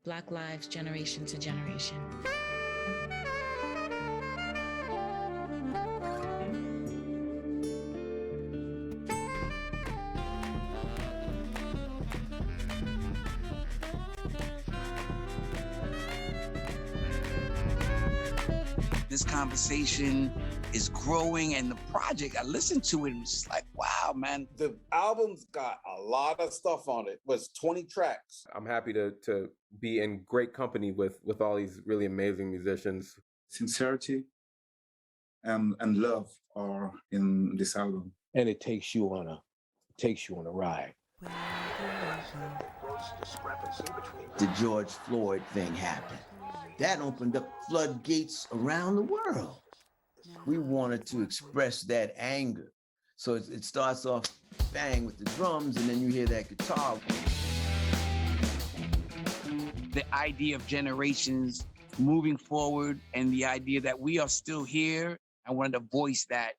Black lives, generation to generation. This conversation is growing, and the project, I listened to it and it's just like, wow, man. The album's got a lot of stuff on it. It was 20 tracks. I'm happy to be in great company with all these really amazing musicians. Sincerity and love are in this album. And it takes you on a ride. The George Floyd thing happened. That opened up floodgates around the world. We wanted to express that anger. So it starts off bang with the drums, and then you hear that guitar. The idea of generations moving forward and the idea that we are still here, I wanted to voice that.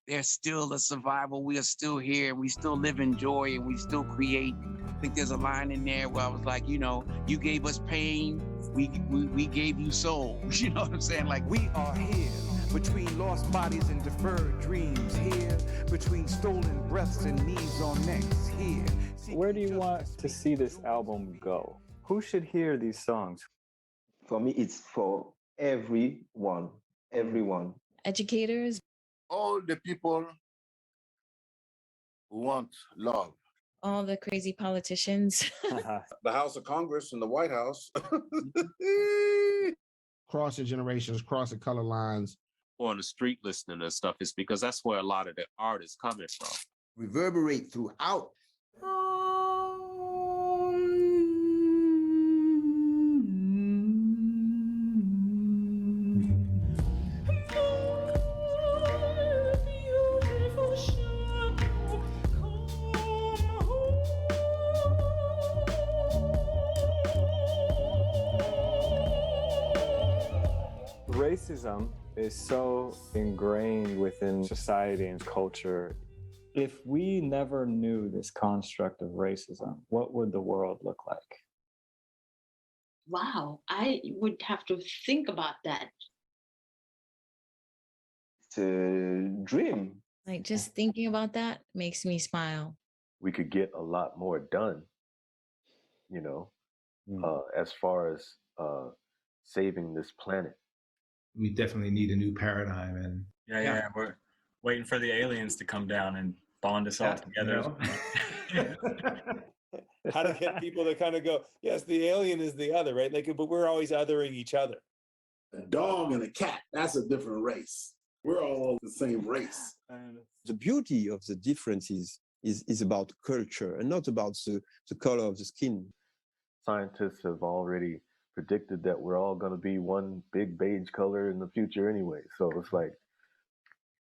There's still a survival, we are still here, we still live in joy, and we still create. I think there's a line in there where I was like, you know, you gave us pain, we gave you soul. You know what I'm saying? Like, we are here, between lost bodies and deferred dreams, here, between stolen breaths and knees on necks, here. Where do you want to see this album go? Who should hear these songs? For me, it's for everyone. Educators. All the people who want love. All the crazy politicians. The House of Congress and the White House. Crossing generations, crossing color lines. On the street listening and stuff is because that's where a lot of the art is coming from. Reverberate throughout. Racism is so ingrained within society and culture. If we never knew this construct of racism, what would the world look like? Wow, I would have to think about that. It's a dream. Like, just thinking about that makes me smile. We could get a lot more done, you know, as far as saving this planet. We definitely need a new paradigm. And yeah, we're waiting for the aliens to come down and bond us all together. You know? How to get people to kind of go, yes, the alien is the other, right? Like, but we're always othering each other. A dog and a cat, that's a different race. We're all the same race. The beauty of the differences is about culture and not about the color of the skin. Scientists have already predicted that we're all going to be one big beige color in the future anyway. So it's like,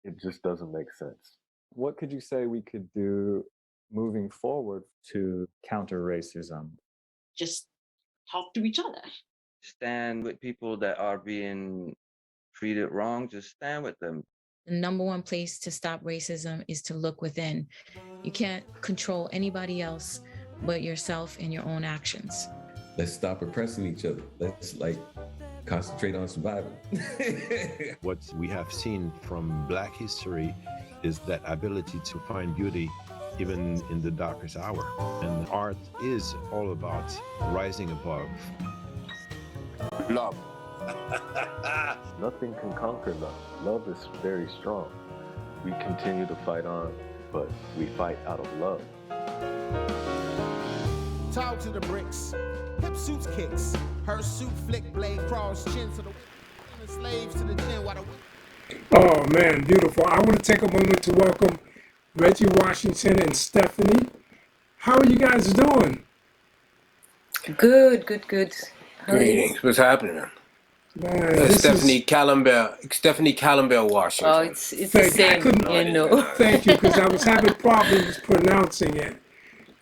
it just doesn't make sense. What could you say we could do moving forward to counter racism? Just talk to each other. Stand with people that are being treated wrong. Just stand with them. The number one place to stop racism is to look within. You can't control anybody else but yourself and your own actions. Let's stop oppressing each other. Let's concentrate on survival. What we have seen from Black history is that ability to find beauty even in the darkest hour. And art is all about rising above. Love. Nothing can conquer love. Love is very strong. We continue to fight on, but we fight out of love. Talk to the bricks. Hip suits kicks. Her suit flick blade cross chin to the slaves to the gin while the Oh man, beautiful. I want to take a moment to welcome Reggie Washington and Stephanie. How are you guys doing? Good. Greetings. What's happening? Man, Stephanie Callambell Washington. Oh, it's the same, you know. Thank you, because I was having problems pronouncing it.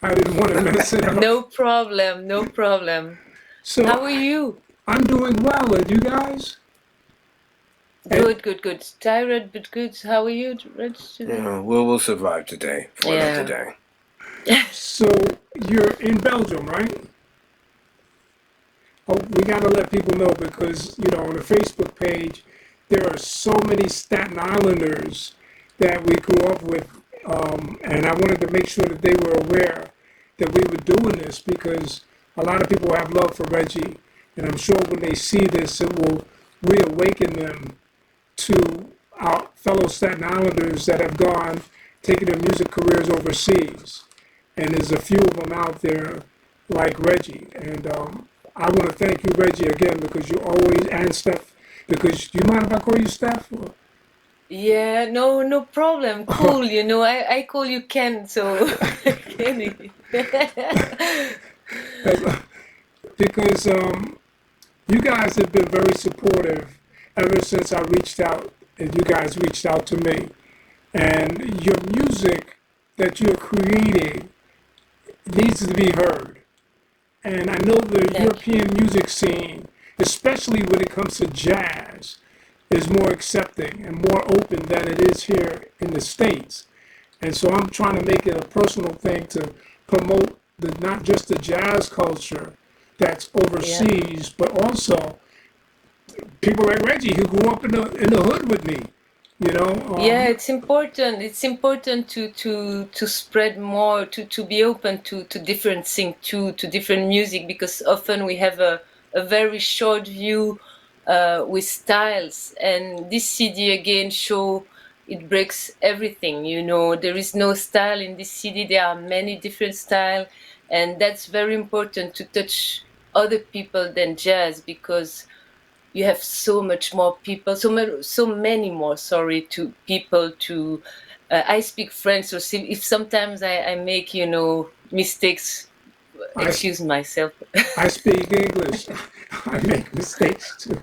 I didn't want to mess it up. No problem. So how are you? I'm doing well. Are you guys? Good. Tired, but good. How are you, Reg? Yeah, we'll survive today. Today. So you're in Belgium, right? Oh, we got to let people know because, on the Facebook page, there are so many Staten Islanders that we grew up with. And I wanted to make sure that they were aware that we were doing this because a lot of people have love for Reggie. And I'm sure when they see this, it will reawaken them to our fellow Staten Islanders that have gone, taking their music careers overseas. And there's a few of them out there like Reggie. And I want to thank you, Reggie, again, because you always, and Steph, because, do you mind if I call you Steph? Yeah, no problem. Cool, I call you Ken, so Kenny. Because you guys have been very supportive ever since I reached out and you guys reached out to me. And your music that you're creating needs to be heard. And I know the European music scene, especially when it comes to jazz, is more accepting and more open than it is here in the States. And so I'm trying to make it a personal thing to promote not just the jazz culture that's overseas, but also people like Reggie who grew up in the hood with me. Yeah, it's important. It's important to spread more, to be open to different things, to different music, because often we have a very short view with styles, and this CD again show it breaks everything. There is no style in this CD. There are many different styles, and that's very important to touch other people than jazz, because you have so much more people, so many more, to people to. I speak French, so if sometimes I make, mistakes, excuse myself. I speak English. I make mistakes too.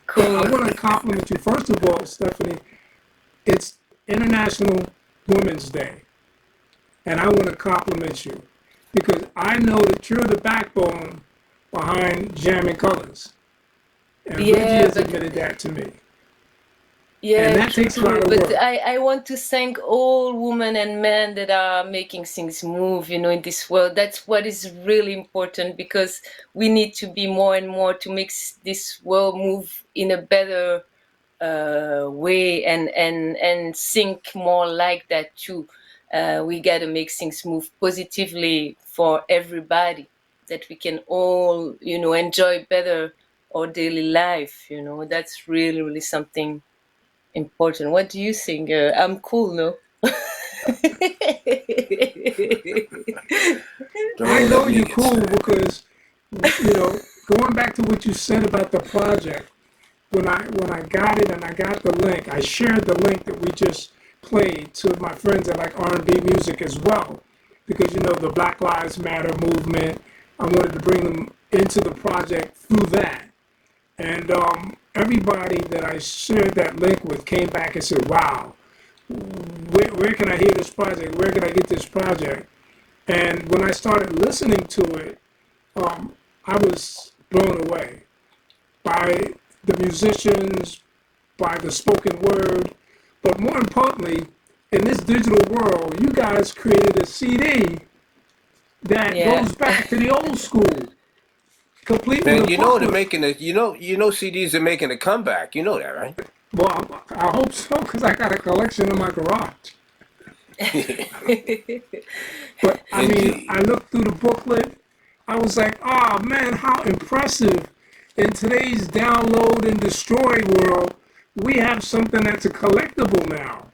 Cool. I want to compliment you. First of all, Stephanie, it's International Women's Day. And I want to compliment you because I know that you're the backbone behind Jamming Colors. And Reggie has admitted that to me. Yeah, and that takes a lot of but work. I want to thank all women and men that are making things move, in this world. That's what is really important, because we need to be more and more to make this world move in a better way, and think more like that too. We got to make things move positively for everybody, that we can all, enjoy better our daily life. That's really, really something important. What do you think? I'm cool, no? I know you're cool because, going back to what you said about the project, when I got it and I got the link, I shared the link that we just played to my friends that like R&B music as well, because the Black Lives Matter movement. I wanted to bring them into the project through that, and everybody that I shared that link with came back and said, "Wow, where can I hear this project? Where can I get this project?" And when I started listening to it, I was blown away by the musicians, by the spoken word, but more importantly, in this digital world, you guys created a CD that goes back to the old school, complete Man, with a booklet. they're making a CDs are making a comeback. You know that, right? Well, I hope so, because I got a collection in my garage. But I mean, I looked through the booklet. I was like, oh man, how impressive. In today's download and destroy world, we have something that's a collectible now.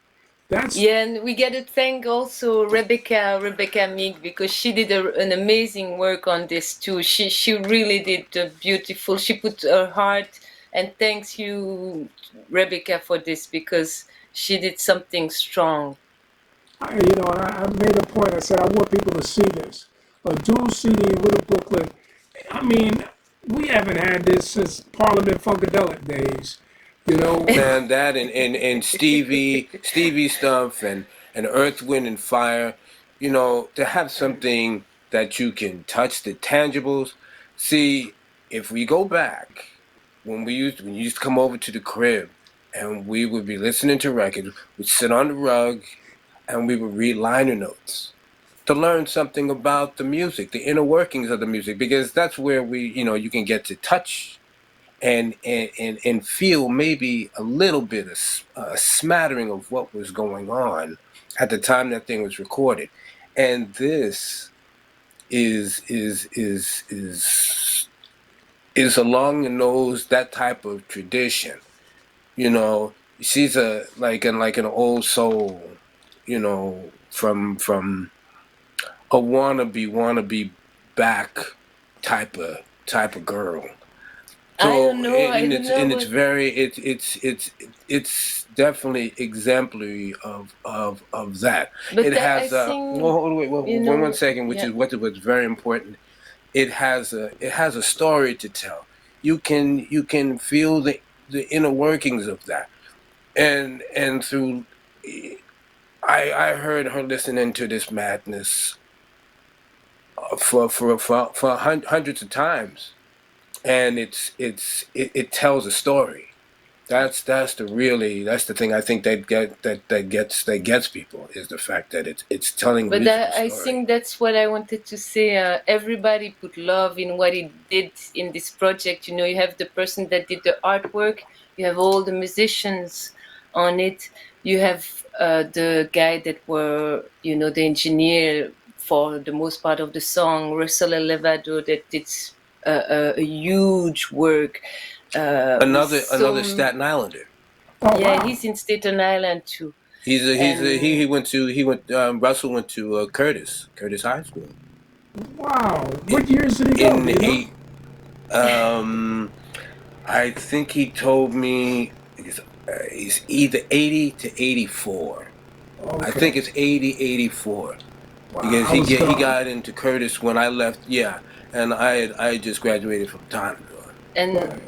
And we got to thank also Rebecca Meek, because she did an amazing work on this too. She really did beautiful. She put her heart, and thanks you, Rebecca, for this, because she did something strong. I made a point. I said I want people to see this, a dual CD with a booklet. I mean, we haven't had this since Parliament Funkadelic days. Man, that and Stevie stuff and Earth, Wind and Fire, to have something that you can touch, the tangibles. See, if we go back when you used to come over to the crib and we would be listening to records, we'd sit on the rug and we would read liner notes. to learn something about the music, the inner workings of the music, because that's where you can get to touch and feel maybe a little bit of a smattering of what was going on at the time that thing was recorded. And this is along the nose, that type of tradition. She's like an old soul, from a wannabe back type of girl. So, I don't know. I don't know. And it's very it's definitely exemplary of that. But It that, has I think, wait, you know, one second, which yeah. is what's very important. It has a story to tell. You can feel the inner workings of that, and through I heard her listening to this madness for hundreds of times, and it tells a story. That's the thing I think that gets people, is the fact that it's telling a But musical I story. think that's what I wanted to say. Everybody put love in what he did in this project. You have the person that did the artwork. You have all the musicians on it. You have the guy that were, the engineer for the most part of the song, Russell Elevado, that did a huge work. Another Staten Islander. Oh, Yeah, wow. he's in Staten Island too. Russell went to Curtis High School. Wow. What years did he go? I think he told me he's either 80 to 84. Okay. I think it's 80, 84. Wow, Because he got into Curtis when I left. Yeah, and I just graduated from time. And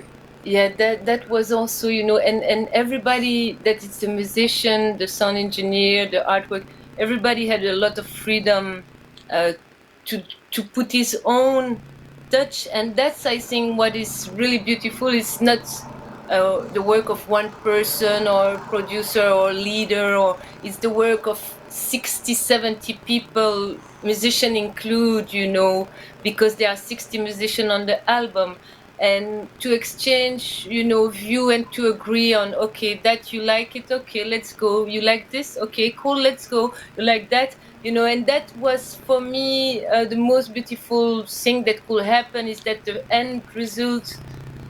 yeah, that was also, and everybody that is the musician, the sound engineer, the artwork, everybody had a lot of freedom to put his own touch. And that's, I think, what is really beautiful. It's not the work of one person or producer or leader, or it's the work of 60, 70 people, musician include, because there are 60 musicians on the album. And to exchange, view, and to agree on, okay, that you like it, okay, let's go. You like this, okay, cool, let's go. You like that, and that was for me the most beautiful thing that could happen, is that the end results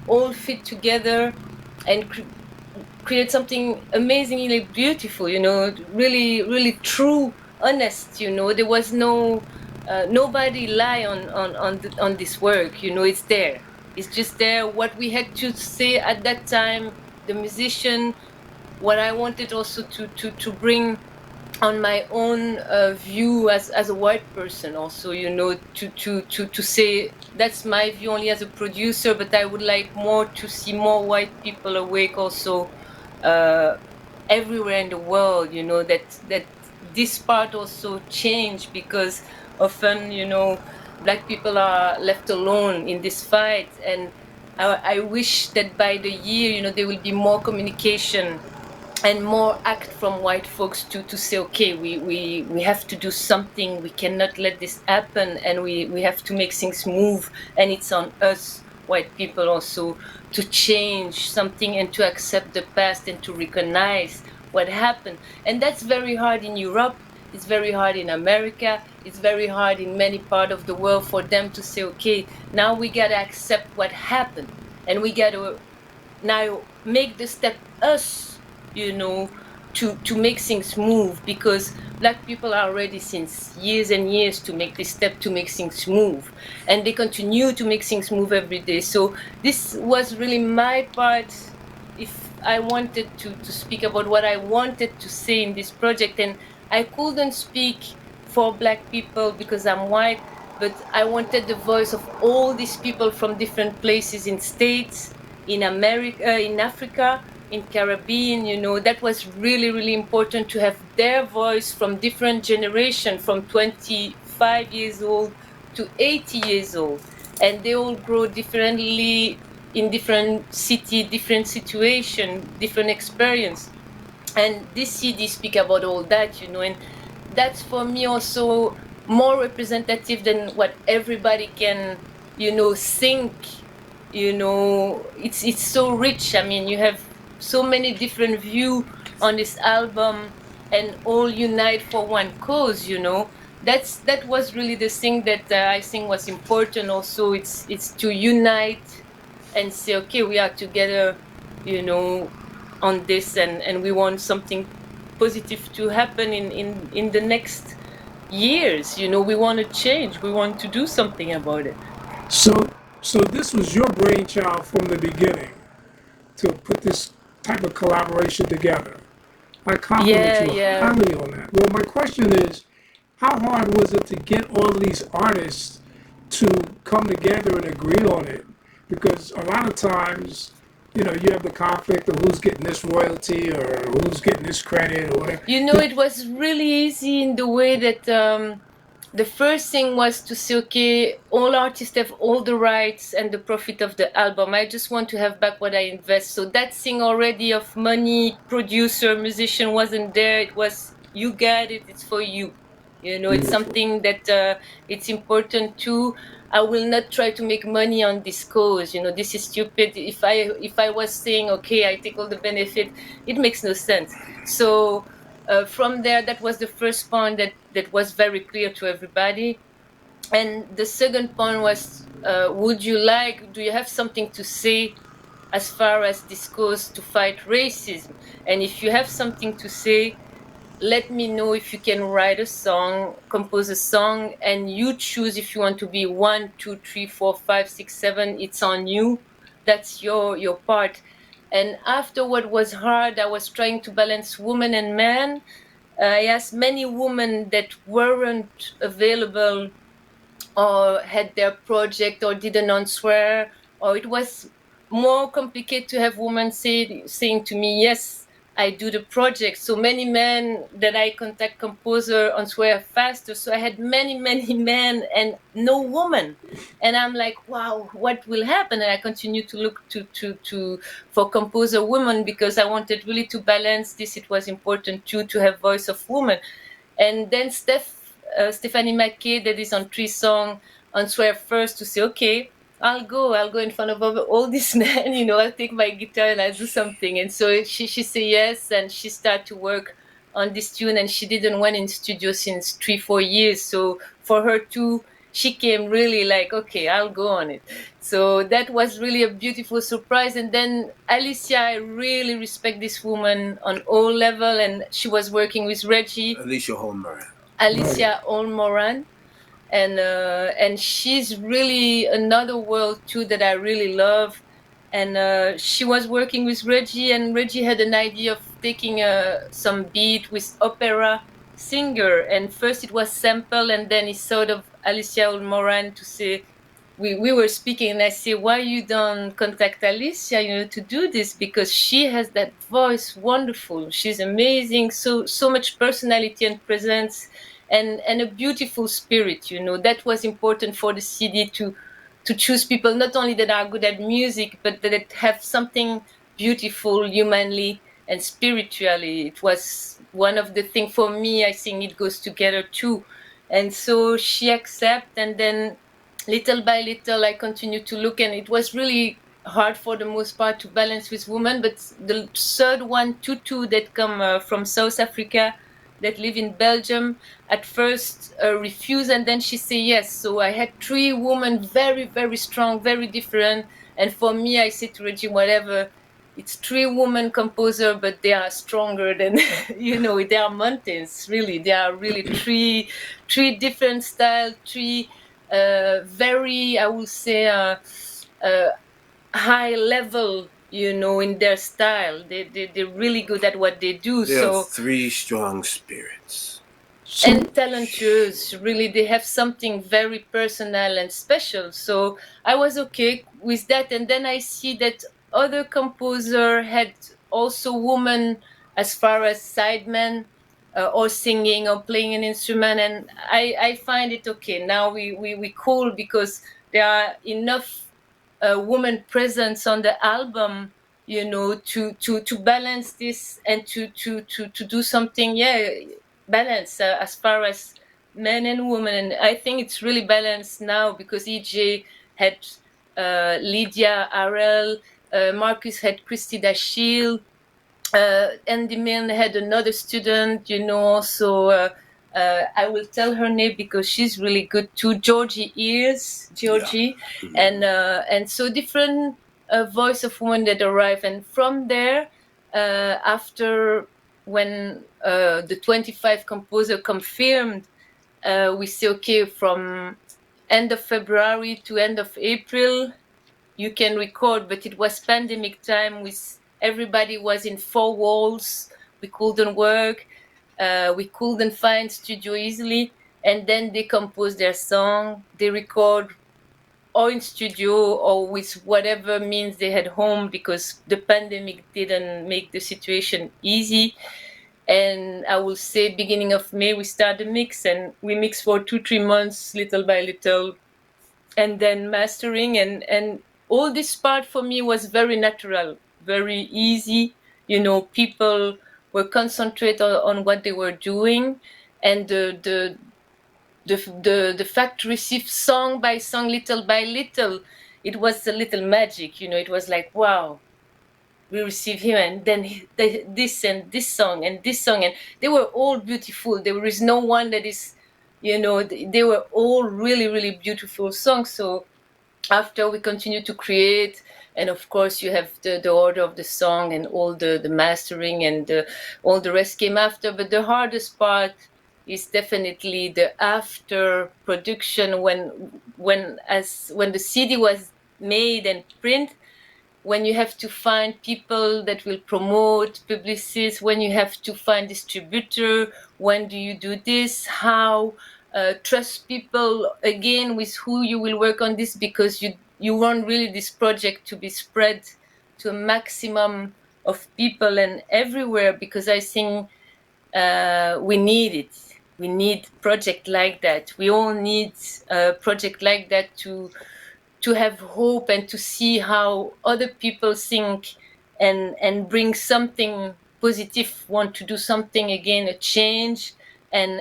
all fit together and create something amazingly beautiful, really, really true, honest. There was no nobody lie on this work. It's there. It's just there. What we had to say at that time, the musician, what I wanted also to bring on my own view as a white person, also, to say that's my view only as a producer, but I would like more to see more white people awake also everywhere in the world, that this part also change, because often, Black people are left alone in this fight. And I wish that by the year, there will be more communication and more act from white folks to say, okay, we have to do something. We cannot let this happen, and we have to make things move. And it's on us, white people, also to change something and to accept the past and to recognize what happened. And that's very hard in Europe. It's very hard in America. It's very hard in many parts of the world for them to say, okay, now we got to accept what happened. And we got to now make the step us, to make things move, because Black people are ready since years and years to make this step, to make things move. And they continue to make things move every day. So this was really my part, if I wanted to speak about what I wanted to say in this project. And I couldn't speak for Black people because I'm white, but I wanted the voice of all these people from different places, in states, in America, in Africa, in Caribbean. That was really, really important, to have their voice from different generations, from 25 years old to 80 years old. And they all grow differently in different city, different situation, different experience. And this CD speak about all that, and that's for me also more representative than what everybody can, think. It's so rich. I mean, you have so many different views on this album, and all unite for one cause. That was really the thing that I think was important. Also, it's to unite and say, okay, we are together, on this, and we want something positive to happen in the next years. We want to change. We want to do something about it. So this was your brainchild from the beginning to put this type of collaboration together. I compliment you highly on that. Well, my question is, how hard was it to get all of these artists to come together and agree on it? Because a lot of times, you have the conflict of who's getting this royalty or who's getting this credit or whatever. It was really easy in the way that the first thing was to say, okay, all artists have all the rights and the profit of the album. I just want to have back what I invest. So that thing already of money, producer, musician wasn't there. It was, you got it, it's for you. It's something that it's important too. I will not try to make money on this cause. This is stupid. If I was saying, okay, I take all the benefit, it makes no sense. So from there, that was the first point that was very clear to everybody. And the second point was, do you have something to say as far as this goes to fight racism? And if you have something to say, let me know if you can write a song, compose a song, and you choose if you want to be 1, 2, 3, 4, 5, 6, 7. It's on you. That's your part. And after what was hard, I was trying to balance women and men. I asked many women that weren't available or had their project or didn't answer, or it was more complicated to have women saying to me, yes, I do the project. So many men that I contact composer answer faster. So I had many men and no woman. And I'm like, wow, what will happen? And I continue to look for composer women because I wanted really to balance this. It was important too to have voice of woman. And then Stephanie McKay, that is on 3 songs, answered first to say, okay, I'll go in front of all these men, I'll take my guitar and I'll do something. And so she said yes, and she started to work on this tune, and she didn't went in studio since 3-4 years. So for her too, she came really like, okay, I'll go on it. So that was really a beautiful surprise. And then Alicia, I really respect this woman on all level, and she was working with Reggie. Alicia Olmoran. And she's really another world too that I really love. And she was working with Reggie, and Reggie had an idea of taking some beat with opera singer. And first it was sample, and then he sort of Alicia Olmoran to say, we were speaking, and I say, why you don't contact Alicia, to do this? Because she has that voice, wonderful. She's amazing, so much personality and presence, and a beautiful spirit. That was important for the CD to choose people not only that are good at music, but that have something beautiful, humanly and spiritually. It was one of the things for me. I think it goes together too. And so she accepted, and then little by little, I continued to look, and it was really hard for the most part to balance with women. But the third one, Tutu, that come from South Africa, that live in Belgium, at first refused, and then she said yes. So I had 3 women, very, very strong, very different. And for me, I said to Reggie, whatever, it's 3 women composer, but they are stronger than, they are mountains, really. They are really three different styles, 3 very, I would say, high level, in their style. They're really good at what they do. There so are 3 strong spirits. And talentuous, really. They have something very personal and special. So I was okay with that. And then I see that other composer had also women as far as sidemen, or singing or playing an instrument, and I find it okay. Now we cool because there are enough woman presence on the album, to balance this and to do something, balance as far as men and women, and I think it's really balanced now because EJ had Lydia Arel, Marcus had Christy Dashiell, Andy Milne had another student, so I will tell her name because she's really good too. Georgie, and so different voice of women that arrive, and from there, after when the 25 composer confirmed, we say okay, from end of February to end of April you can record, but it was pandemic time with everybody was in four walls. We couldn't work. We couldn't find studio easily. And then they compose their song. They record or in studio or with whatever means they had home because the pandemic didn't make the situation easy. And I will say beginning of May, we start the mix and we mix for 2-3 months, little by little, and then mastering and all this part for me was very natural, very easy. People were concentrated on what they were doing, and the fact to receive song by song, little by little, it was a little magic. It was like, wow, we receive here, and then this and this song and this song, and they were all beautiful. There is no one that is, they were all really, really beautiful songs. So after we continue to create, and of course you have the order of the song and all the mastering and all the rest came after, but the hardest part is definitely the after production when the CD was made and print, when you have to find people that will promote, publicists, when you have to find distributor, when do you do this, how trust people again with who you will work on this, because you want really this project to be spread to a maximum of people and everywhere, because I think we need it. We need project like that. We all need a project like that to have hope and to see how other people think and bring something positive, want to do something again, a change, and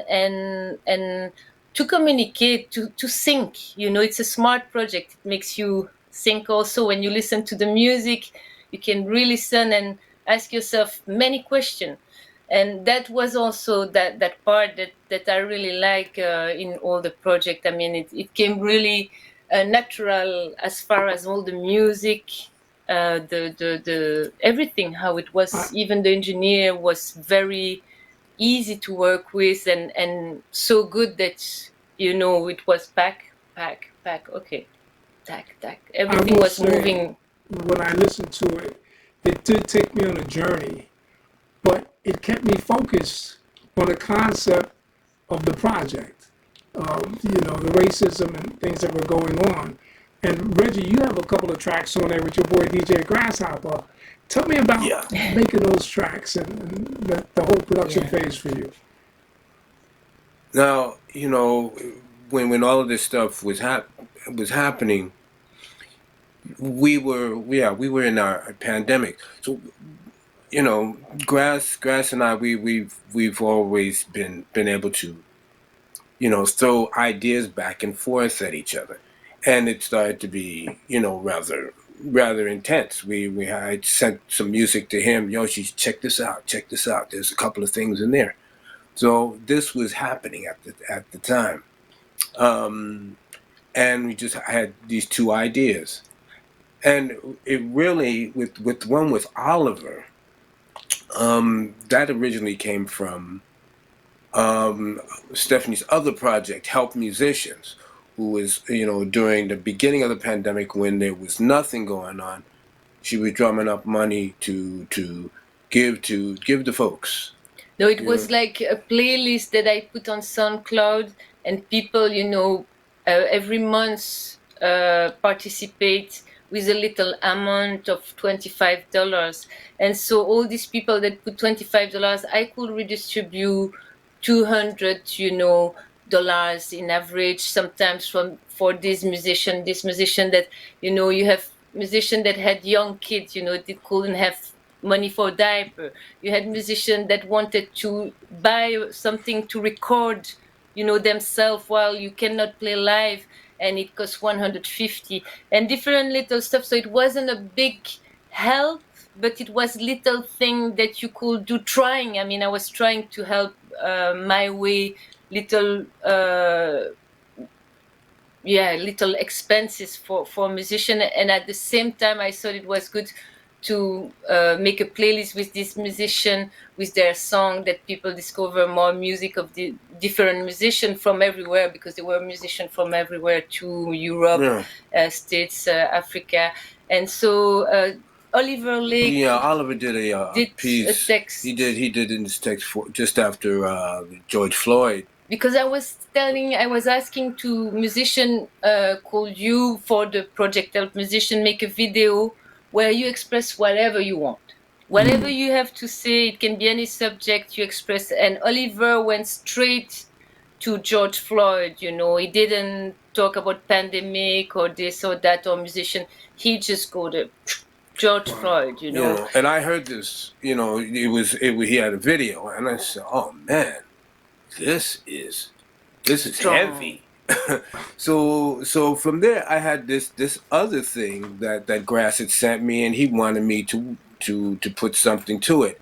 to communicate, to think. It's a smart project. It makes you think also. When you listen to the music, you can really listen and ask yourself many questions. And that was also that part that I really like in all the project. I mean, it came really natural as far as all the music, the everything, how it was. Even the engineer was very easy to work with and so good that it was pack, okay, tack. Everything was moving. When I listened to it, it did take me on a journey, but it kept me focused on the concept of the project. The racism and things that were going on. And Reggie, you have a couple of tracks on there with your boy DJ Grasshopper. Tell me about making those tracks and the whole production phase for you. Now, when all of this stuff was happening, we were in our pandemic. So, Grass and I, we've always been able to, throw ideas back and forth at each other, and it started to be, rather intense. I sent some music to him. Yoshi, check this out. There's a couple of things in there. So this was happening at the time, and we just had these two ideas, and it really with one with Oliver, that originally came from Stephanie's other project, Help Musicians, who was, during the beginning of the pandemic when there was nothing going on, she was drumming up money to give to folks. No, it was like a playlist that I put on SoundCloud, and people, every month participate with a little amount of $25. And so all these people that put $25, I could redistribute $200, dollars in average, sometimes for this musician that, you have musician that had young kids, they couldn't have money for diaper. You had musicians that wanted to buy something to record themselves while you cannot play live, and it costs 150 and different little stuff. So it wasn't a big help, but it was little thing that you could do trying. I mean, I was trying to help my way, little little expenses for musician, and at the same time I thought it was good to make a playlist with this musician, with their song, that people discover more music of the different musicians from everywhere, because there were musicians from everywhere, to Europe, States, Africa. And so Oliver Lake, Oliver did a piece. text. He did in this text for just after George Floyd. Because I was asking to musician called you for the project Help Musician make a video where you express whatever you want. Whatever you have to say, it can be any subject you express. And Oliver went straight to George Floyd, he didn't talk about pandemic or this or that or musician. He just go to George Floyd, And I heard this, he had a video, and I said, oh man, this is heavy. So from there I had this other thing that Grass had sent me, and he wanted me to put something to it,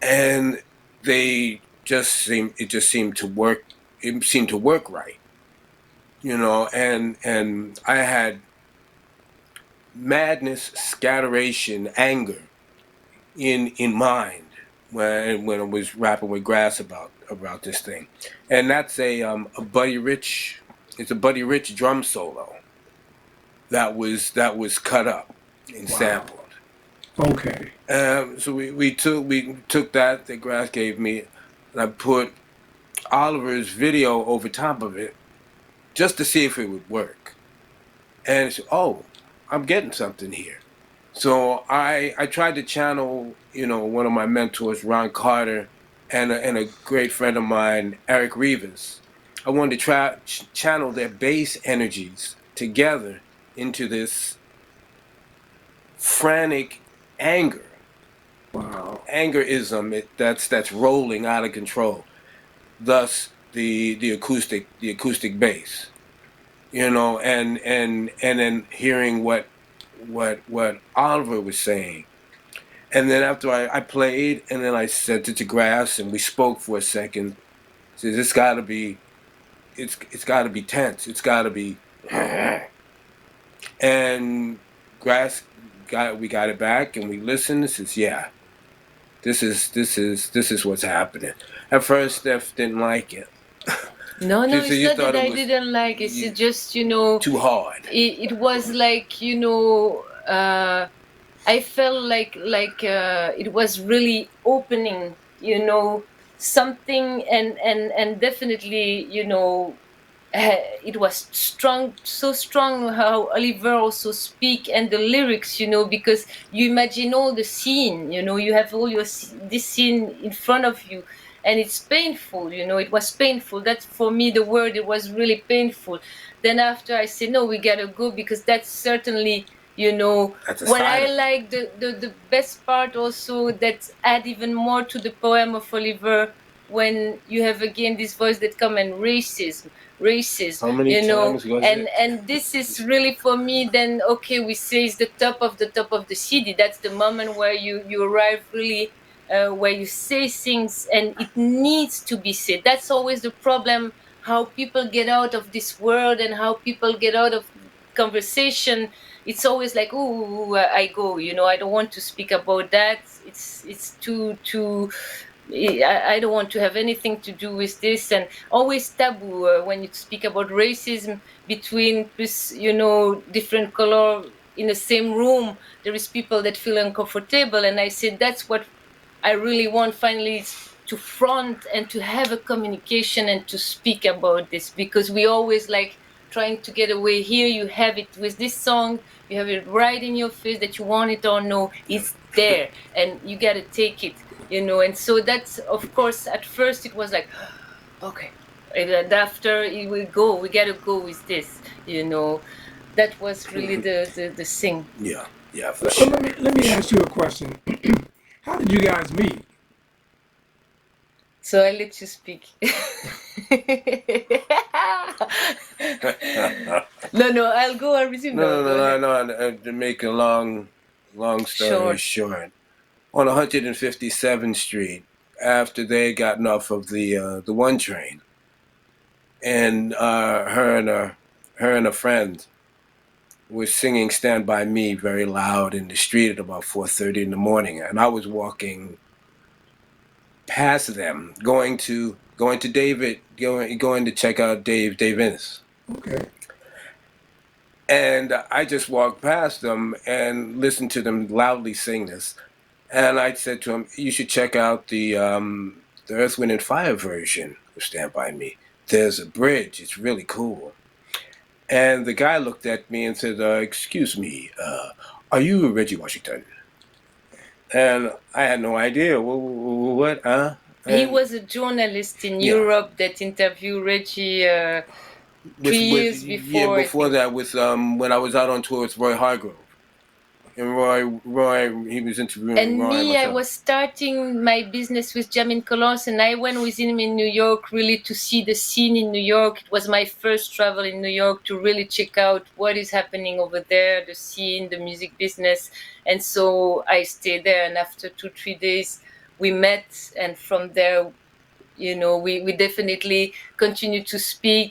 and it just seemed to work. It seemed to work right, and I had madness, scatteration, anger in mind when I was rapping with Grass about this thing. And that's a Buddy Rich. It's a Buddy Rich drum solo that was cut up and sampled. Okay. So we took that Grass gave me, and I put Oliver's video over top of it just to see if it would work. And it's, oh, I'm getting something here. So I tried to channel, one of my mentors, Ron Carter, and a great friend of mine, Eric Rivas. I wanted to channel their bass energies together into this frantic anger. Wow. Angerism that's rolling out of control. Thus the acoustic bass. And then hearing what Oliver was saying. And then after I played, and then I sent it to Grass, and we spoke for a second. Says it's gotta be tense. It's gotta be. And Grass we got it back, and we listened. It says, yeah, this is what's happening. At first, Steph didn't like it. No, it's not that I didn't like it. It's just, too hard. It was like, I felt like it was really opening, something, and definitely, it was strong, so strong how Oliver also speak, and the lyrics, because you imagine all the scene, you have all this scene in front of you, and it's painful, it was painful. That's for me the word, it was really painful. Then after I said, no, we gotta go, because that's certainly, what I like, the best part also that add even more to the poem of Oliver, when you have again this voice that come and racism, how many times was it? And this is really for me, then okay, we say it's the top of the CD. That's the moment where you arrive really where you say things and it needs to be said. That's always the problem, how people get out of this world and how people get out of conversation. It's always like, oh, I go, I don't want to speak about that. It's too I don't want to have anything to do with this, and always taboo when you speak about racism between, different color in the same room. There is people that feel uncomfortable, and I said that's what I really want finally, is to front and to have a communication and to speak about this, because we always like trying to get away. Here you have it with this song, you have it right in your face that you want it or no, it's there and you got to take it. And so that's, of course, at first it was like, okay, and after we gotta go with this, that was really the thing. Yeah, for sure. Let me ask you a question. How did you guys meet? So I let you speak. No, I'll go. I'll resume. No. To make a long story short, on 157th Street, after they had gotten off of the one train, and her and a friend was singing "Stand by Me" very loud in the street at about 4:30 in the morning, and I was walking past them, going to David, going to check out Dave Innes. Okay. And I just walked past them and listened to them loudly sing this. And I said to him, "You should check out the Earth, Wind, and Fire version of Stand By Me. There's a bridge. It's really cool." And the guy looked at me and said, "Excuse me, are you Reggie Washington?" And I had no idea. What? He was a journalist in Europe that interviewed Reggie 3 years before. Yeah, before that, with when I was out on tour with Roy Hargrove. And Roy, he was interviewing and Roy. me, I was starting my business with Jamin Colors, and I went with him in New York really to see the scene in New York. It was my first travel in New York to really check out what is happening over there, the scene, the music business. And so I stayed there, and after 2-3 days, we met, and from there, we definitely continued to speak,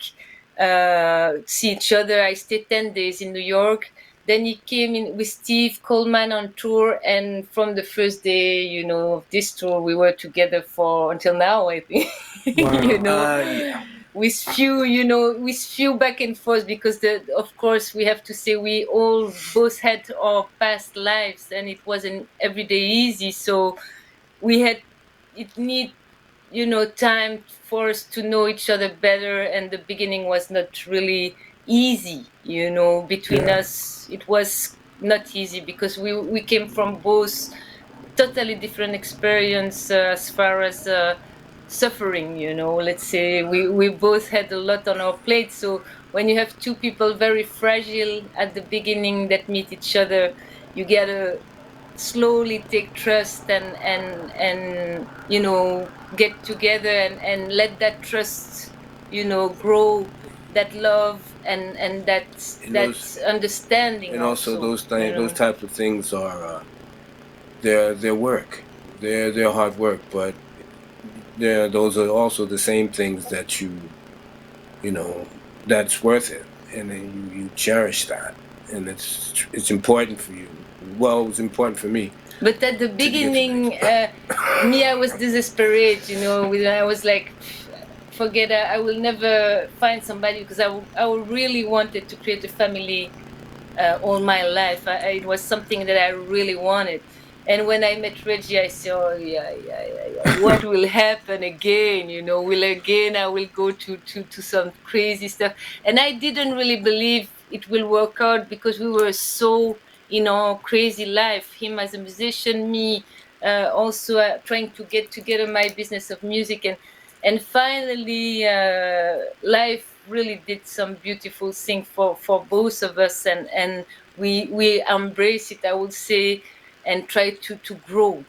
see each other. I stayed 10 days in New York. Then he came in with Steve Coleman on tour, and from the first day, of this tour, we were together for until now, I think. Wow. With few back and forth, because of course we have to say we all both had our past lives, and it wasn't every day easy. So it need time for us to know each other better, and the beginning was not really easy, between us. It was not easy because we came from both totally different experience as far as suffering, let's say we both had a lot on our plate. So when you have two people very fragile at the beginning that meet each other, you gotta slowly take trust and get together and let that trust grow, that love and that understanding. And also those things, those types of things are their work, their hard work, but those are also the same things that that's worth it, and then you cherish that, and it's important for you. Well, it was important for me. But at the beginning, me, I was desperate, I was like, forget it, I will never find somebody, because I really wanted to create a family all my life. It was something that I really wanted. And when I met Reggie, I said, "Oh yeah. What will happen again? I will go to some crazy stuff." And I didn't really believe it will work out, because we were so crazy life. Him as a musician, me also trying to get together my business of music, and finally life really did some beautiful thing for both of us, and we embrace it, I would say, and try to grow,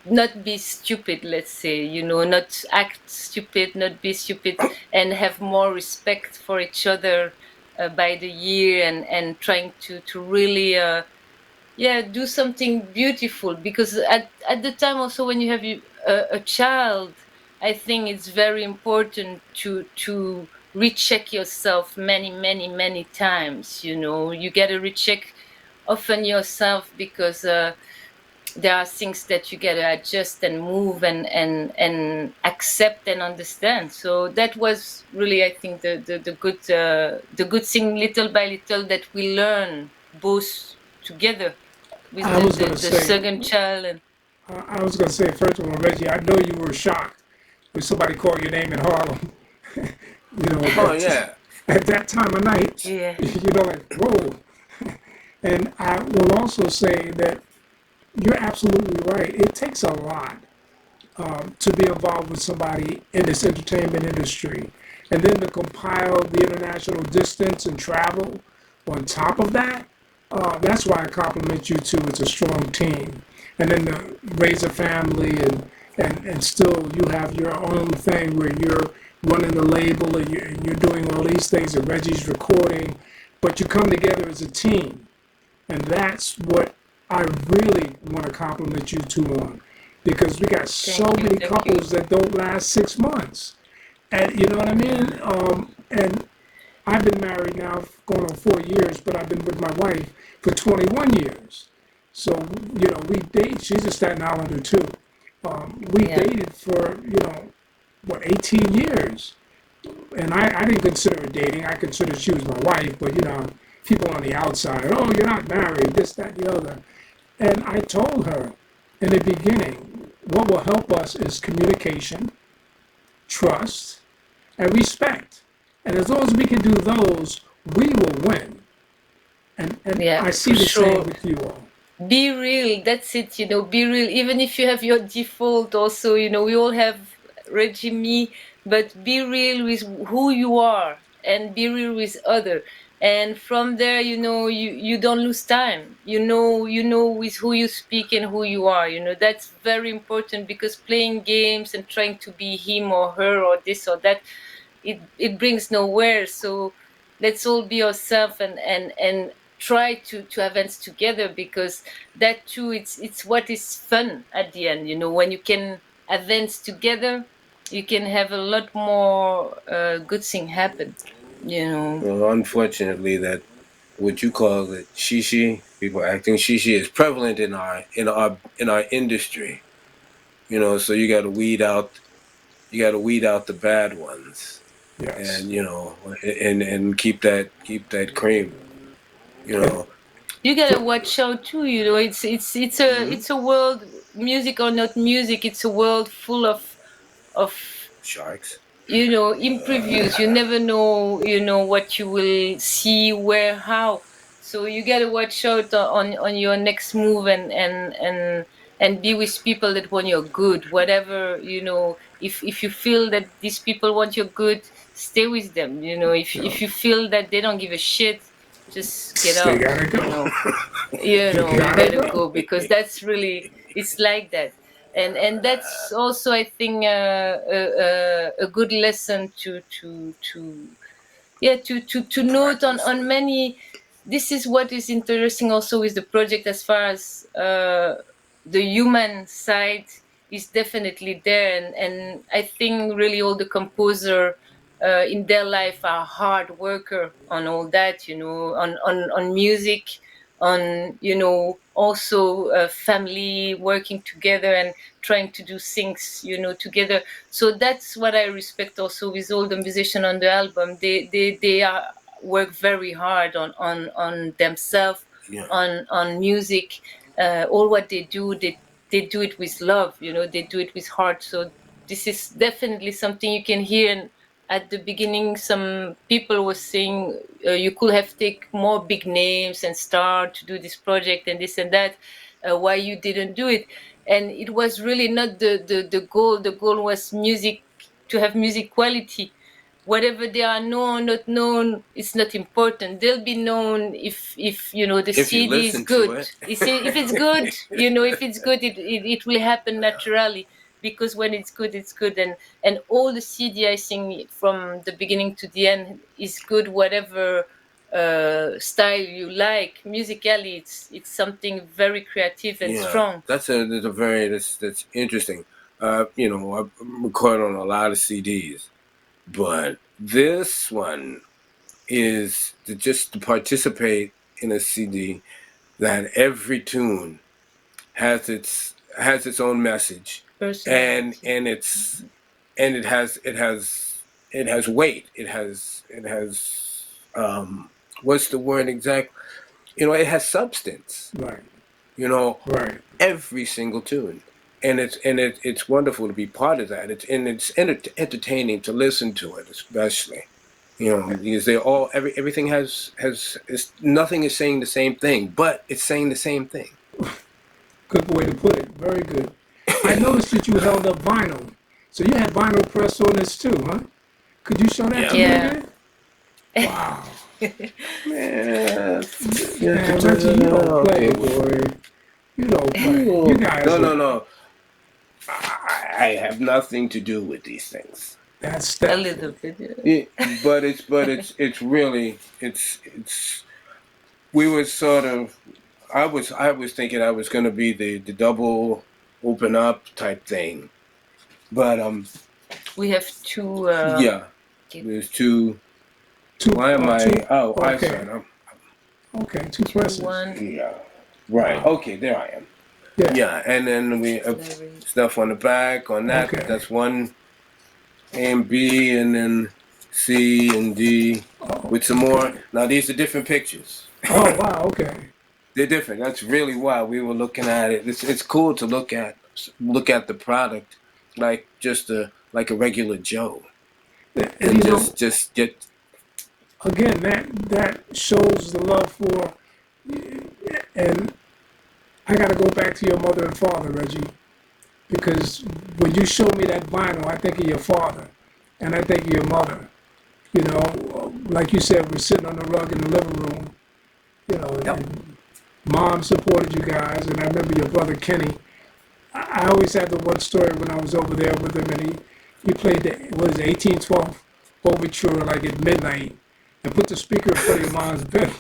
not be stupid, let's say, not act stupid, not be stupid, and have more respect for each other by the year, and trying to really do something beautiful. Because at the time also, when you have a child, I think it's very important to recheck yourself many times. You gotta recheck often yourself, because there are things that you gotta adjust and move and accept and understand. So that was really, I think, the good thing, little by little, that we learn both together with the second child. I was going to say, first of all, Reggie, I know you were shocked when somebody called your name in Harlem. At that time of night, like, whoa. And I will also say that you're absolutely right. It takes a lot to be involved with somebody in this entertainment industry, and then to compile the international distance and travel on top of that. That's why I compliment you too. It's a strong team, and then to raise a family and still you have your own thing where you're running the label and you're doing all these things and Reggie's recording, but you come together as a team, and that's what I really want to compliment you two on, because we got so many couples that don't last 6 months, and you know what I mean. And I've been married now going on 4 years, but I've been with my wife for 21 years. So, you know, we date. She's a Staten Islander too. We dated for, 18 years. And I didn't consider it dating. I considered she was my wife, but, people on the outside, oh, you're not married, this, that, the other. And I told her in the beginning, what will help us is communication, trust, and respect. And as long as we can do those, we will win. And I see the same with you all. Be real, that's it, be real. Even if you have your default also, we all have Reggie, me, but be real with who you are and be real with other. And from there, you don't lose time. You know with who you speak and who you are. That's very important, because playing games and trying to be him or her or this or that, it brings nowhere. So let's all be ourselves and try to advance together, because that too, it's what is fun at the end. When you can advance together, you can have a lot more good thing happen. Well, unfortunately, that what you call it shishi, people acting shishi, is prevalent in our industry. So you got to weed out the bad ones. Yes. And and keep that cream. You gotta watch out too. It's a world, music or not music. It's a world full of sharks. Impreviews. You never know. What you will see, where, how. So you gotta watch out on your next move and be with people that want your good. Whatever if you feel that these people want your good, stay with them. If you feel that they don't give a shit, just get out. They gotta go. You gotta go, because that's really, it's like that. And that's also, I think, a good lesson to note on many. This is what is interesting also with the project, as far as the human side is definitely there, and I think really all the composer in their life are hard worker on all that, on music, on also family working together and trying to do things together. So that's what I respect also with all the musicians on the album. They are work very hard on themselves, on music. All what they do do it with love, they do it with heart. So this is definitely something you can hear. And at the beginning, some people were saying you could have take more big names and start to do this project and this and that. Why you didn't do it? And it was really not the goal. The goal was music, to have music quality. Whatever they are known, not known, it's not important. They'll be known if the CD is good. If it's good, if it's good, it will happen naturally. Because when it's good, and all the CD, I think, from the beginning to the end is good. Whatever style you like musically, it's something very creative and strong. That's interesting. I record on a lot of CDs, but this one is just to participate in a CD that every tune has its own message, and it has weight. It has what's the word exact? It has substance. Right. Right. Every single tune. And it's wonderful to be part of that. It's entertaining to listen to it, especially, because everything has nothing is saying the same thing, but it's saying the same thing. Good way to put it. Very good. I noticed that you held up vinyl, so you had vinyl press on this too, huh? Could you show that to me again? Wow. Man, Reggie, you don't play, boy. You don't play. You guys. No. I have nothing to do with these things. That's a little bit. Yeah. But it's really we were sort of I was thinking I was going to be the double open up type thing, but we have two. Yeah, there's two. Why am I? Two, Oh, I okay. said Okay, two presses. Yeah, right. Okay, there I am. Yeah, and then we have stuff on the back on that. Okay. That's one A and B, and then C and D with some more. Now these are different pictures. Oh wow, okay. They're different. That's really why we were looking at it. It's cool to look at the product like like a regular Joe, and just get. Again, that shows the love for, and I got to go back to your mother and father, Reggie, because when you show me that vinyl, I think of your father, and I think of your mother. You know, like you said, we're sitting on the rug in the living room. You know, and Mom supported you guys, and I remember your brother Kenny. I always had the one story when I was over there with him, and he played the 1812 overture like at midnight, and put the speaker in front of your mom's bed.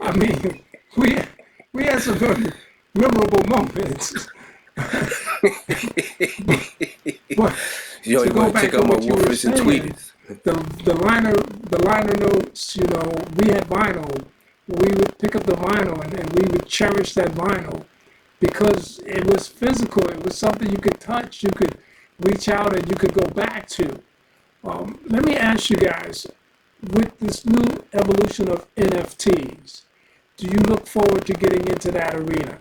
I mean, we had some very memorable moments. But Yo, to go back to what you were and saying, the liner notes, you know, we had vinyl. We would pick up the vinyl and we would cherish that vinyl because it was physical. It was something you could touch, you could reach out, and you could go back to. Let me ask you guys, with this new evolution of NFTs, do you look forward to getting into that arena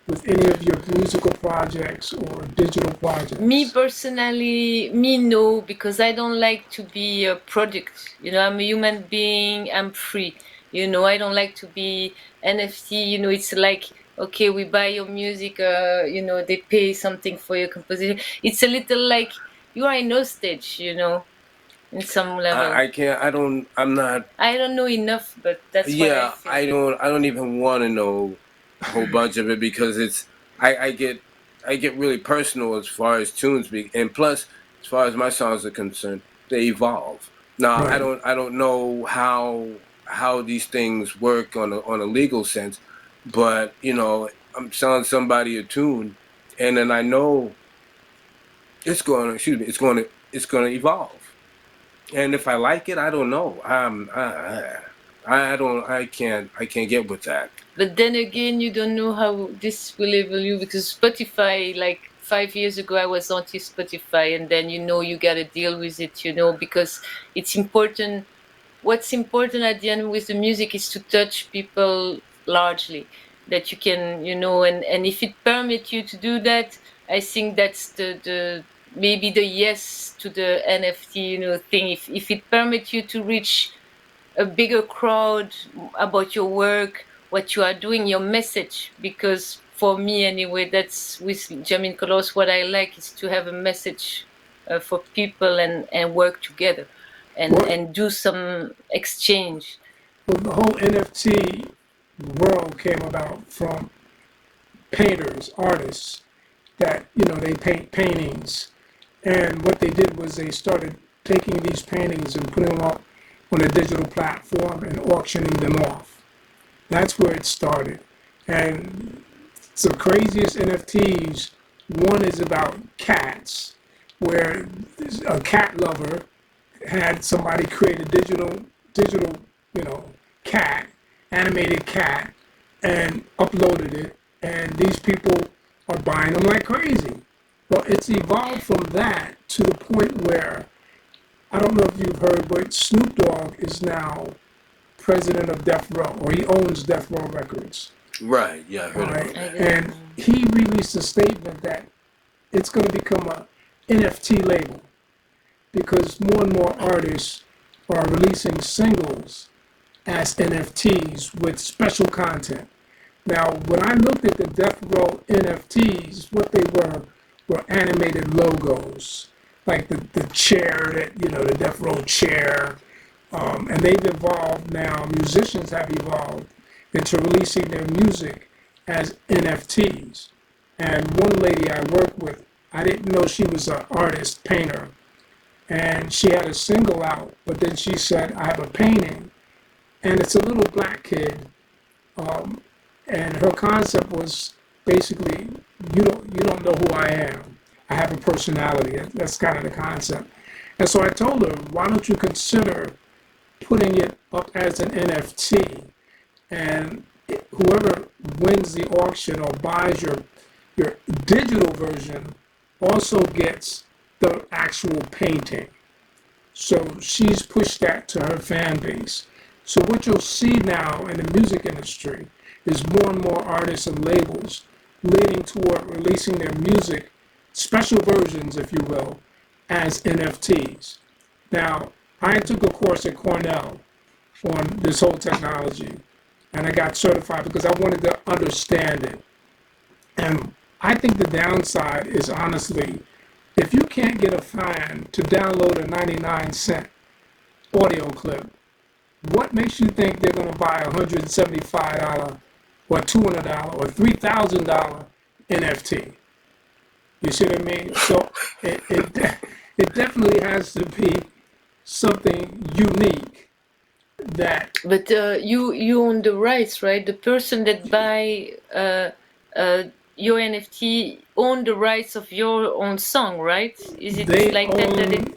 with any of your musical projects or digital projects? Me personally, no, because I don't like to be a product. You know, I'm a human being, I'm free. You know, I don't like to be NFT. You know, it's like, okay, we buy your music, you know, they pay something for your composition. It's a little like you are in hostage, you know, in some level. I'm not. I don't know enough, but that's what I feel. I don't even want to know a whole bunch of it because I get really personal as far as tunes and plus as far as my songs are concerned, they evolve. Now Right. I don't know how these things work on a legal sense, but you know, I'm selling somebody a tune and then I know it's going to evolve. And if I like it, I don't know. I can't get with that. But then again, you don't know how this will evolve because Spotify, like 5 years ago, I was anti-Spotify, and then you know you gotta deal with it, you know, because it's important. What's important at the end with the music is to touch people largely, that you can, you know, and if it permits you to do that, I think that's the maybe the yes to the NFT, you know, thing. If it permits you to reach a bigger crowd about your work, what you are doing, your message, because for me anyway, that's with Jamin Colors, what I like is to have a message for people and work together and do some exchange. Well, the whole NFT world came about from painters, artists that, you know, they paint paintings. And what they did was they started taking these paintings and putting them up on a digital platform and auctioning them off. That's where it started. And the craziest NFTs, one is about cats, where a cat lover had somebody create a digital, you know, cat, animated cat, and uploaded it, and these people are buying them like crazy. Well, it's evolved from that to the point where, I don't know if you've heard, but Snoop Dogg is now president of Death Row, or he owns Death Row Records. Right, yeah, I heard Right? about that. And he released a statement that it's going to become a NFT label because more and more artists are releasing singles as NFTs with special content. Now, when I looked at the Death Row NFTs, what they were animated logos, like the chair that, the Death Row chair. And they've evolved now, musicians have evolved into releasing their music as NFTs. And one lady I worked with, I didn't know she was an artist, painter. And she had a single out, but then she said, I have a painting, and it's a little black kid. And her concept was basically, you don't know who I am. I have a personality. That's kind of the concept. And so I told her, why don't you consider putting it up as an NFT, and whoever wins the auction or buys your digital version also gets the actual painting. So she's pushed that to her fan base. So what you'll see now in the music industry is more and more artists and labels leaning toward releasing their music, special versions, if you will, as NFTs. Now, I took a course at Cornell on this whole technology, and I got certified because I wanted to understand it. And I think the downside is, honestly, if you can't get a fan to download a 99-cent audio clip, what makes you think they're going to buy a $175 or $200 or $3,000 NFT? You see what I mean? So it definitely has to be something unique that. But you own the rights, right? The person that buy your NFT own the rights of your own song, right? Is it like that?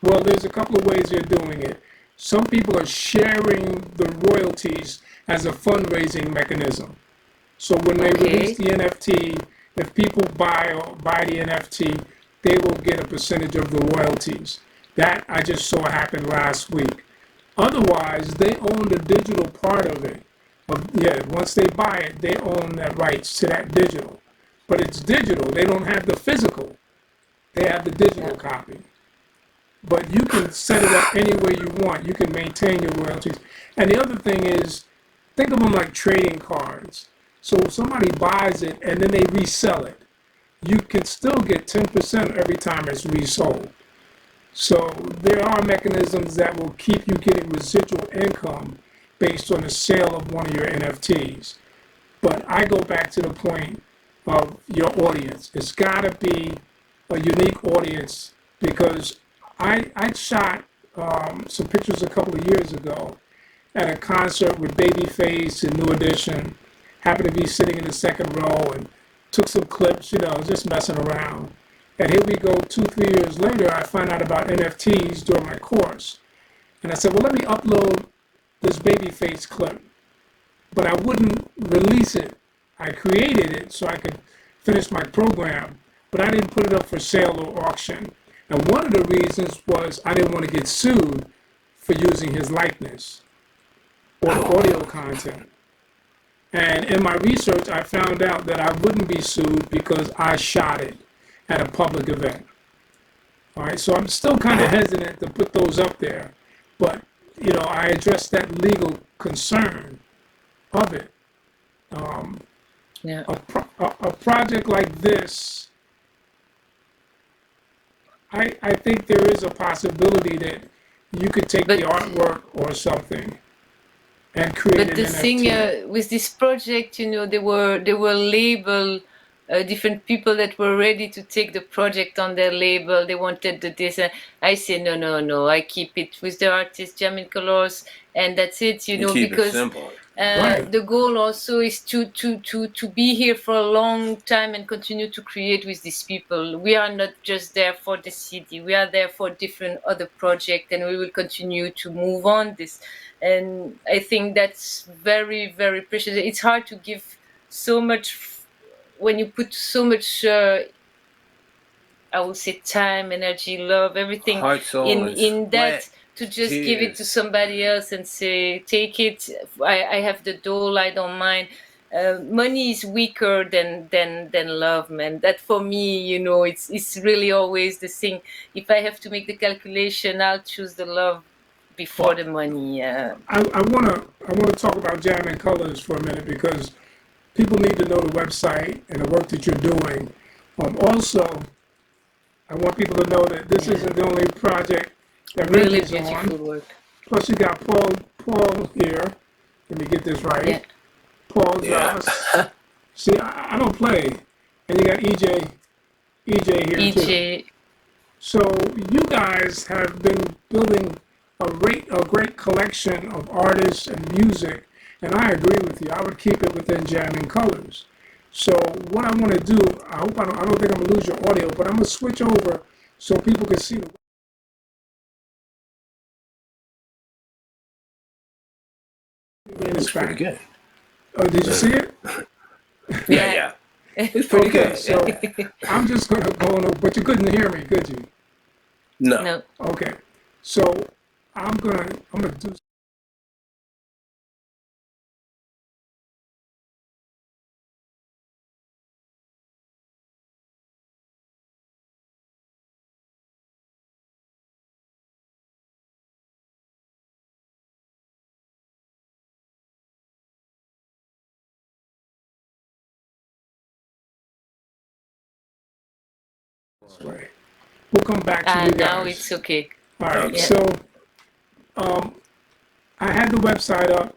Well, there's a couple of ways they're doing it. Some people are sharing the royalties as a fundraising mechanism. So when they release the NFT, if people buy the NFT, they will get a percentage of the royalties. That I just saw happen last week. Otherwise, they own the digital part of it. Once they buy it, they own that rights to that digital. But it's digital. They don't have the physical. They have the digital copy. But you can set it up any way you want. You can maintain your royalties. And the other thing is, think of them like trading cards. So if somebody buys it and then they resell it, you can still get 10% every time it's resold. So there are mechanisms that will keep you getting residual income based on the sale of one of your NFTs. But I go back to the point of your audience. It's got to be a unique audience, because I shot some pictures a couple of years ago at a concert with Babyface and New Edition. Happened to be sitting in the second row and took some clips, just messing around. And here we go, 2-3 years later, I find out about NFTs during my course. And I said, well, let me upload this Babyface clip. But I wouldn't release it. I created it so I could finish my program, but I didn't put it up for sale or auction. And one of the reasons was I didn't want to get sued for using his likeness or the audio content. And in my research, I found out that I wouldn't be sued because I shot it at a public event. All right, so I'm still kind of hesitant to put those up there, but I addressed that legal concern of it. A project like this, I think there is a possibility that you could take the artwork or something and create But the thing with this project, there were labeled different people that were ready to take the project on their label. They wanted the design. I say no. I keep it with the artist, Jamil Colors, and that's it. Because the goal also is to be here for a long time and continue to create with these people. We are not just there for the CD. We are there for different other projects, and we will continue to move on this. And I think that's very, very precious. It's hard to give so much when you put so much I would say time, energy, love, everything Heart, soul, in that, sweat, to just give it to somebody else and say, take it. I have the doll, I don't mind. Money is weaker than love, man. That for me, it's really always the thing. If I have to make the calculation, I'll choose the love before the money. I want to talk about Jam and Colors for a minute, because people need to know the website and the work that you're doing. Also, I want people to know that this isn't the only project that Really Reggie's beautiful on. work. Plus, you got Paul here. Let me get this right. Yeah. Paul Yeah. Joss. See, I don't play. And you got EJ here too. EJ. So you guys have been building a great collection of artists and music, and I agree with you. I would keep it within Jamming Colors. So what I want to do, I hope I don't think I'm gonna lose your audio, but I'm gonna switch over so people can see the. It's pretty good. Oh, did you see it? Yeah. It's pretty Okay, good. so I'm just gonna go on, but you couldn't hear me, could you? No. Okay, so I'm gonna do. This way. We'll come back to you guys. Now it's okay. All right, Yeah. so I had the website up,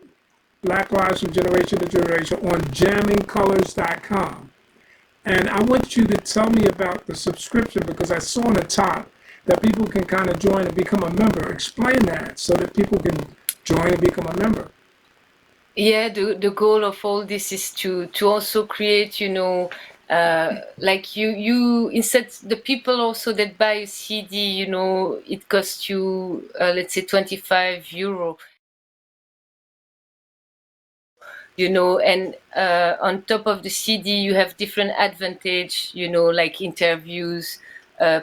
Black Lives from Generation to Generation, on jammingcolors.com. And I want you to tell me about the subscription because I saw on the top that people can kind of join and become a member. Explain that so that people can join and become a member. Yeah, the goal of all this is to also create, like you instead the people also that buy a CD, it costs you let's say €25. And on top of the CD, you have different advantage, like interviews,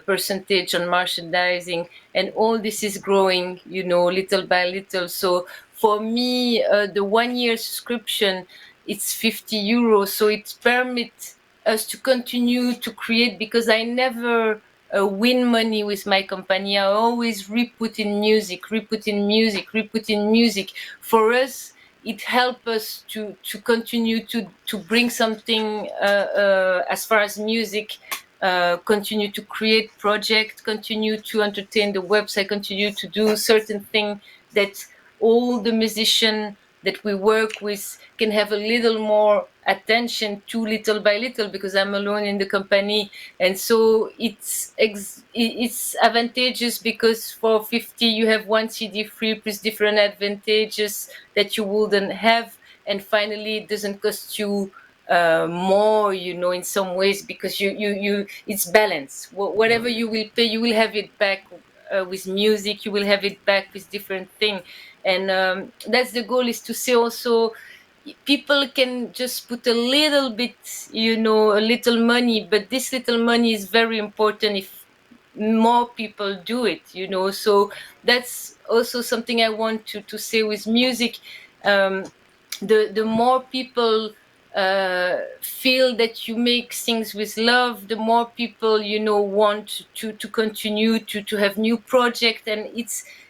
percentage on merchandising, and all this is growing, little by little. So for me, the 1 year subscription, it's €50. So it permits us to continue to create because I never win money with my company. I always re-put in music. For us, it helps us to continue to bring something as far as music, continue to create projects, continue to entertain the website, continue to do certain things that all the musicians that we work with can have a little more attention to little by little because I'm alone in the company. And so it's advantageous because for 50 you have one CD free plus different advantages that you wouldn't have. And finally, it doesn't cost you more, in some ways because you it's balanced. Whatever you will pay, you will have it back with music. You will have it back with different things. And that's the goal, is to say also people can just put a little bit, a little money, but this little money is very important if more people do it, so that's also something I want to say with music. The more people feel that you make things with love, the more people want to continue to have new project. And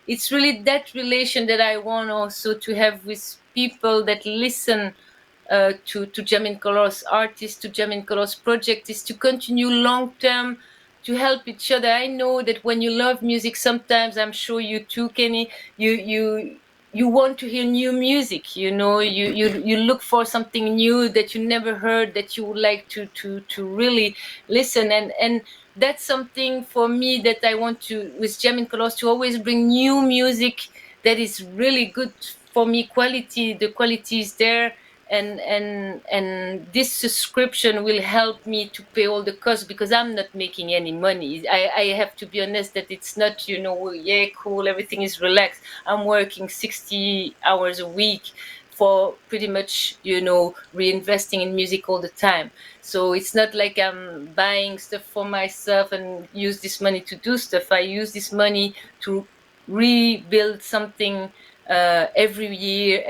it's really that relation that I want also to have with people that listen to Jamin Colors artists, to Jamin Colors project, is to continue long term to help each other. I know that when you love music, sometimes, I'm sure you too, Kenny, you want to hear new music, you look for something new that you never heard, that you would like to really listen. And that's something for me that I want to, with Jamin Colors, to always bring new music that is really good for me. The quality is there. And this subscription will help me to pay all the costs because I'm not making any money. I have to be honest that it's not, yeah, cool, everything is relaxed. I'm working 60 hours a week for pretty much, reinvesting in music all the time. So it's not like I'm buying stuff for myself and use this money to do stuff. I use this money to rebuild something every year,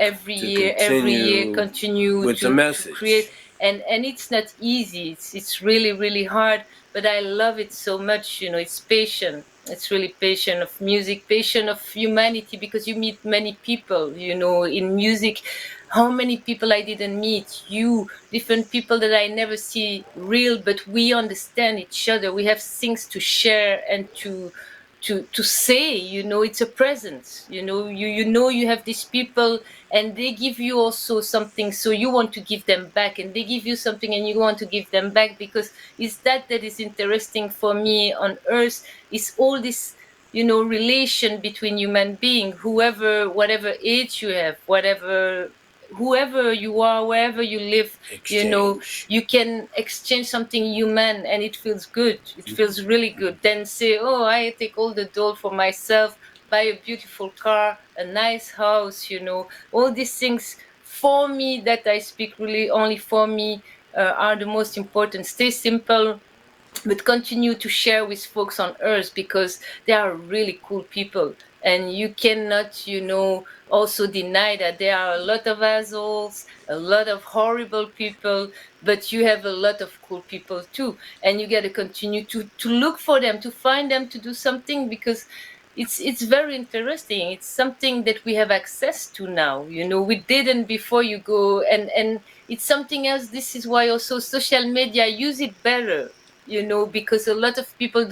continue with the to message. create. And it's not easy. It's really, really hard, but I love it so much. It's passion. It's really passion of music, passion of humanity, because you meet many people, in music. how many people I didn't meet, you, different people that I never see real, but we understand each other. We have things to share and to say, it's a presence, you know you have these people and they give you also something, so you want to give them back, and they give you something and you want to give them back, because it's that is interesting for me on earth, is all this relation between human being, whatever age you have, whoever you are, wherever you live, you can exchange something human, and it feels good. It feels really good. Then say, oh, I take all the doll for myself, buy a beautiful car, a nice house, all these things for me, that I speak really only for me, are the most important. Stay simple, but continue to share with folks on earth, because they are really cool people, and you cannot also deny that there are a lot of assholes, a lot of horrible people, but you have a lot of cool people too, and you got to continue to look for them, to find them, to do something, because it's very interesting. It's something that we have access to now, we didn't before. You go and it's something else. This is why also social media, use it better, because a lot of people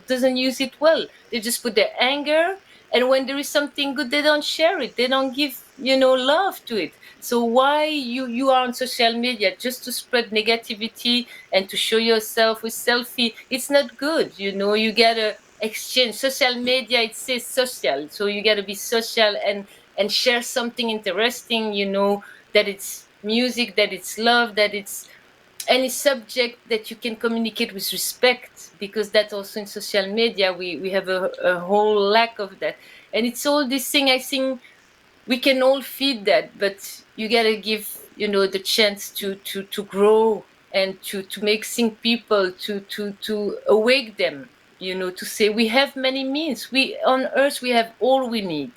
doesn't use it well. They just put their anger, and when there is something good, they don't share it. They don't give love to it. So why you are on social media just to spread negativity and to show yourself with selfie? It's not good. You gotta exchange. Social media, it says social, so you gotta be social and share something interesting, that it's music, that it's love, that it's any subject that you can communicate with respect, because that's also in social media we have a whole lack of that. And it's all this thing, I think we can all feed that, but you gotta give the chance to grow, and to make think people, to awake them, to say we have many means. We on earth, we have all we need.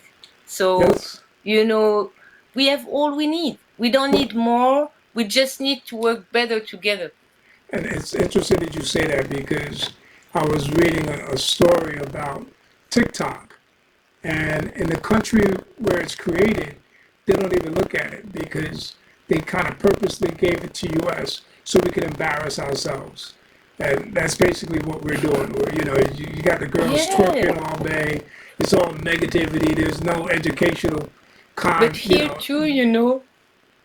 So Yes. we have all we need. We don't need more. We just need to work better together. And it's interesting that you say that, because I was reading a story about TikTok, and in the country where it's created, they don't even look at it, because they kind of purposely gave it to us so we could embarrass ourselves. And that's basically what we're doing. You got the girls twerking all day. It's all negativity. There's no educational But here too,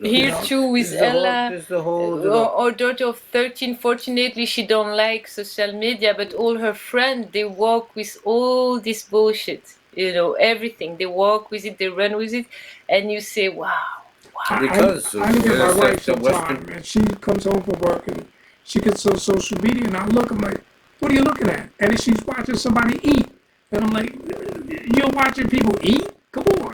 here too with Ella, our daughter of 13, fortunately she don't like social media, but all her friends, they walk with all this bullshit, everything. They walk with it, they run with it, and you say, wow. I look at my wife sometimes, and she comes home from work, and she gets on social media, and I'm like, what are you looking at? And then she's watching somebody eat. And I'm like, you're watching people eat? Come on.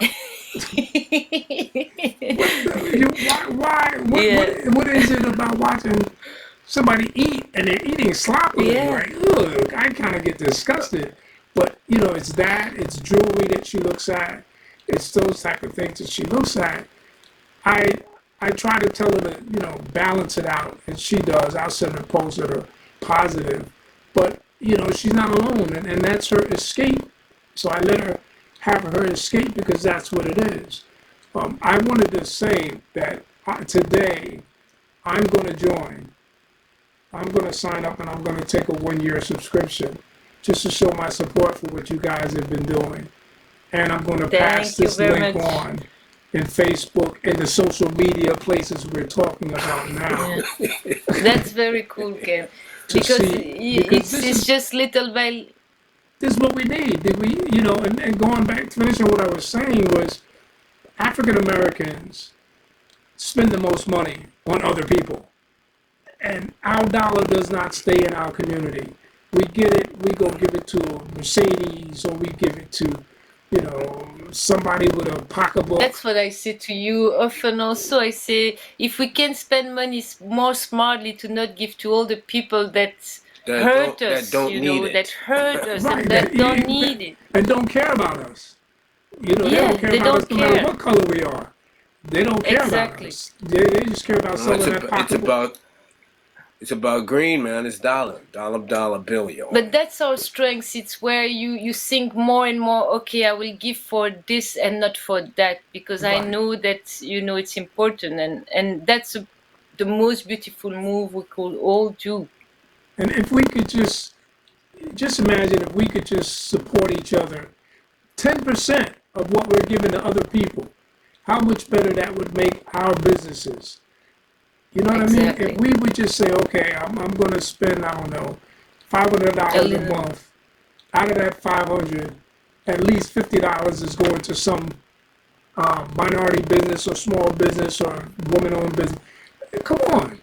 What is it about watching somebody eat and they're eating sloppily? Like, ugh, I kind of get disgusted. But, it's jewelry that she looks at. It's those type of things that she looks at. I try to tell her to, balance it out, and she does. I'll send her posts that are positive. But, she's not alone, and that's her escape. So I let her have her escape, because that's what it is. I wanted to say that today I'm going to join. I'm going to sign up, and I'm going to take a 1-year subscription just to show my support for what you guys have been doing. And I'm going to pass this link on in Facebook and the social media places we're talking about now. That's very cool, Ken. Because it's just little by... This is what we need. And going back, finishing what I was saying was, African Americans spend the most money on other people. And our dollar does not stay in our community. We get it, we go give it to a Mercedes, or we give it to, somebody with a pocketbook. That's what I say to you often also. I say, if we can spend money more smartly, to not give to all the people that hurt us, that hurt us, and that don't need it. And don't care about us. They don't care about us no matter what color we are. They don't care about us. They just care about selling that pocketbook. It's about green, man. It's dollar bill, yo. But that's our strength. It's where you think more and more, okay, I will give for this and not for that, because I Right. know that it's important, and that's the most beautiful move we could all do. And if we could just imagine if we could just support each other 10% of what we're giving to other people, how much better that would make our businesses. You know what I mean? If we would just say, okay, I'm going to spend, I don't know, $500 a month. Out of that 500, at least $50 is going to some minority business or small business or woman-owned business. Come on.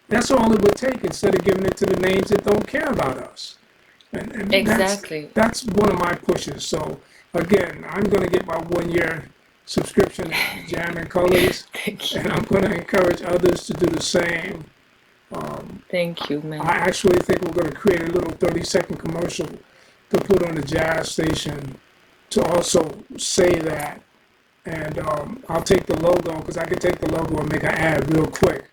That's all it would take instead of giving it to the names that don't care about us. And Exactly. That's one of my pushes. So, again, I'm going to get my 1-year subscription to Jam and Colors, and I'm going to encourage others to do the same. Thank you, man. I actually think we're going to create a little 30-second commercial to put on the jazz station to also say that. And I'll take the logo, because I can take the logo and make an ad real quick.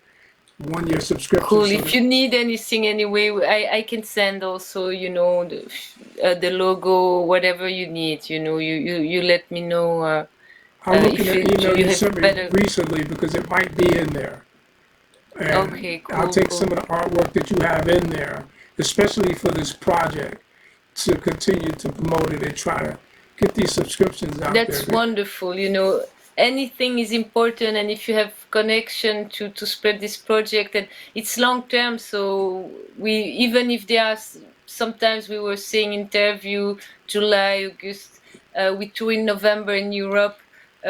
1-year subscription. Cool. So If you need anything anyway, I can send also, the logo, whatever you need. You let me know. I'll look in if the email you have sent me better. recently, because it might be in there. And Okay, cool. I'll take cool. some of the artwork that you have in there, especially for this project, to continue to promote it and try to get these subscriptions out That's there. wonderful. Anything is important, and if you have connection to spread this project, and it's long term, so even if there are sometimes we were saying interview July, August, we tour in November in Europe.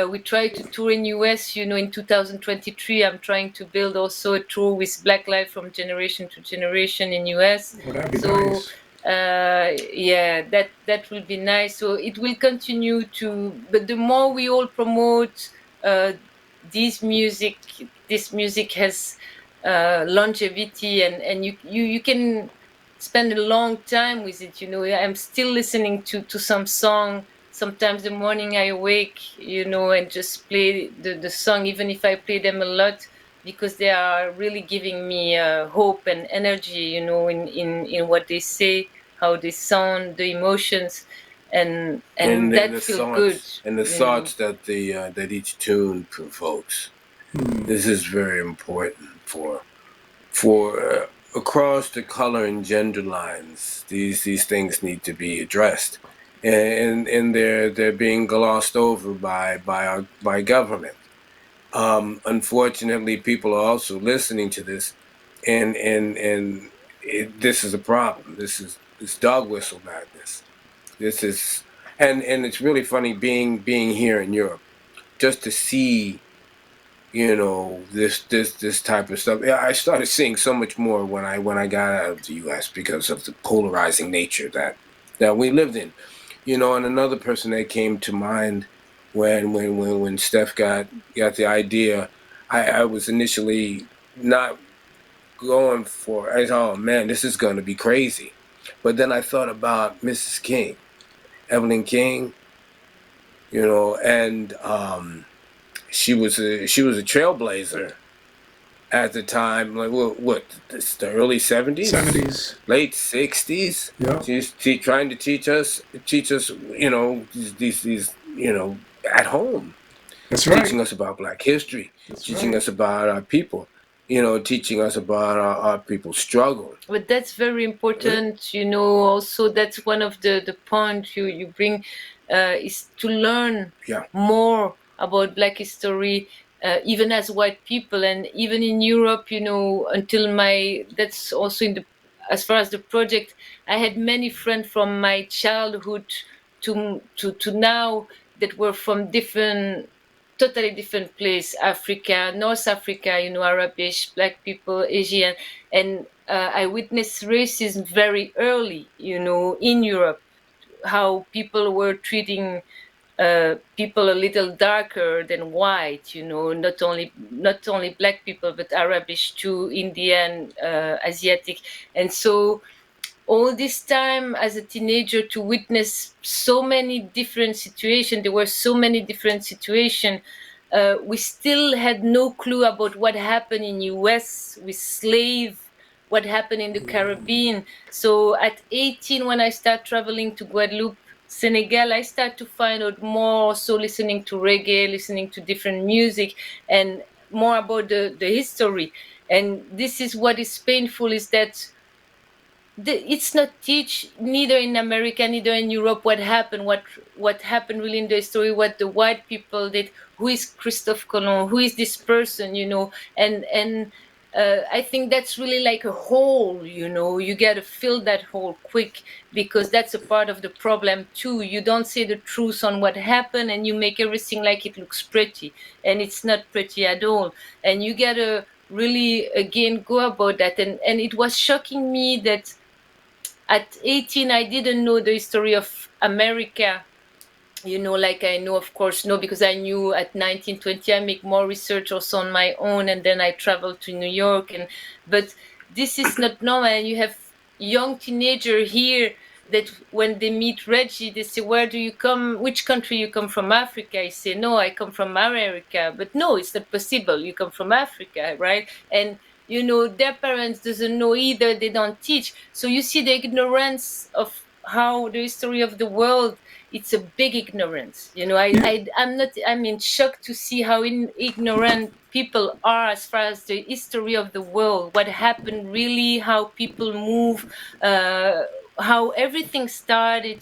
We try to tour in US. In 2023, I'm trying to build also a tour with Black Life from Generation to Generation in US. Oh, that'd be So nice. yeah, that will be nice. So it will continue but the more we all promote this music has longevity, and you can spend a long time with it. I'm still listening to some song. Sometimes the morning I awake, and just play the song, even if I play them a lot, because they are really giving me hope and energy, in what they say, how they sound, the emotions, and that the feel good. thoughts that that each tune provokes. This is very important for across the color and gender lines. These things need to be addressed, and they're being glossed over by government. Unfortunately, people are also listening to this, and this is a problem. This is dog whistle madness. This is and it's really funny being here in Europe, just to see this type of stuff. Yeah, I started seeing so much more when I got out of the U.S. because of the polarizing nature that we lived in. And another person that came to mind when Steph got the idea, I was initially not going for. I thought, oh man, this is going to be crazy. But then I thought about Mrs. King, Evelyn King, and she was a trailblazer at the time. Like what the early 70s, late 60s. Yeah. She's trying to teach us these at home. That's right. Teaching us about Black history, teaching right. us about our people, teaching us about our people's struggle. But that's very important. Also that's one of the points you bring, is to learn more about Black history, even as white people, and even in Europe. That's also as far as the project, I had many friends from my childhood to now that were from totally different place: Africa, North Africa, Arabic, Black people, Asian. And I witnessed racism very early, in Europe, how people were treating people a little darker than white, not only Black people, but Arabic too, Indian, Asiatic. And so all this time as a teenager, to witness so many different situations, there were so many different situations. We still had no clue about what happened in US with slave what happened in the Caribbean. So at 18, when I start traveling to Guadeloupe, Senegal, I start to find out more, so listening to reggae, listening to different music, and more about the history. And this is what is painful, is that it's not teach neither in America, neither in Europe, what happened really in the story, what the white people did, who is Christophe Colomb, who is this person, and I think that's really like a hole, you got to fill that hole quick, because that's a part of the problem too. You don't say the truth on what happened, and you make everything like it looks pretty, and it's not pretty at all. And you got to really again go about that. And it was shocking me that at 18 I didn't know the history of America, like I know, of course, no, because I knew at 19, 20 I make more research also on my own, and then I traveled to New York. But this is not normal. And you have young teenager here that when they meet Reggie, they say, where do you come, which country you come from? Africa. I say, no, I come from America. But no, it's not possible, you come from Africa, right? And their parents doesn't know either, they don't teach. So you see the ignorance of how the history of the world, it's a big ignorance. I'm shocked to see how ignorant people are as far as the history of the world, what happened really, how people move, how everything started,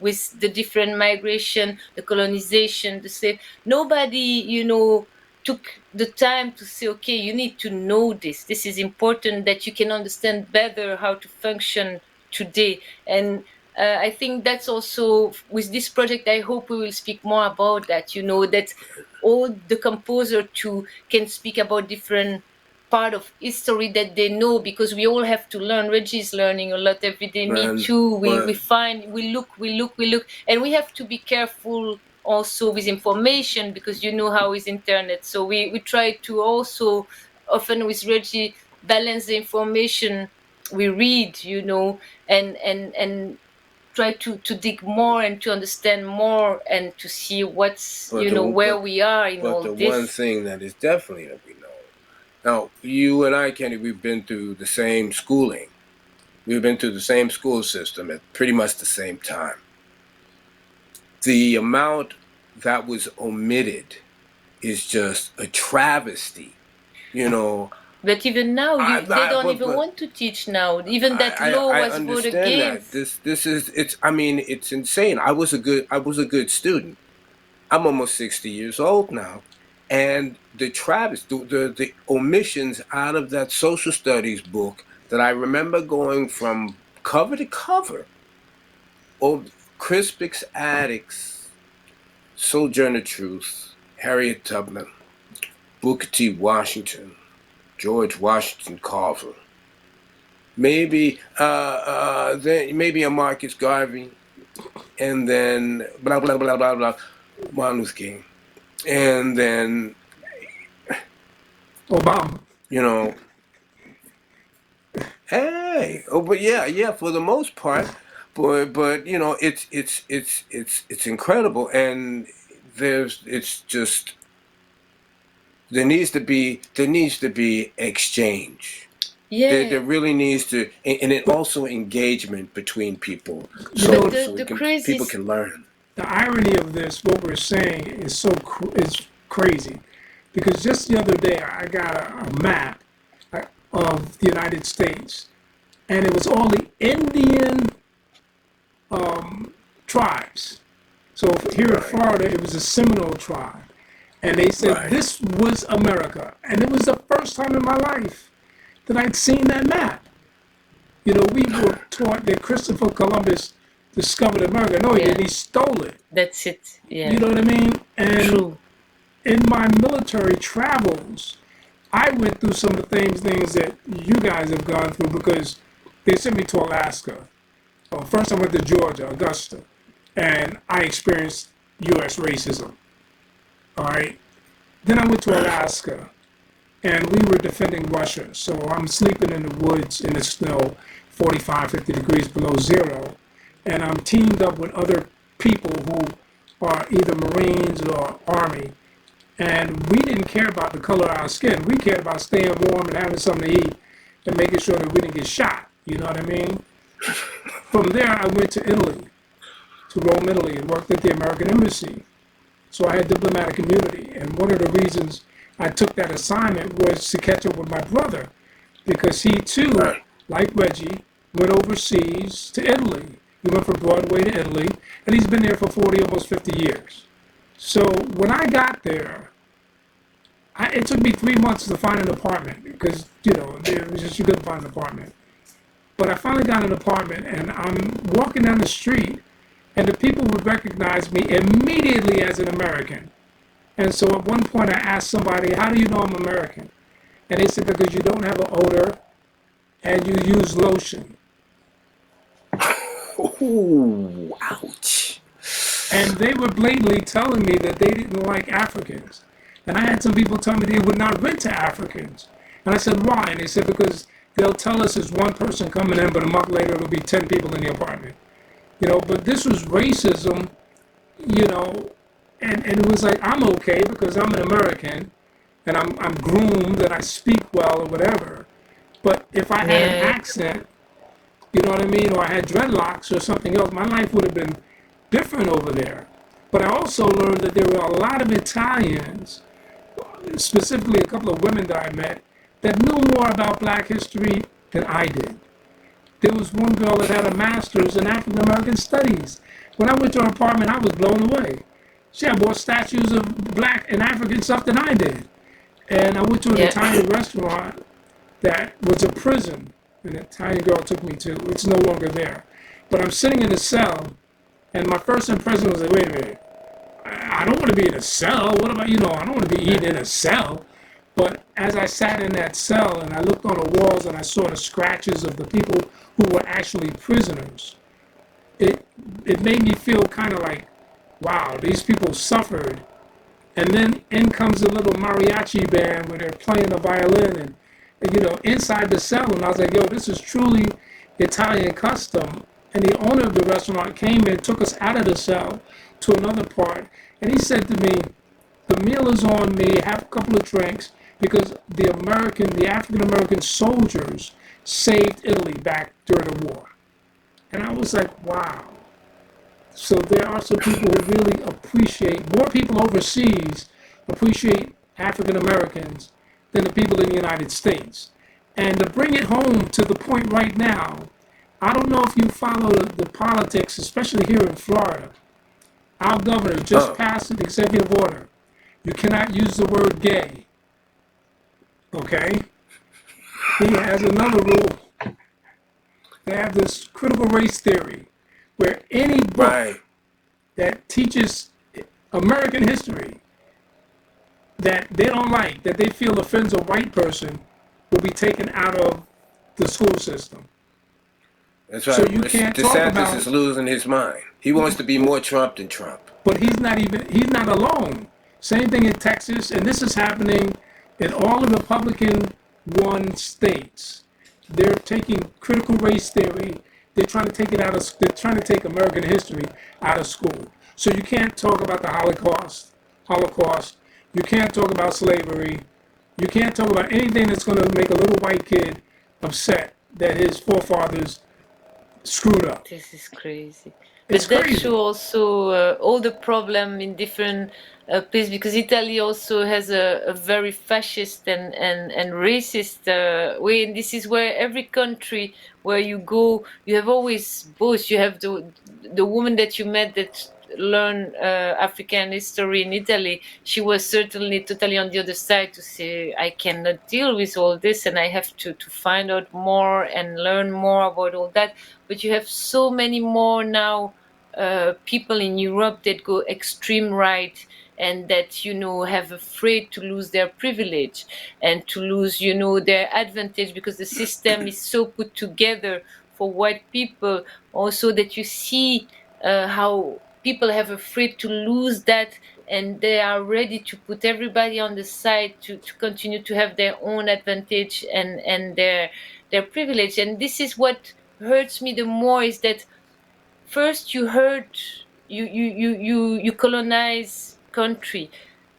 with the different migration, the colonization, the slave. Nobody, took the time to say, okay, you need to know this. This is important, that you can understand better how to function today. And I think that's also with this project, I hope we will speak more about that, that all the composer too can speak about different part of history that they know, because we all have to learn. Reggie is learning a lot every day, me too. We find, we look, and we have to be careful also with information, because how is internet. So we try to also often with Reggie balance the information we read, and try to dig more and to understand more and to see what's where we are in all this. But this. The one thing that is definitely that we know. Now, you and I, Kenny, we've been through the same schooling. We've been through the same school system at pretty much the same time. The amount that was omitted is just a travesty, But even now, they don't even want to teach now. Even that law was voted against. It's insane. I was a good student. I'm almost 60 years old now. And the travesty, the omissions out of that social studies book that I remember going from cover to cover. Old Crispix Attucks, Sojourner Truth, Harriet Tubman, Booker T. Washington, George Washington Carver, maybe maybe a Marcus Garvey, and then blah blah blah blah blah, Martin Luther King, and then Obama. Hey, but yeah, for the most part, but it's incredible, and there needs to be exchange. Yeah, there really needs to, and it also engagement between people, people can learn. The irony of this, what we're saying, is is crazy, because just the other day I got a map of the United States, and it was all the Indian tribes. So here in Florida, it was a Seminole tribe, and they said this was America, and it was the first time in my life that I'd seen that map. We were taught that Christopher Columbus discovered America. No, he didn't. He stole it. That's it. Yeah. You know what I mean? And true. In my military travels, I went through some of the things that you guys have gone through, because they sent me to Alaska. First I went to Georgia, Augusta, and I experienced U.S. racism. All right? Then I went to Alaska, and we were defending Russia. So I'm sleeping in the woods in the snow, 45, 50 degrees below zero, and I'm teamed up with other people who are either Marines or Army. And we didn't care about the color of our skin. We cared about staying warm and having something to eat and making sure that we didn't get shot. You know what I mean? From there, I went to Italy, to Rome, Italy, and worked at the American Embassy. So I had diplomatic immunity. And one of the reasons I took that assignment was to catch up with my brother, because he too, like Reggie, went overseas to Italy. He went from Broadway to Italy, and he's been there for 40, almost 50 years. So when I got there, it took me 3 months to find an apartment because, it was just, you couldn't find an apartment. But I finally got an apartment, and I'm walking down the street, and the people would recognize me immediately as an American. And so at one point I asked somebody, how do you know I'm American? And they said, because you don't have an odor and you use lotion. Ooh, ouch. And they were blatantly telling me that they didn't like Africans. And I had some people tell me they would not rent to Africans. And I said, why? And they said, because they'll tell us there's one person coming in, but a month later it'll be 10 people in the apartment. But this was racism, and it was like, I'm okay because I'm an American and I'm groomed and I speak well or whatever. But if I had an accent, you know what I mean, or I had dreadlocks or something else, my life would have been different over there. But I also learned that there were a lot of Italians, specifically a couple of women that I met, that knew more about Black history than I did. There was one girl that had a master's in African American studies. When I went to her apartment, I was blown away. She had more statues of Black and African stuff than I did. And I went to an Italian restaurant that was a prison. An Italian girl took me to. It's no longer there. But I'm sitting in a cell, and my first impression was like, wait a minute. I don't want to be in a cell. What about, I don't want to be eating in a cell. But as I sat in that cell and I looked on the walls and I saw the scratches of the people who were actually prisoners, it made me feel kind of like, wow, these people suffered. And then in comes a little mariachi band where they're playing the violin and inside the cell. And I was like, yo, this is truly Italian custom. And the owner of the restaurant came and took us out of the cell to another part. And he said to me, the meal is on me, have a couple of drinks, because the African-American soldiers saved Italy back during the war. And I was like, wow. So there are some people who really more people overseas appreciate African-Americans than the people in the United States. And to bring it home to the point right now, I don't know if you follow the politics, especially here in Florida. Our governor just passed an executive order. You cannot use the word gay. Okay? He has another rule. They have this critical race theory where any book that teaches American history that they don't like, that they feel offends a white person, will be taken out of the school system. That's right. So you can't talk DeSantis about, is losing his mind. He wants to be more Trump than Trump. But he's not alone. Same thing in Texas, and this is happening in all the Republican-run states. They're taking critical race theory. They're trying to take they're trying to take American history out of school. So you can't talk about the Holocaust. You can't talk about slavery. You can't talk about anything that's going to make a little white kid upset that his forefathers screwed up. This is crazy. It's But that crazy. shows also all the problem in different places, because Italy also has a very fascist and racist way. And this is where every country where you go, you have always both. You have the woman that you met that learned African history in Italy. She was certainly totally on the other side to say, I cannot deal with all this and I have to find out more and learn more about all that. But you have so many more now people in Europe that go extreme right and that, have afraid to lose their privilege and to lose, their advantage, because the system is so put together for white people also that you see how people have afraid to lose that, and they are ready to put everybody on the side to continue to have their own advantage and their privilege. And this is what hurts me the more, is that first you colonize country,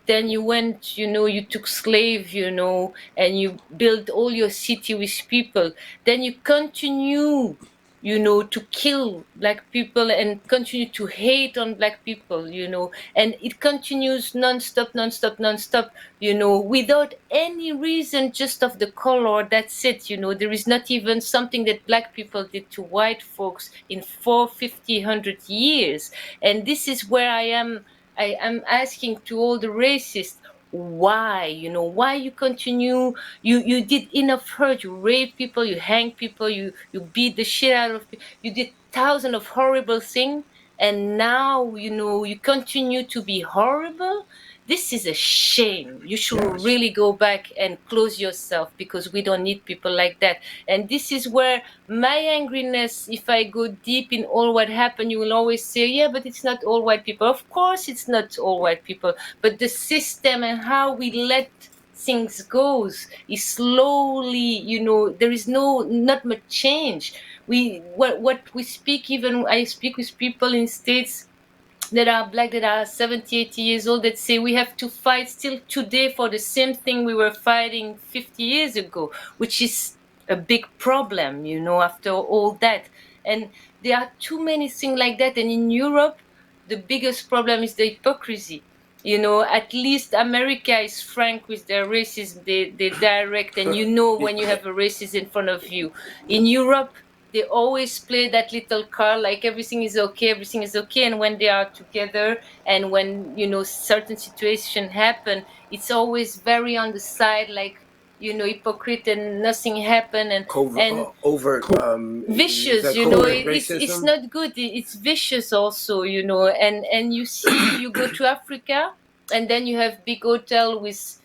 then you went, you took slave, and you built all your city with people. Then you continue, to kill black people and continue to hate on black people, and it continues non-stop, non-stop, non-stop, without any reason, just of the color. That's it. There is not even something that black people did to white folks in 450, 100 years. And this is where I am asking to all the racists, why you continue. You did enough hurt. You rape people, you hang people, you beat the shit out of people, you did thousands of horrible things, and now you continue to be horrible. This is a shame. You should really go back and close yourself, because we don't need people like that. And this is where my angriness, if I go deep in all what happened, you will always say, yeah, but it's not all white people. Of course it's not all white people, but the system and how we let things goes is slowly, there is not much change. What we speak, even I speak with people in states that are black, that are 70, 80 years old, that say we have to fight still today for the same thing we were fighting 50 years ago, which is a big problem, after all that. And there are too many things like that. And in Europe, the biggest problem is the hypocrisy. At least America is frank with their racism. They direct, and when you have a racist in front of you. In Europe, they always play that little card, like everything is okay, everything is okay. And when they are together, and when certain situations happen, it's always very on the side, like hypocrite, and nothing happened, and overt vicious. It's not good. It's vicious also. And you see, you go to Africa, and then you have big hotel with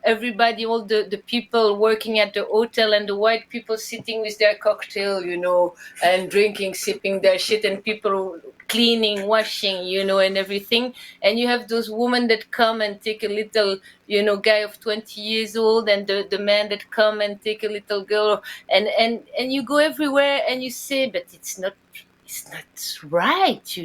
everybody, all the people working at the hotel, and the white people sitting with their cocktail, and drinking, sipping their shit, and people cleaning, washing, and everything. And you have those women that come and take a little guy of 20 years old, and the man that come and take a little girl, and you go everywhere, and you say, but it's not right.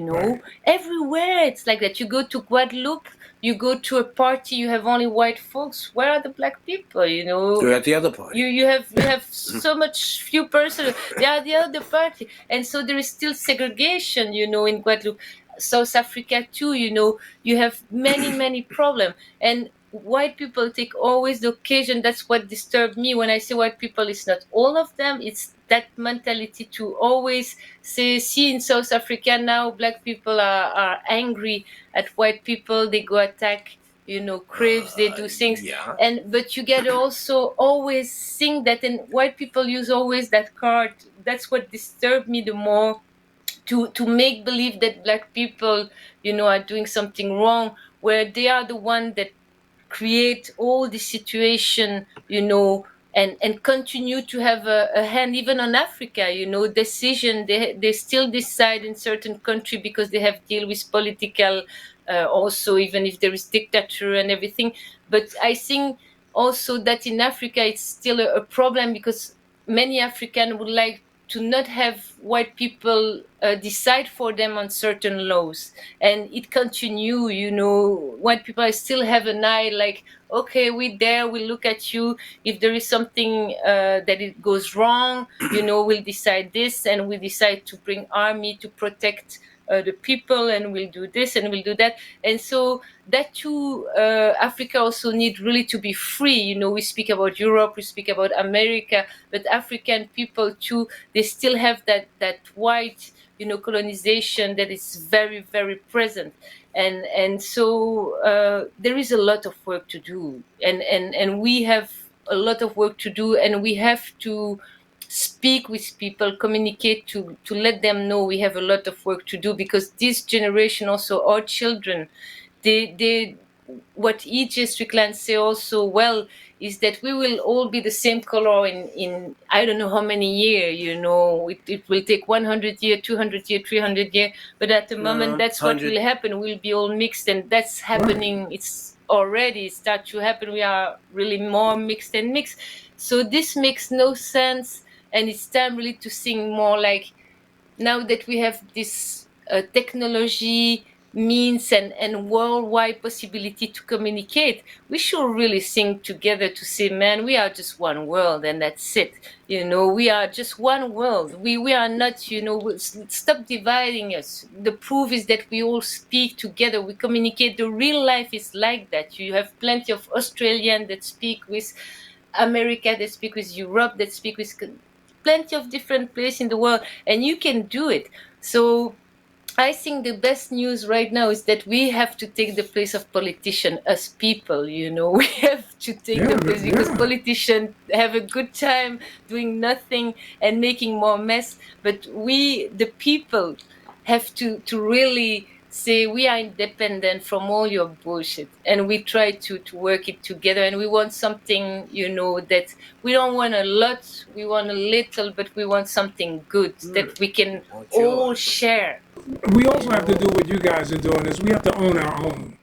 Everywhere it's like that. You go to Guadeloupe, you go to a party, you have only white folks. Where are the black people? They're at the other party. You have so much few persons. They are the other party, and so there is still segregation. In Guadeloupe, South Africa too. You have many problems, and white people take always the occasion. That's what disturbed me when I say white people. It's not all of them. It's that mentality to always say, see, in South Africa now, black people are angry at white people. They go attack, cribs, they do things. But you get also always think that, and white people use always that card. That's what disturbed me the more, to make believe that black people, are doing something wrong, where they are the one that create all the situation, and continue to have a hand even on Africa, decision. They still decide in certain country, because they have deal with political, also, even if there is dictator and everything. But I think also that in Africa it's still a problem, because many Africans would like to not have white people decide for them on certain laws, and it continue. White people still have an eye, like, okay, we there, we look at you. If there is something that it goes wrong, we'll decide this, and we decide to bring army to protect the people, and we'll do this and we'll do that. And so that too, Africa also need really to be free. We speak about Europe, we speak about America, but African people too, they still have that white colonization that is very, very present. And so there is a lot of work to do, and we have a lot of work to do, and we have to speak with people, communicate, to let them know we have a lot of work to do, because this generation, also our children, they what E.J. Strickland say also well, is that we will all be the same color in I don't know how many years. It will take 100 years, 200 years, 300 years, but at the moment that's 100. what will happen. We'll be all mixed, and that's happening. It's already start to happen. We are really more mixed and mixed. So this makes no sense, and it's time really to think more like, now that we have this technology, means and worldwide possibility to communicate, we should really sing together to say, man, we are just one world and that's it. We are just one world. We are not, stop dividing us. The proof is that we all speak together. We communicate. The real life is like that. You have plenty of Australians that speak with America, that speak with Europe, that speak with plenty of different places in the world, and you can do it. So I think the best news right now is that we have to take the place of politician as people, we have to take the place, because politicians have a good time doing nothing and making more mess. But we, the people, have to really say we are independent from all your bullshit, and we try to work it together, and we want something, that we don't want a lot, we want a little, but we want something good that we can all share. We also have to do what you guys are doing, is we have to own our own.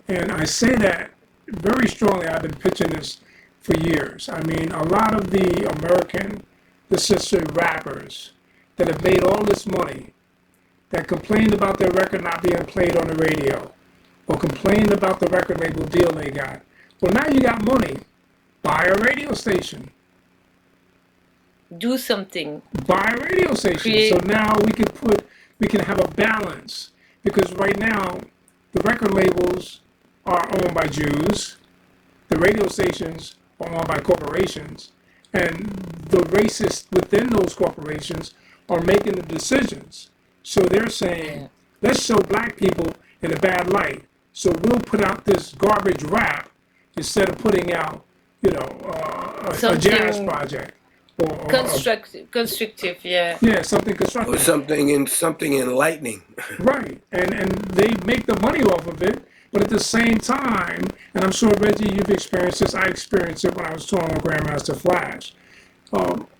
And I say that very strongly. I've been pitching this for years. I mean, a lot of the American, let's just say rappers, that have made all this money, that complained about their record not being played on the radio, or complained about the record label deal they got. Well, now you got money. Buy a radio station. Do something. Buy a radio station. So now we can have a balance, because right now the record labels are owned by Jews, the radio stations are owned by corporations, and the racists within those corporations are making the decisions. So they're saying, let's show black people in a bad light, so we'll put out this garbage rap instead of putting out a jazz project. Constructive, yeah. Yeah, something constructive. Or something enlightening. Right, and they make the money off of it, but at the same time, and I'm sure, Reggie, you've experienced this, I experienced it when I was touring with Grandmaster Flash.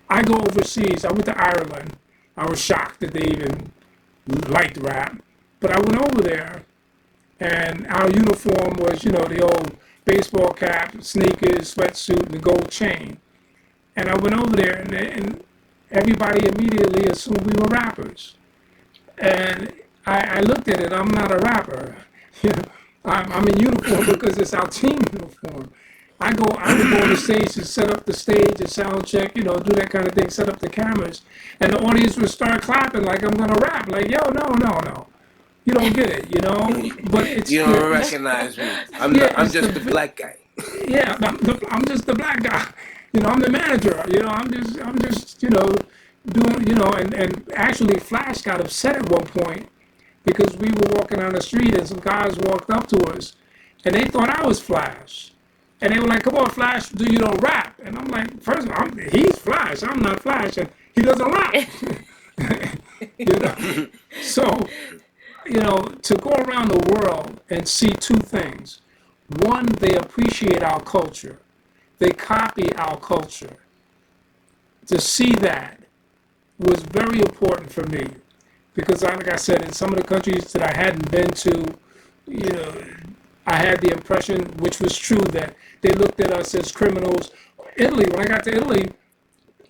I go overseas, I went to Ireland, I was shocked that they even liked rap, but I went over there, and our uniform was, the old baseball cap, sneakers, sweatsuit, and the gold chain. And I went over there, and everybody immediately assumed we were rappers. And I looked at it. I'm not a rapper. I'm in uniform because it's our team uniform. I would go on the stage to set up the stage and Soundcheck, do that kind of thing, set up the cameras. And the audience would start clapping like I'm going to rap. Like, yo, no. You don't get it, But it's you don't recognize me. I'm just the black guy. Yeah, I'm just the black guy. I'm the manager. I'm just doing, and actually Flash got upset at one point because we were walking down the street and some guys walked up to us and they thought I was Flash. And they were like, come on, Flash, you don't rap. And I'm like, first of all, he's Flash. I'm not Flash. And he doesn't rap. So, to go around the world and see two things. One, they appreciate our culture. They copy our culture. To see that was very important for me, because like I said, in some of the countries that I hadn't been to, I had the impression, which was true, that they looked at us as criminals. Italy, when I got to Italy,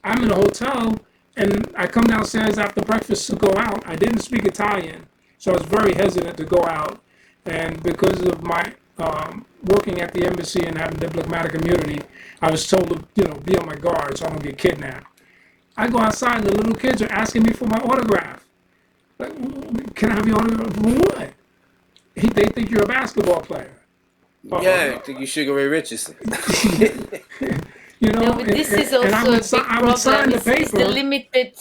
I'm in a hotel and I come downstairs after breakfast to go out. I didn't speak Italian, so I was very hesitant to go out. And because of my working at the embassy and having diplomatic immunity, I was told to, be on my guard so I don't get kidnapped. I go outside and the little kids are asking me for my autograph. Like, can I have your autograph for what? They think you're a basketball player. Yeah, I think you Sugar Ray Richardson. No, but this is also a big problem. I would sign the paper. It's the limited.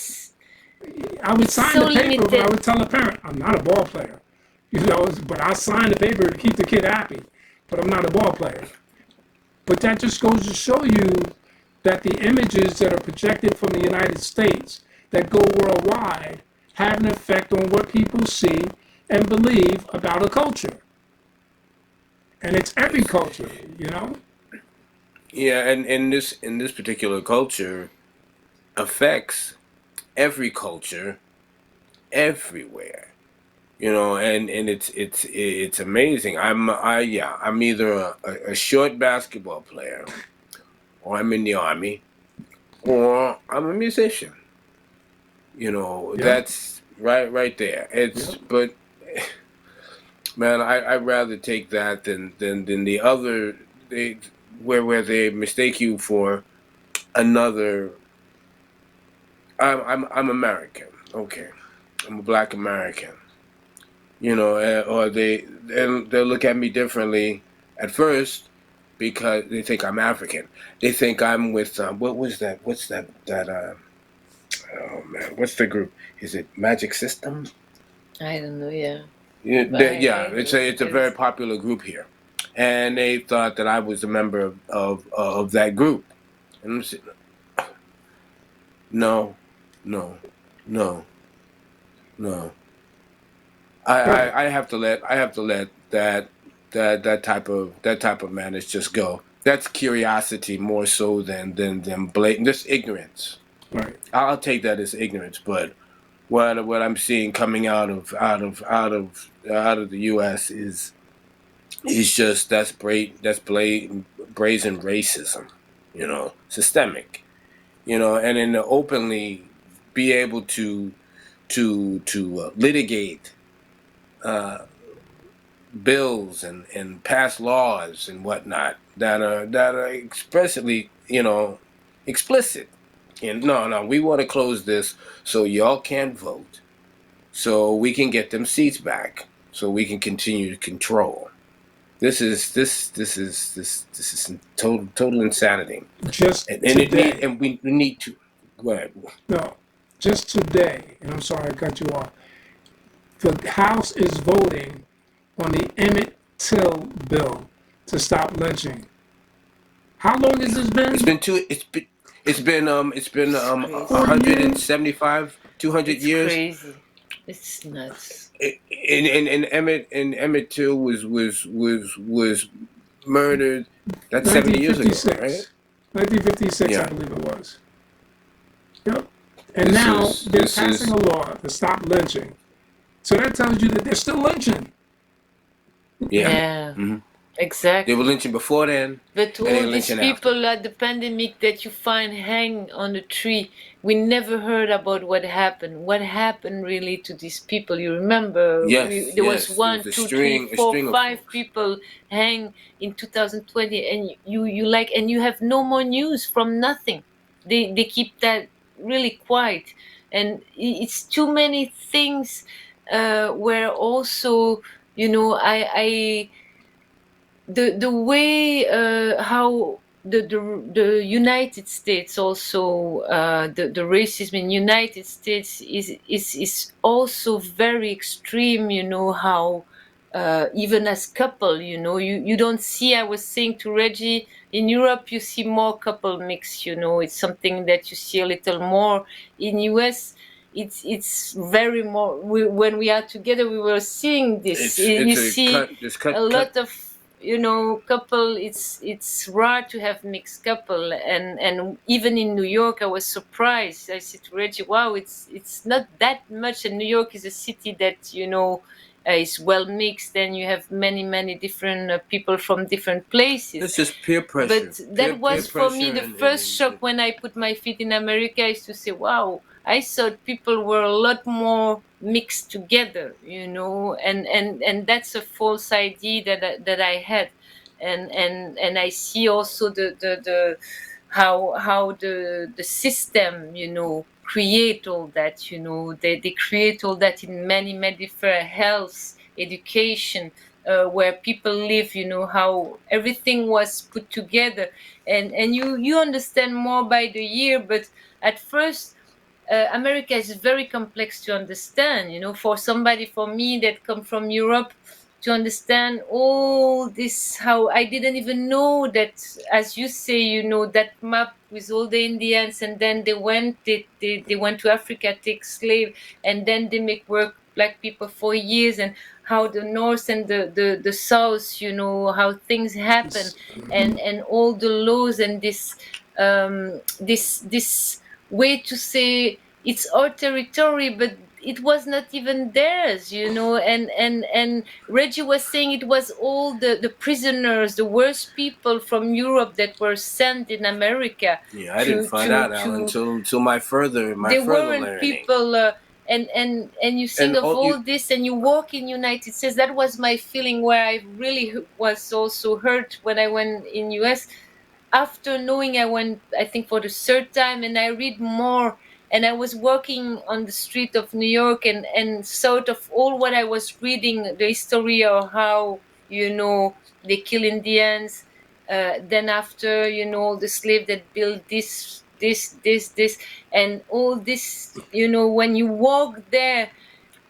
I would sign the paper, but I would tell the parent, I'm not a ball player. But I signed the paper to keep the kid happy. But I'm not a ball player. But that just goes to show you that the images that are projected from the United States that go worldwide have an effect on what people see and believe about a culture. And it's every culture, Yeah, and in this particular culture affects every culture everywhere. And it's amazing. I'm either a short basketball player, or I'm in the army, or I'm a musician. That's right there. Man, I'd rather take that than the other. Where they mistake you for another. I'm American. Okay, I'm a Black American. You know, or they'll look at me differently at first because they think I'm African. They think I'm with what was that? What's that? Oh man, what's the group? Is it Magic System? I don't know. Yeah. Yeah, it's a very popular group here, and they thought that I was a member of that group. And I'm saying, no, no, no, no. I have to let that type of madness just go. That's curiosity more so than blatant, just ignorance. Right. I'll take that as ignorance, but what I'm seeing coming out of the U.S. is just that's blatant brazen racism, you know, systemic, you know, and then to openly be able to litigate bills and pass laws and whatnot that are expressly, you know, explicit. And no, we want to close this so y'all can't vote, so we can get them seats back, so we can continue to control. This is total insanity. Just and today. we need to go ahead. No, just today, and I'm sorry I cut you off. The House is voting on the Emmett Till bill to stop lynching. How long has this been? It's been 175, 200 It's years. crazy. It's nuts. And Emmett Till was murdered. That's 70 years ago, right? 1956, Yeah. I believe it was. Yep. And now they're passing a law to stop lynching. So that tells you that they're still lynching. Yeah. Mm-hmm. Exactly. They were lynching before then. But and all they these lynching people at the pandemic that you find hang on the tree, we never heard about what happened. What happened really to these people? You remember? Yes, There was yes. one, There's a two, string- three, a four, string of 5 people hang in 2020, and you have no more news from nothing. They keep that really quiet, and it's too many things where also the way how the United States also the racism in United States is also very extreme. How even as couple, you don't see. I was saying to Reggie, in Europe you see more couple mix. It's something that you see a little more. In US it's very more. When we are together, we were seeing this. You see a lot of couple. It's rare to have mixed couple, and even in New York I was surprised. I said to Reggie, wow, it's not that much, and New York is a city that is well mixed, and you have many different people from different places. It's just peer pressure. But that was for me the first shock when I put my feet in America, is to say, wow, I thought people were a lot more mixed together, and that's a false idea that I had. And I see also the how the system, create all that. They create all that in many different health, education, where people live, how everything was put together, and you understand more by the year. But at first, America is very complex to understand, for somebody, for me, that come from Europe, to understand all this. How I didn't even know that, as you say, that map with all the Indians, and then they went to Africa, take slave, and then they make work black people for years, and how the north and the south, how things happen, and all the laws, and this way to say it's our territory, but it was not even theirs. And Reggie was saying it was all the prisoners, the worst people from Europe that were sent in America. Yeah, I didn't find out, Alan, until my further they weren't learning. people and you sing of all this, and you walk in United States. That was my feeling, where I really was also hurt when I went in US. After knowing, I went, I think, for the third time, and I read more, and I was walking on the street of New York, and sort of all what I was reading, the history of how, they kill Indians, then after, the slave that built this, and all this, when you walk there,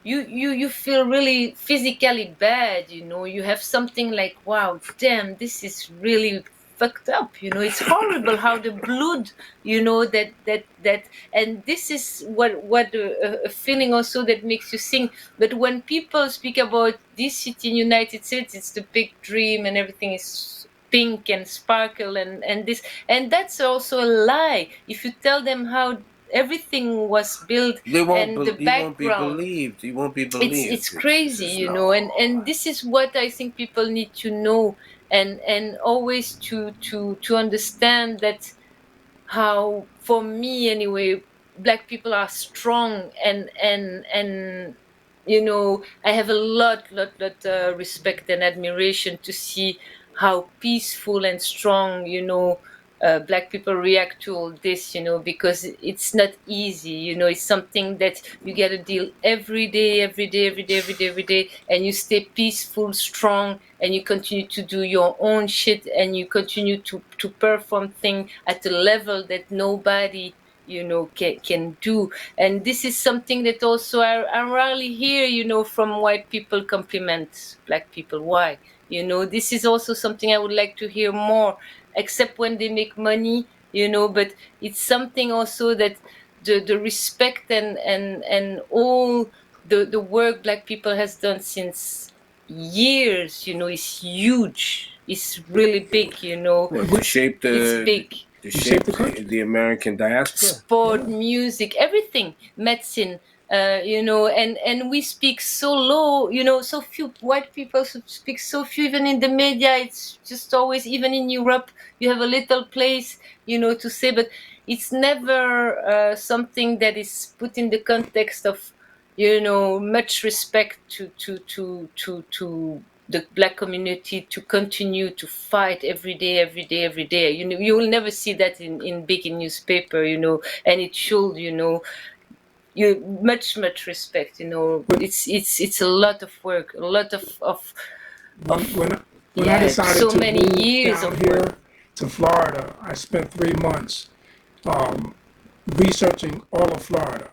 you feel really physically bad. You have something like, wow, damn, this is really fucked up. It's horrible how the blood, that and this is what a feeling also that makes you sing. But when people speak about this city in United States, it's the big dream and everything is pink and sparkle and this, and that's also a lie. If you tell them how everything was built, and the He won't be background, believed. He won't be believed. it's crazy, and this is what I think people need to know, and always to understand that, how, for me anyway, Black people are strong, and I have a lot respect and admiration to see how peaceful and strong, Black people react to all this, because it's not easy. It's something that you got to deal every day, and you stay peaceful, strong, and you continue to do your own shit, and you continue to perform things at a level that nobody, can do. And this is something that also I rarely hear, from white people compliment Black people. Why? This is also something I would like to hear more, except when they make money, but it's something also that the respect and all the work Black people has done since years, is huge. It's really big, To shape it's big. the American diaspora. Sport, music, everything, medicine, and we speak so low, so few white people speak so few, even in the media. It's just always, even in Europe, you have a little place, to say, but it's never something that is put in the context of, much respect to the Black community, to continue to fight every day. You will never see that in big newspaper, and it should, you much respect. It's a lot of work, a lot of when I decided so to many move years down of here work. to Florida, I spent 3 months researching all of Florida,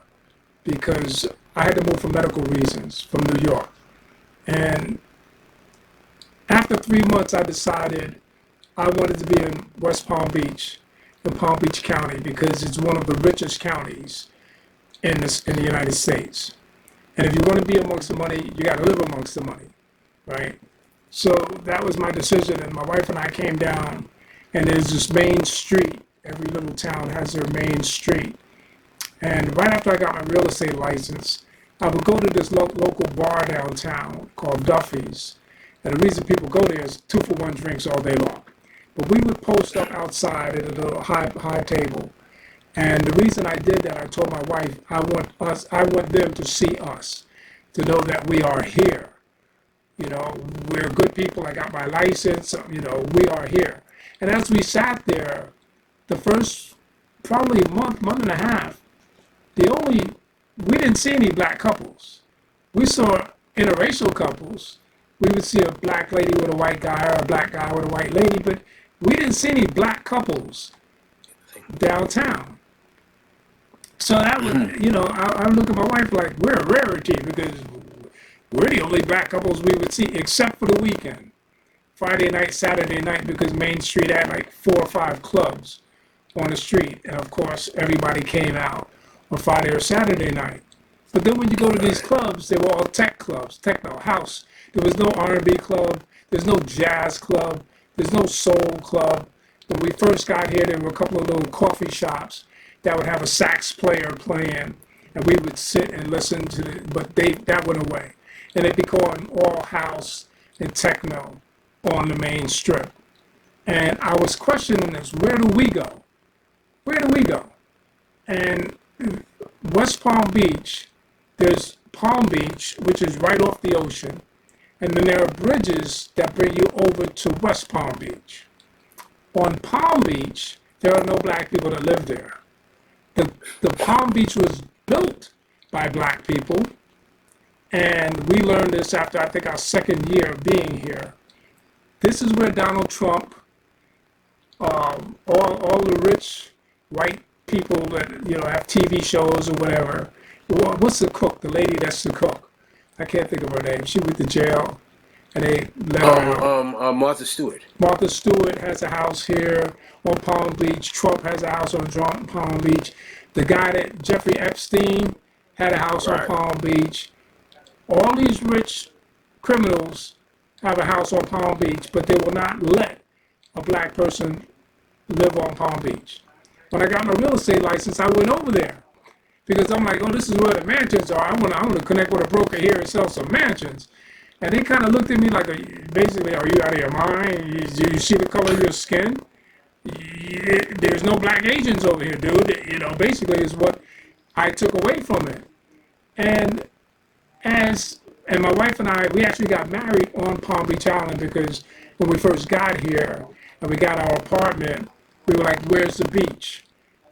because I had to move for medical reasons from New York. And after 3 months, I decided I wanted to be in West Palm Beach, in Palm Beach County, because it's one of the richest counties in the United States. And if you want to be amongst the money, you got to live amongst the money, right? So that was my decision, and my wife and I came down, and there's this main street. Every little town has their main street. And right after I got my real estate license, I would go to this local bar downtown called Duffy's. And the reason people go there is 2-for-1 drinks all day long. But we would post up outside at a little high table. And the reason I did that, I told my wife, I want them to see us, to know that we are here. We're good people. I got my license. We are here. And as we sat there, the first probably month and a half, we didn't see any Black couples. We saw interracial couples. We would see a Black lady with a white guy, or a Black guy with a white lady, but we didn't see any Black couples downtown. So that was, I look at my wife like, we're a rarity, because we're the only Black couples we would see, except for the weekend. Friday night, Saturday night, because Main Street had like 4 or 5 clubs on the street. And of course, everybody came out on Friday or Saturday night. But then when you go to these clubs, they were all tech clubs, techno, house. There was no R&B club. There's no jazz club. There's no soul club. When we first got here, there were a couple of little coffee shops that would have a sax player playing, and we would sit and listen to it, but that went away. And it became all house and techno on the main strip. And I was questioning this, where do we go? Where do we go? And West Palm Beach, There's Palm Beach, which is right off the ocean. And then there are bridges that bring you over to West Palm Beach. On Palm Beach, there are no black people that live there. The Palm Beach was built by black people. And we learned this after, I think, our second year of being here. This is where Donald Trump, all the rich white people that, you know, have TV shows or whatever. What's the cook? The lady that's the cook. I can't think of her name. She went to jail, and they let her out. Martha Stewart. Martha Stewart has a house here on Palm Beach. Trump has a house on Palm Beach. The guy that Jeffrey Epstein had a house on Palm Beach. All these rich criminals have a house on Palm Beach, but they will not let a black person live on Palm Beach. When I got my real estate license, I went over there because I'm like, oh, this is where the mansions are. I want to connect with a broker here and sell some mansions. And they kind of looked at me like, basically, are you out of your mind? Do you see the color of your skin? There's no black Asians over here, dude. You know, basically is what I took away from it. And my wife and I, we actually got married on Palm Beach Island because when we first got here and we got our apartment, we were like, where's the beach?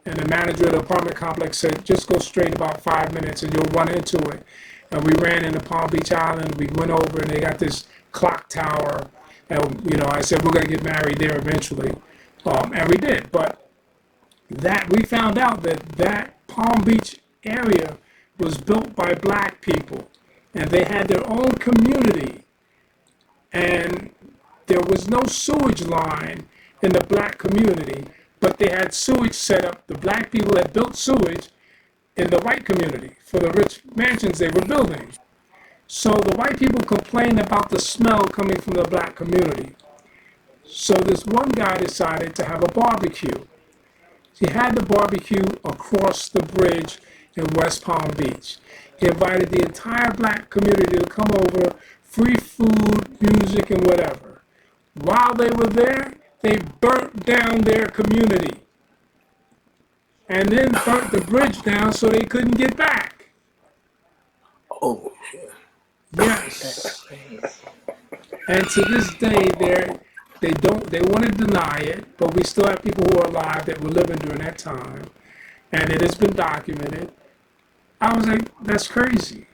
And the manager of the apartment complex said, just go straight about 5 minutes and you'll run into it. And we ran into Palm Beach Island. We went over and they got this clock tower. And, you know, I said, we're going to get married there eventually. And we did. But that we found out that Palm Beach area was built by black people. And they had their own community. And there was no sewage line in the black community, but they had sewage set up. The black people had built sewage in the white community for the rich mansions they were building. So the white people complained about the smell coming from the black community. So this one guy decided to have a barbecue. He had the barbecue across the bridge in West Palm Beach. He invited the entire black community to come over, free food, music, and whatever. While they were there, they burnt down their community and then burnt the bridge down so they couldn't get back. Oh, shit. Yes. And to this day, they want to deny it, but we still have people who are alive that were living during that time, and it has been documented. I was like, that's crazy.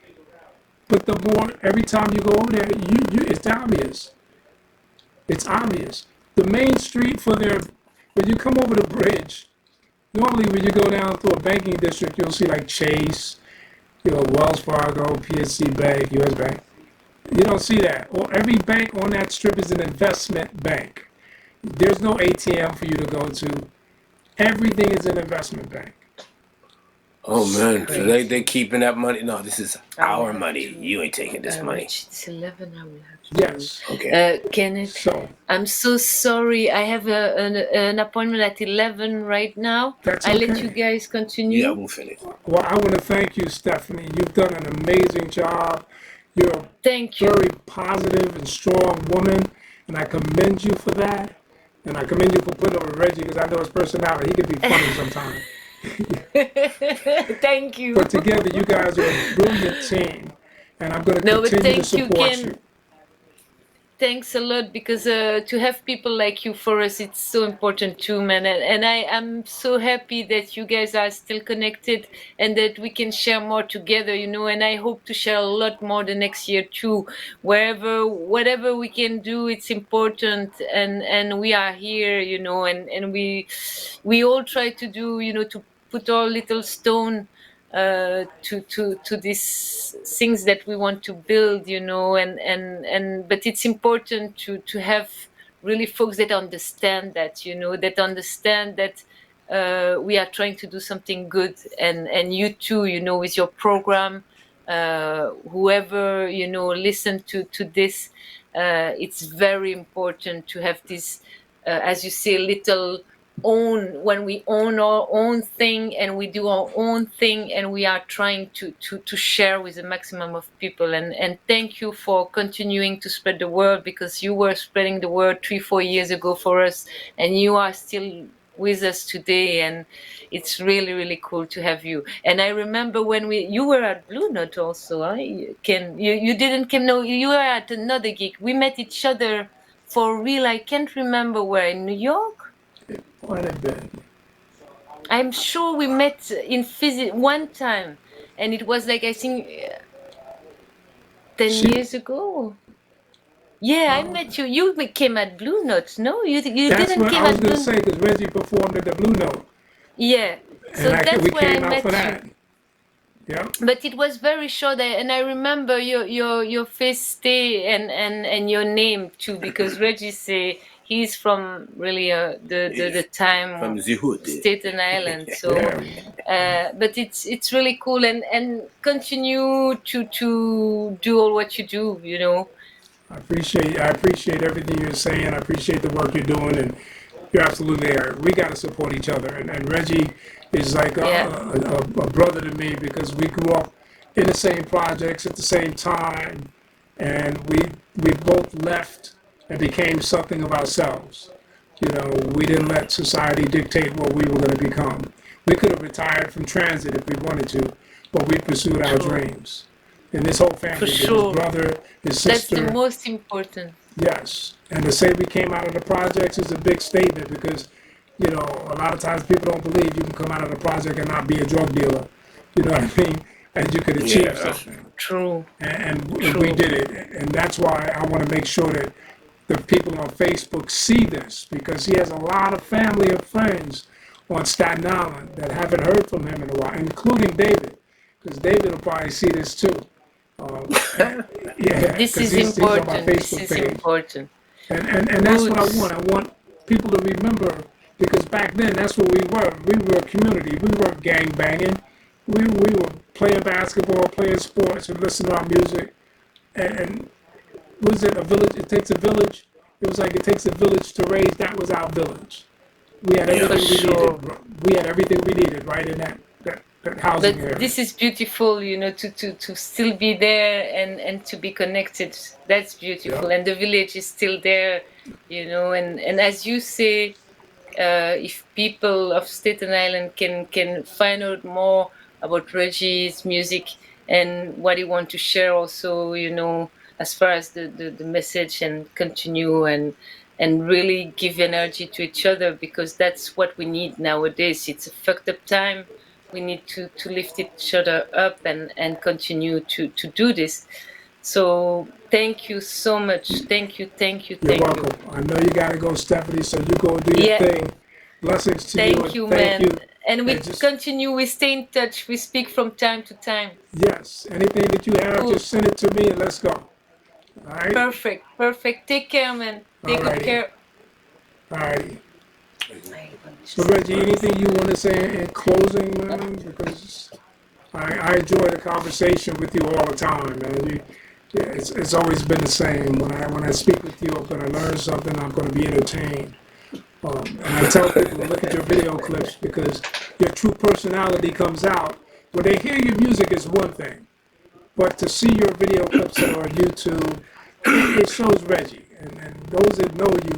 But the more, every time you go over there, it's obvious. It's obvious. The main street for their, when you come over the bridge, normally when you go down through a banking district, you'll see like Chase, you know, Wells Fargo, PNC Bank, US Bank. You don't see that. Or every bank on that strip is an investment bank. There's no ATM for you to go to. Everything is an investment bank. Oh man, so they keeping that money? No, this is our money. You ain't taking this money. It's 11. I will have to. Yes. Okay. Kenneth, So I'm so sorry. I have an appointment at 11 right now. That's I'll okay. let you guys continue. Yeah, we'll finish. Well, I want to thank you, Stephanie. You've done an amazing job. You're a very positive and strong woman, and I commend you for that. And I commend you for putting up with Reggie because I know his personality. He can be funny sometimes. Thank you. But together, you guys are a brilliant team, and I'm going to continue to support you. Thanks a lot, because to have people like you for us, it's so important too, man. And I am so happy that you guys are still connected and that we can share more together, you know, and I hope to share a lot more the next year too. Whatever we can do, it's important, and we are here, you know, and we all try to do, you know, to put our little stone to these things that we want to build, you know, and but it's important to have really folks that understand that, you know, that understand that we are trying to do something good, and you too, you know, with your program, whoever, you know, listen to this, it's very important to have this, as you say, little when we own our own thing and we do our own thing, and we are trying to share with the maximum of people, and thank you for continuing to spread the word, because you were spreading the word 3-4 years ago for us, and you are still with us today, and it's really, really cool to have you. And I remember when you were at Blue Note also. Huh? You didn't come? No, you were at another gig. We met each other for real. I can't remember where, in New York. Might have been. I'm sure we met in one time, and it was like, I think 10 years ago. Yeah, I met you. You came at Blue Note. No, you That's didn't what came I was at going Blue. to say, because Reggie performed at the Blue Note. Yeah, so And that's we where I came out met for that. you. Yeah. But it was very short, and I remember your face stay and your name too, because Reggie say he's from really the time From of the hood. Staten Island. So, but it's really cool, and continue to do all what you do. You know. I appreciate everything you're saying. I appreciate the work you're doing, and you're absolutely right. We got to support each other. And Reggie is like a brother to me, because we grew up in the same projects at the same time, and we both left and became something of ourselves. You know, we didn't let society dictate what we were going to become. We could have retired from transit if we wanted to, but we pursued our dreams. And this whole family, For sure. his brother, his sister. That's the most important. Yes. And to say we came out of the projects is a big statement, because, you know, a lot of times people don't believe you can come out of the project and not be a drug dealer. You know what I mean? And you could achieve something. True. And we did it. And that's why I want to make sure that the people on Facebook see this, because he has a lot of family and friends on Staten Island that haven't heard from him in a while, including David, because David will probably see this too. Yeah, this is he's important. on my Facebook this is page. important. And that's what I want. I want people to remember, because back then that's what we were. We were a community. We weren't gang banging. We were playing basketball, playing sports, and listening to our music. And was it a village? It takes a village. It was like it takes a village to raise. That was our village. We had everything we needed. We had everything we needed right in that housing area. This is beautiful, you know, to still be there and to be connected. That's beautiful. Yeah. And the village is still there, you know, and as you say, if people of Staten Island can find out more about Reggie's music and what he wants to share also, you know, as far as the message, and continue and really give energy to each other, because that's what we need nowadays. It's a fucked up time. We need to lift each other up and continue to do this. So thank you so much. Thank you. You're welcome. I know you got to go, Stephanie, so you go do your thing. Blessings to you. Thank you, man. And we continue, we stay in touch. We speak from time to time. Yes. Anything that you have, just send it to me and let's go. All right? Perfect. Take care, man. Take good care. All righty. So, Reggie, anything you want to say in closing, man? Because I enjoy the conversation with you all the time, man. It's always been the same. When I speak with you, I'm going to learn something. I'm going to be entertained. And I tell people to look at your video clips, because your true personality comes out. When they hear your music is one thing, but to see your video clips that are on YouTube, it shows Reggie. And those that know you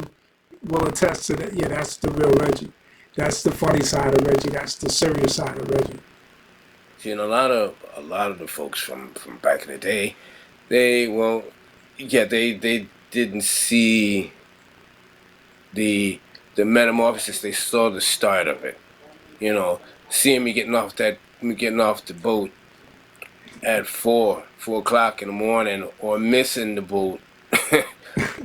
will attest to that. Yeah, that's the real Reggie. That's the funny side of Reggie. That's the serious side of Reggie. See, and a lot of the folks from back in the day, they didn't see the metamorphosis. They saw the start of it. You know, seeing me getting off the boat at 4 o'clock in the morning, or missing the boat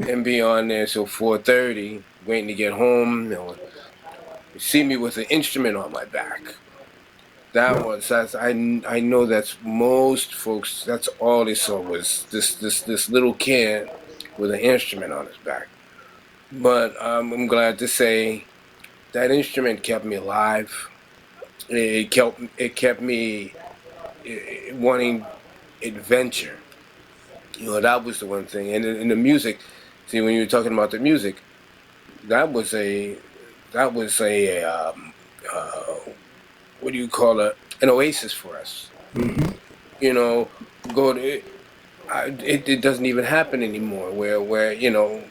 and be on there till 4:30, waiting to get home. You know, see me with an instrument on my back. I know that's most folks. That's all they saw was this little kid with an instrument on his back. But I'm glad to say that instrument kept me alive. It kept me wanting adventure. You know, that was the one thing. And in the music, see, when you were talking about the music, that was a what do you call it? An oasis for us. Mm-hmm. You know, it doesn't even happen anymore. Where you know,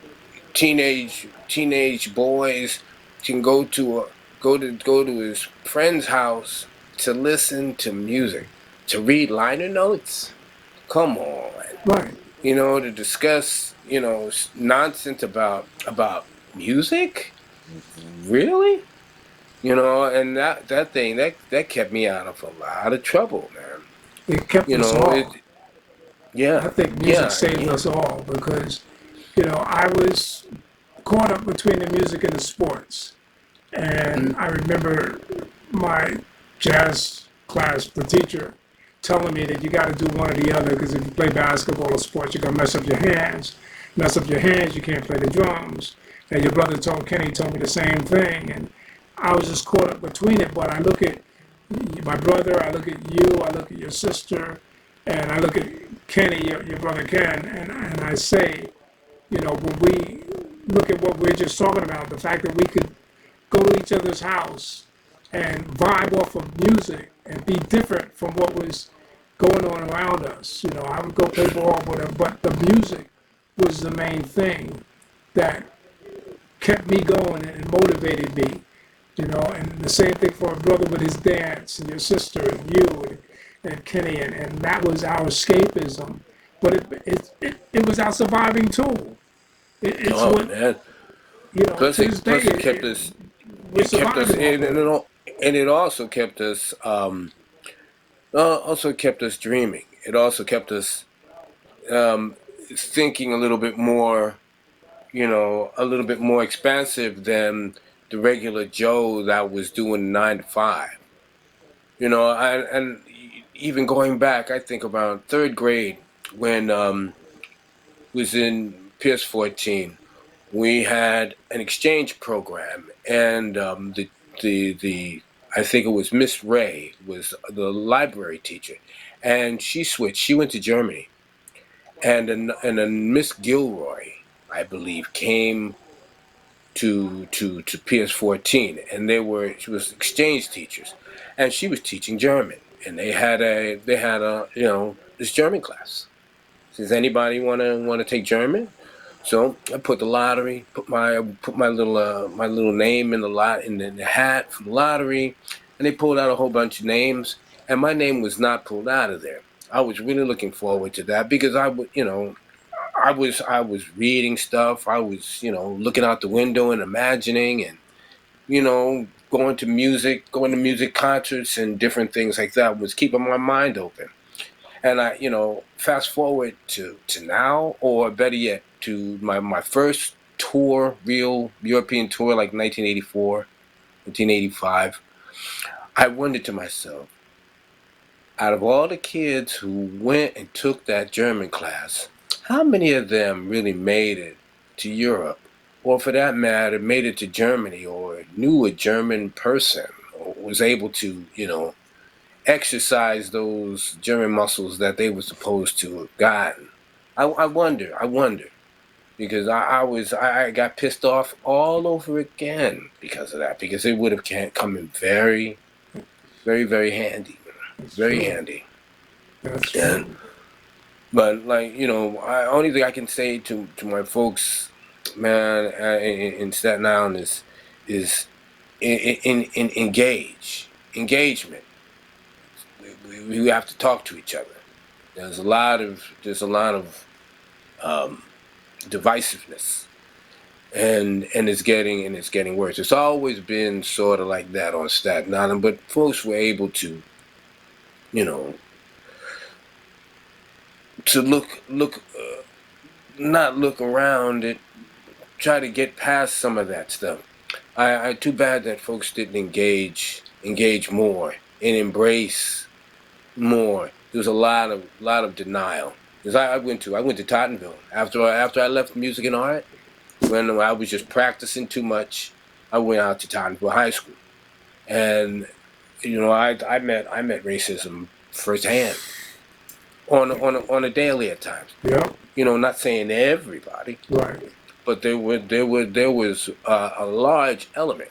teenage boys can go to go to his friend's house to listen to music, to read liner notes. Come on, Right. you know, to discuss, you know, nonsense about music. Really? You know, and that thing that kept me out of a lot of trouble, man. It kept You us know, it. all. I Yeah, think music yeah, saved yeah. us all because, I was caught up between the music and the sports. And I remember my jazz class, the teacher, telling me that you got to do one or the other because if you play basketball or sports, you're going to mess up your hands. Mess up your hands, you can't play the drums. And your brother Kenny told me the same thing. And I was just caught up between it. But I look at my brother, I look at you, I look at your sister, and I look at Kenny, your brother Ken, and I say, when we look at what we're just talking about, the fact that we could go to each other's house and vibe off of music and be different from what was going on around us. I would go play ball, whatever, but the music was the main thing that kept me going and motivated me. And the same thing for a brother with his dance, and your sister, and you, and Kenny, and that was our escapism. But it was our surviving tool. It's Oh what, man. to this day, Plus it kept us. we're It kept us, surviving off of it. and it also kept us. Also kept us dreaming. It also kept us thinking a little bit more, you know, a little bit more expansive than the regular Joe that was doing 9 to 5. You know, and even going back, I think around third grade when was in PS14, we had an exchange program, and the I think it was Miss Ray was the library teacher, and she switched. She went to Germany, and then Miss Gilroy, I believe, came to PS14, and she was exchange teachers, and she was teaching German, and they had a this German class. Does anybody wanna take German? So I put the lottery, put my little name in the in the hat for the lottery, and they pulled out a whole bunch of names, and my name was not pulled out of there. I was really looking forward to that because I was reading stuff. I was looking out the window and imagining, and going to music concerts and different things like that was keeping my mind open. And I, fast forward to now, or better yet, to my first tour, real European tour, like 1984, 1985. I wondered to myself, out of all the kids who went and took that German class, how many of them really made it to Europe, or for that matter, made it to Germany, or knew a German person, or was able to, exercise those German muscles that they were supposed to have gotten. I wonder, because I got pissed off all over again because of that, because it would have come in very, very, very handy, very handy. That's And, true. but only thing I can say to my folks, man, in Staten Island is in engagement. We have to talk to each other. There's a lot of divisiveness, and it's getting worse. It's always been sort of like that on Staten Island, but folks were able to, to not look around it, try to get past some of that stuff. I too bad that folks didn't engage more and embrace more. There was a lot of denial. Because I went to Tottenville after I left music and art. When I was just practicing too much, I went out to Tottenville High School, and I met racism firsthand on a daily at times. Yeah. Not saying everybody, right, but there was a large element.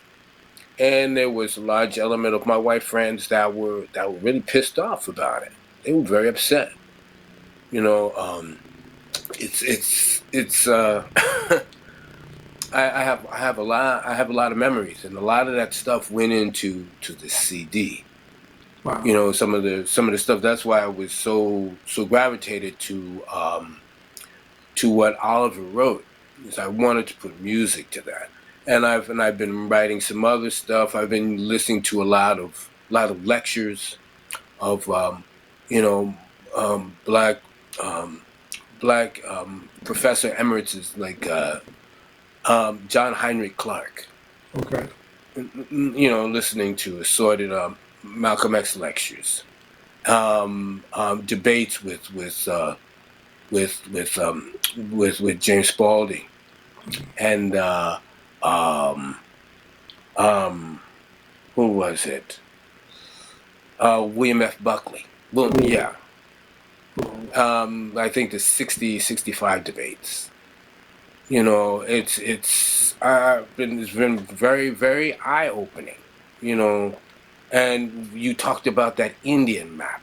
And there was a large element of my white friends that were really pissed off about it. They were very upset. It's I have a lot of memories, and a lot of that stuff went into the CD. Wow. You know, some of the stuff. That's why I was so gravitated to what Oliver wrote, because I wanted to put music to that. And I've been writing some other stuff. I've been listening to a lot of lectures of black professor emeritus like John Heinrich Clark. Okay. You know, listening to assorted Malcolm X lectures, debates with James Spalding, and who was it? William F. Buckley. Well, yeah. I think the 65 debates. You know, it's been very, very eye opening. You know, and you talked about that Indian map.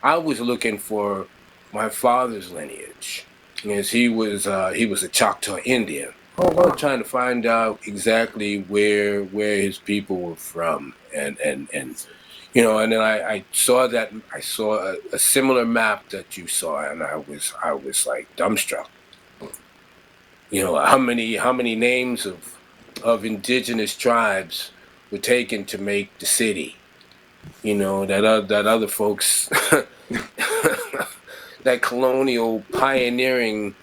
I was looking for my father's lineage, as he was a Choctaw Indian. Oh, wow. I was trying to find out exactly where his people were from, and you know, and then I saw a similar map that you saw, and I was like dumbstruck. You know, how many names of indigenous tribes were taken to make the city. You know, that other folks, that colonial pioneering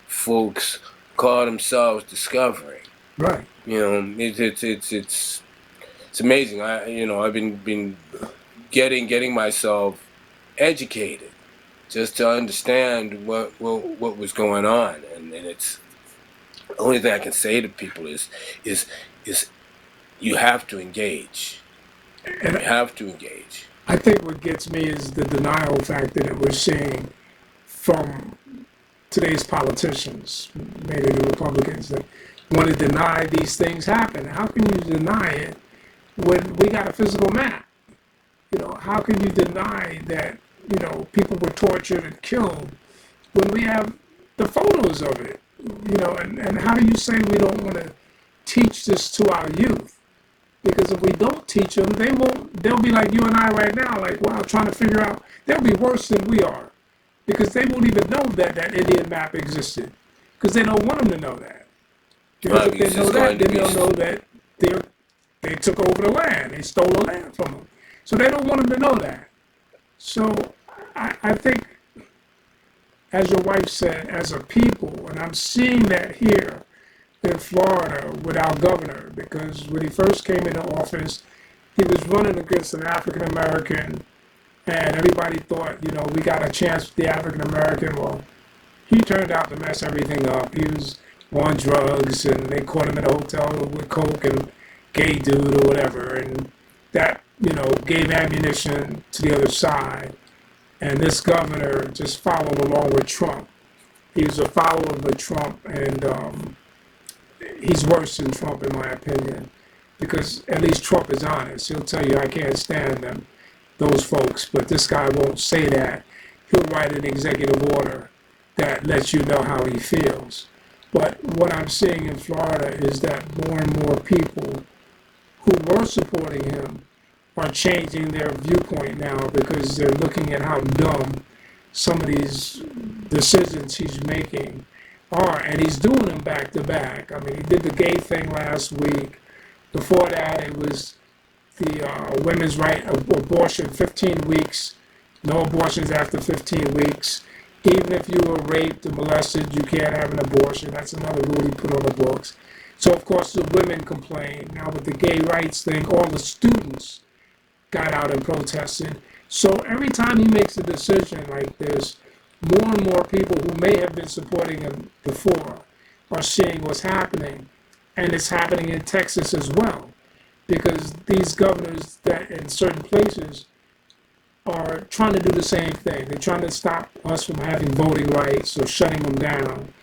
folks call themselves discovering. Right. You know, it's amazing. I've been getting myself educated just to understand what was going on, and it's the only thing I can say to people is you have to engage. You have to engage. I think what gets me is the denial factor that we're seeing from today's politicians, maybe the Republicans, that want to deny these things happen. How can you deny it when we got a physical map? You know, how can you deny that, you know, people were tortured and killed when we have the photos of it? You know, and how do you say we don't want to teach this to our youth? Because if we don't teach them, they'll be like you and I right now, like, wow, trying to figure out, they'll be worse than we are. Because they won't even know that Indian map existed. Because they don't want them to know that. Because if they know that, then they'll know that they took over the land. They stole the land from them. So they don't want them to know that. So I think, as your wife said, as a people, and I'm seeing that here in Florida with our governor, because when he first came into office, he was running against an African American, and everybody thought, you know, we got a chance with the African American. Well, he turned out to mess everything up. He was on drugs, and they caught him in a hotel with coke and gay dude or whatever, and that, you know, gave ammunition to the other side. And this governor just followed along with Trump. He was a follower of Trump, and he's worse than Trump, in my opinion, because at least Trump is honest. He'll tell you, I can't stand them, those folks, but this guy won't say that. He'll write an executive order that lets you know how he feels. But what I'm seeing in Florida is that more and more people who were supporting him are changing their viewpoint now, because they're looking at how dumb some of these decisions he's making are, and he's doing them back to back. I mean, he did the gay thing last week. Before that, it was the women's right of abortion, 15 weeks, no abortions after 15 weeks. Even if you were raped or molested, you can't have an abortion. That's another rule he put on the books. So, of course, the women complained. Now, with the gay rights thing, all the students got out and protested. So every time he makes a decision like this, more and more people who may have been supporting him before are seeing what's happening. And it's happening in Texas as well, because these governors that in certain places are trying to do the same thing. They're trying to stop us from having voting rights or shutting them down.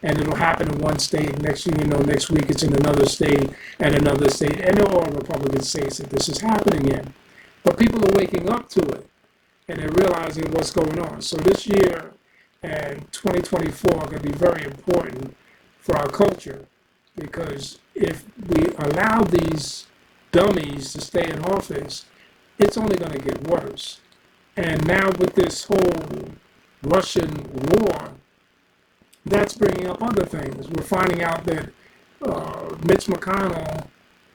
And it'll happen in one state. Next thing you know, next week it's in another state and another state. And they're all Republican states that this is happening in. But people are waking up to it, and they're realizing what's going on. So this year and 2024 are going to be very important for our culture, because if we allow these dummies to stay in office, it's only going to get worse. And now with this whole Russian war, that's bringing up other things. We're finding out that Mitch McConnell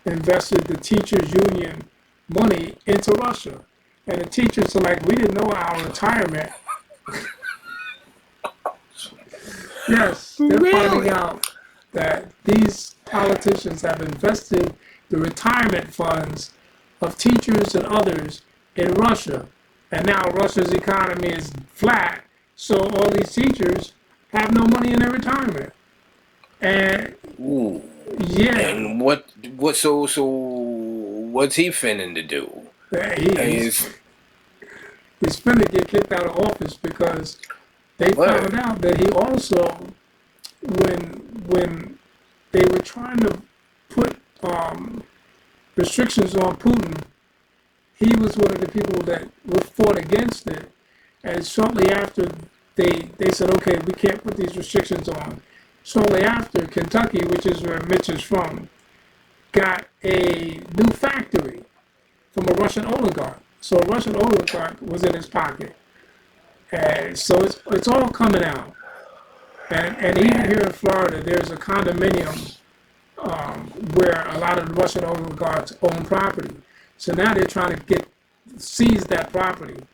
invested the teachers' union money into Russia. And the teachers are like, we didn't know our retirement. Yes, they're finding out that these politicians have invested the retirement funds of teachers and others in Russia. And now Russia's economy is flat, so all these teachers have no money in their retirement. And Ooh. yeah. And so what's he finna to do? He's finna get kicked out of office because they found out that he also, when they were trying to put restrictions on Putin, he was one of the people that fought against it. And shortly after, they said, okay, we can't put these restrictions on. Shortly after, Kentucky, which is where Mitch is from, got a new factory from a Russian oligarch. So a Russian oligarch was in his pocket. And so it's all coming out. And even here in Florida, there's a condominium where a lot of the Russian oligarchs own property. So now they're trying to seize that property.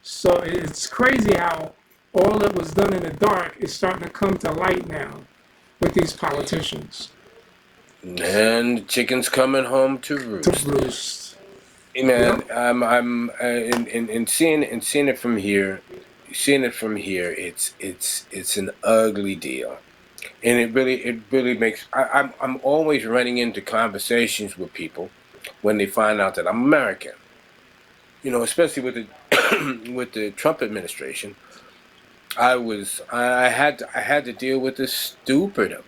So it's crazy how all that was done in the dark is starting to come to light now with these politicians. And the chicken's coming home to roost. Hey, man, I'm seeing it from here. It's an ugly deal, and it really makes. I'm always running into conversations with people when they find out that I'm American. You know, especially with the with the Trump administration. I had to deal with this stupidum,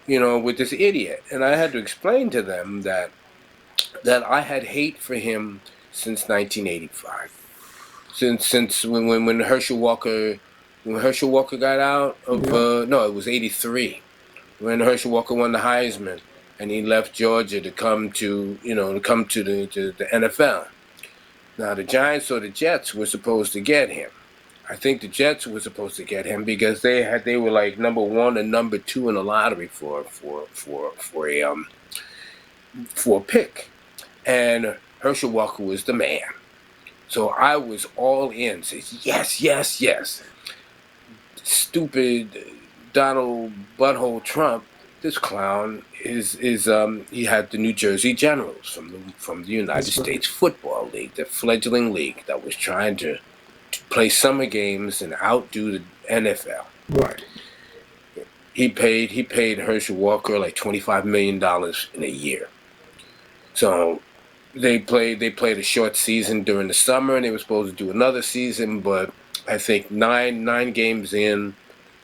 with this idiot, and I had to explain to them that I had hate for him since 1985. Since when Herschel Walker got out of no, it was 83 when Herschel Walker won the Heisman and he left Georgia to come to the NFL. Now the Giants or the Jets were supposed to get him. I think the Jets were supposed to get him because they were like number 1 and number 2 in the lottery for a pick, and Herschel Walker was the man. So I was all in. Says yes. Stupid Donald Butthole Trump. This clown he had the New Jersey Generals from the United States Football League, the fledgling league that was trying to play summer games and outdo the NFL. Right. He paid Herschel Walker like $25 million in a year. So they played a short season during the summer, and they were supposed to do another season, but I think nine games in,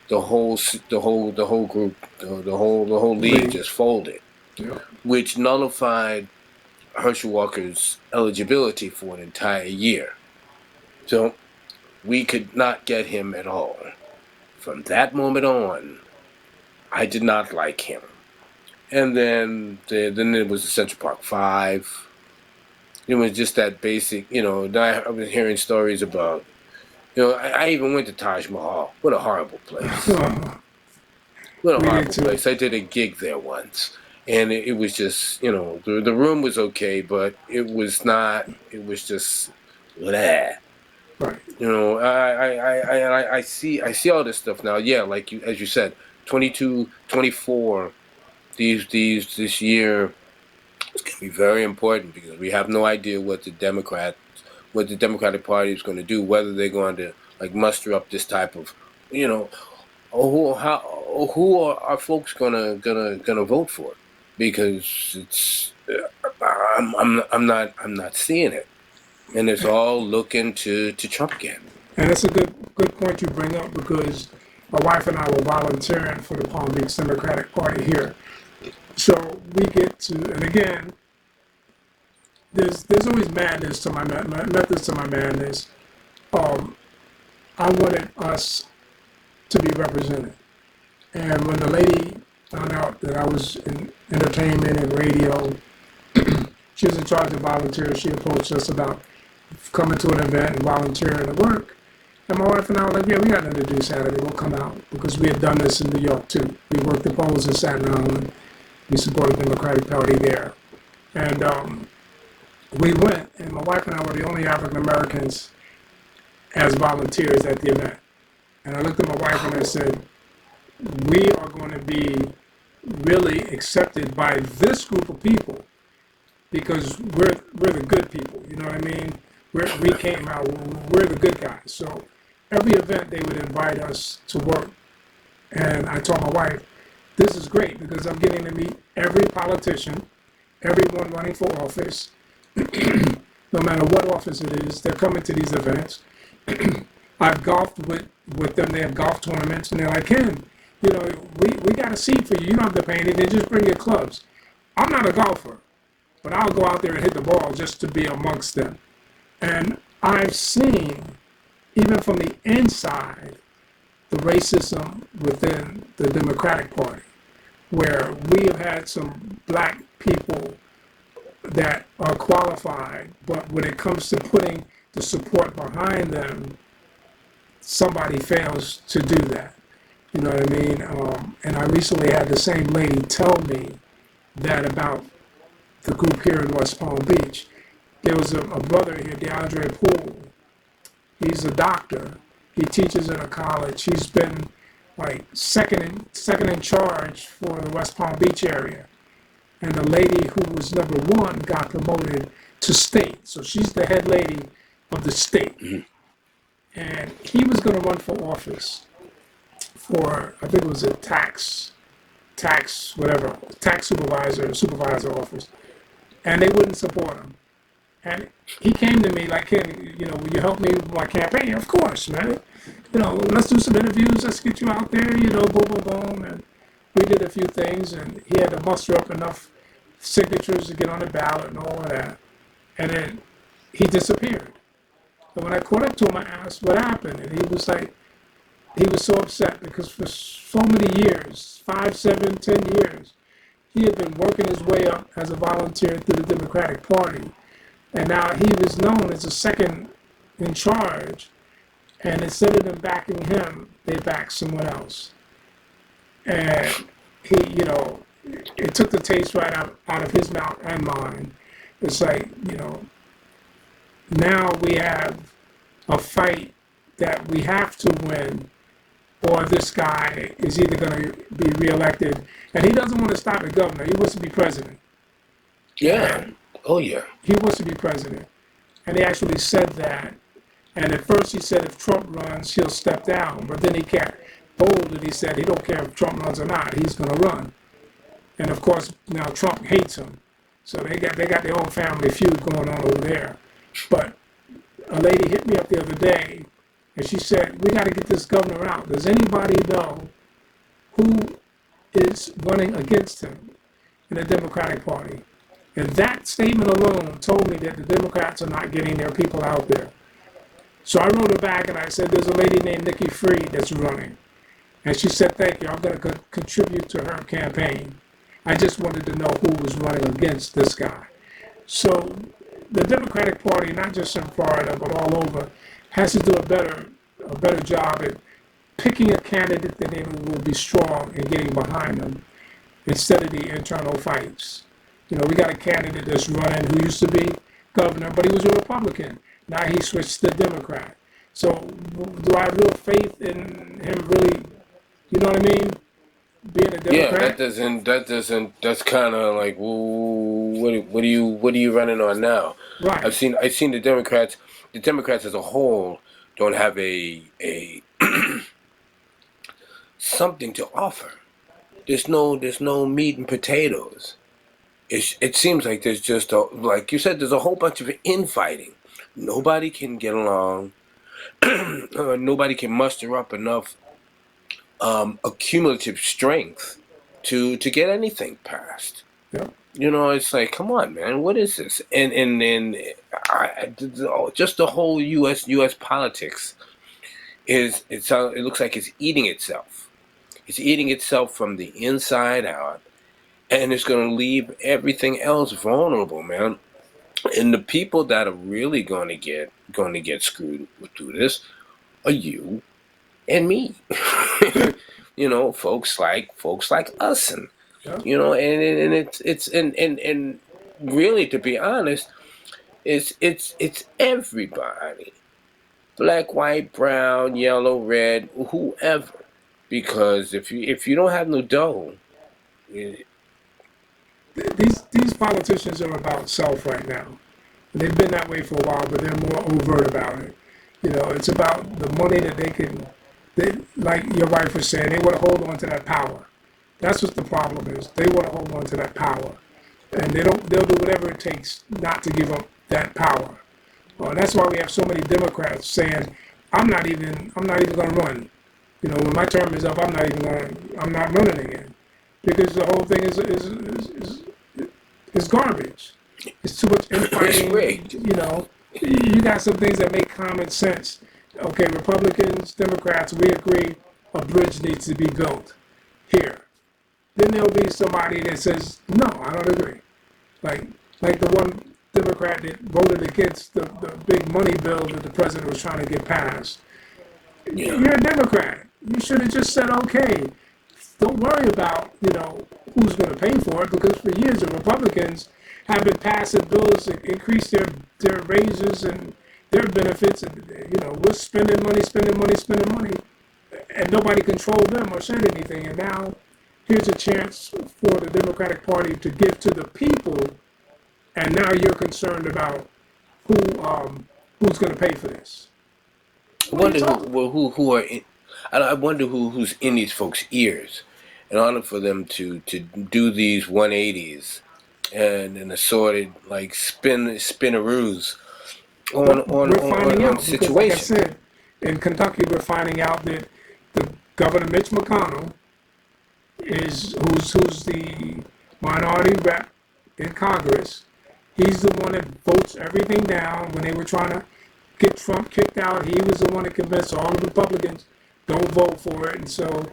the whole group, the whole league just folded, which nullified Herschel Walker's eligibility for an entire year. So we could not get him at all. From that moment on, I did not like him. And then it was the Central Park Five. It was just that basic, I was hearing stories about, I even went to Taj Mahal. What a horrible place. What a horrible place. I did a gig there once. And it was just, the room was okay, but it was just, bleh. Right. I see all this stuff now. Yeah, like as you said, 22, 24, this year is going to be very important because we have no idea what the Democratic Party is going to do, whether they're going to like muster up this type of, who are folks gonna vote for? Because it's I'm not seeing it. And it's all looking to Trump again. And it's a good point you bring up because my wife and I were volunteering for the Palm Beach Democratic Party here. So we get to, and again, there's always madness to my methods to my madness. I wanted us to be represented. And when the lady found out that I was in entertainment and radio. She was in charge of volunteers. She approached us about coming to an event and volunteering to work. And my wife and I were like, yeah, we got nothing to do Saturday. We'll come out, because we had done this in New York too. We worked the polls in Staten Island. We supported the Democratic Party there. And we went, and my wife and I were the only African Americans as volunteers at the event. And I looked at my wife and I said, we are going to be really accepted by this group of people, because we're the good people, you know what I mean? We came out, we're the good guys. So every event they would invite us to work. And I told my wife, this is great, because I'm getting to meet every politician, everyone running for office, no matter what office it is, they're coming to these events. I've golfed with them, they have golf tournaments, and they're like, Ken, you know, we got a seat for you, you don't have to pay anything, just bring your clubs. I'm not a golfer, but I'll go out there and hit the ball just to be amongst them. And I've seen, even from the inside, the racism within the Democratic Party, where we have had some black people that are qualified, but when it comes to putting the support behind them, somebody fails to do that. You know what I mean? And I recently had the same lady tell me that about the group here in West Palm Beach. There was a brother here, DeAndre Poole. He's a doctor. He teaches at a college. He's been like second in charge for the West Palm Beach area. And the lady who was number one got promoted to state. So she's the head lady of the state. And he was going to run for office for, I think it was a tax supervisor office. And they wouldn't support him. And he came to me like, Ken, you know, will you help me with my campaign? Of course, man. You know, let's do some interviews. Let's get you out there, you know, boom, boom, boom. And we did a few things, and he had to muster up enough signatures to get on the ballot and all of that. And then he disappeared. And when I caught up to him, I asked what happened. And he was like, he was so upset because for so many years, 5, 7, 10 years, he had been working his way up as a volunteer through the Democratic Party. And now he was known as a second in charge. And instead of them backing him, they backed someone else. And he, you know, it took the taste right out of his mouth and mine. It's like, you know, now we have a fight that we have to win, or this guy is either going to be reelected. And he doesn't want to stop at governor. He wants to be president. Yeah. And oh, yeah. he wants to be president. And he actually said that. And at first he said if Trump runs, he'll step down. But then he got bold and he said he don't care if Trump runs or not. He's going to run. And of course, now Trump hates him. So they got their own family feud going on over there. But a lady hit me up the other day, and she said, we got to get this governor out. Does anybody know who is running against him in the Democratic Party? And that statement alone told me that the Democrats are not getting their people out there. So I wrote her back and I said, there's a lady named Nikki Freed that's running. And she said, thank you, I'm going to contribute to her campaign. I just wanted to know who was running against this guy. So the Democratic Party, not just in Florida, but all over, has to do a better job at picking a candidate that they will be strong and getting behind them instead of the internal fights. You know, we got a candidate that's running who used to be governor, but he was a Republican. Now he switched to Democrat. So do I have real faith in him really, you know what I mean, being a Democrat? Yeah, that's kind of like, what are you running on now? Right. I've seen the Democrats as a whole don't have a something to offer. There's no meat and potatoes. It seems like there's just like you said, there's a whole bunch of infighting. Nobody can get along. Nobody can muster up enough accumulative strength to get anything passed. Yeah. You know, it's like, come on, man, what is this? And just the whole U.S. politics it looks like it's eating itself. It's eating itself from the inside out, and it's going to leave everything else vulnerable, man. And the people that are really going to get screwed through this are you and me. You know, folks like us, and you know, and it's and really, to be honest, it's everybody, black, white, brown, yellow, red, whoever. Because if you don't have no dough, These politicians are about self right now. They've been that way for a while, but they're more overt about it. You know, it's about the money that they can. Like your wife was saying, they want to hold on to that power. That's what the problem is. They want to hold on to that power, and they'll do whatever it takes not to give up that power. That's why we have so many Democrats saying, I'm not even going to run. You know, when my term is up, I'm not running again, because the whole thing is garbage. It's too much infighting. You know, you got some things that make common sense. Okay, Republicans, Democrats, we agree a bridge needs to be built here. Then there'll be somebody that says, no, I don't agree. Like the one Democrat that voted against the big money bill that the president was trying to get passed. Yeah. You're a Democrat. You should have just said, okay, don't worry about, you know, who's going to pay for it, because for years the Republicans have been passing bills that increase their raises and their benefits, and, you know, we're spending money, and nobody controlled them or said anything. And now here's a chance for the Democratic Party to give to the people, and now you're concerned about who's going to pay for this. I wonder who are in, I wonder who's in these folks' ears, in order for them to do these 180s and assorted like spinaroos on situations. Like I said, in Kentucky, we're finding out that the Governor Mitch McConnell who's the minority rep in Congress. He's the one that votes everything down. When they were trying to get Trump kicked out, he was the one that convinced all the Republicans don't vote for it. And so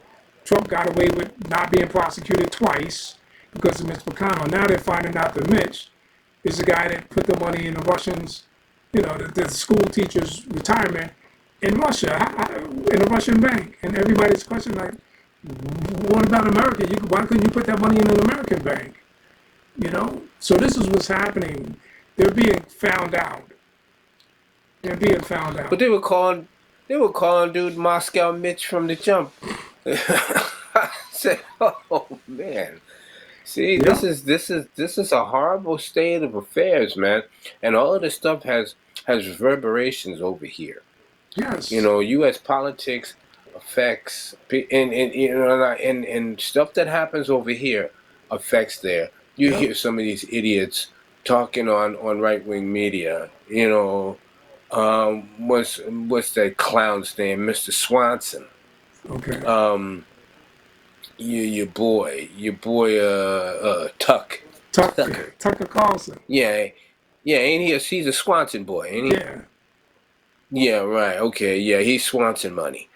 Trump got away with not being prosecuted twice because of Mitch McConnell. Now they're finding out that Mitch is the guy that put the money in the Russians, you know, the school teachers' retirement in Russia, in a Russian bank. And everybody's questioning, like, what about America? Why couldn't you put that money in an American bank? You know? So this is what's happening. They're being found out. They're being found out. But they were calling dude Moscow Mitch from the jump. I said, oh man. See, this is a horrible state of affairs, man. And all of this stuff has reverberations over here. Yes. You know, U.S. politics affects and stuff that happens over here affects there. You hear some of these idiots talking on right-wing media. You know, what's that clown's name, Mr. Swanson? Okay. Your boy, Tucker Carlson. Yeah, ain't he? He's a Swanson boy, ain't he? Yeah. Yeah, right. Okay, yeah, he's Swanson money.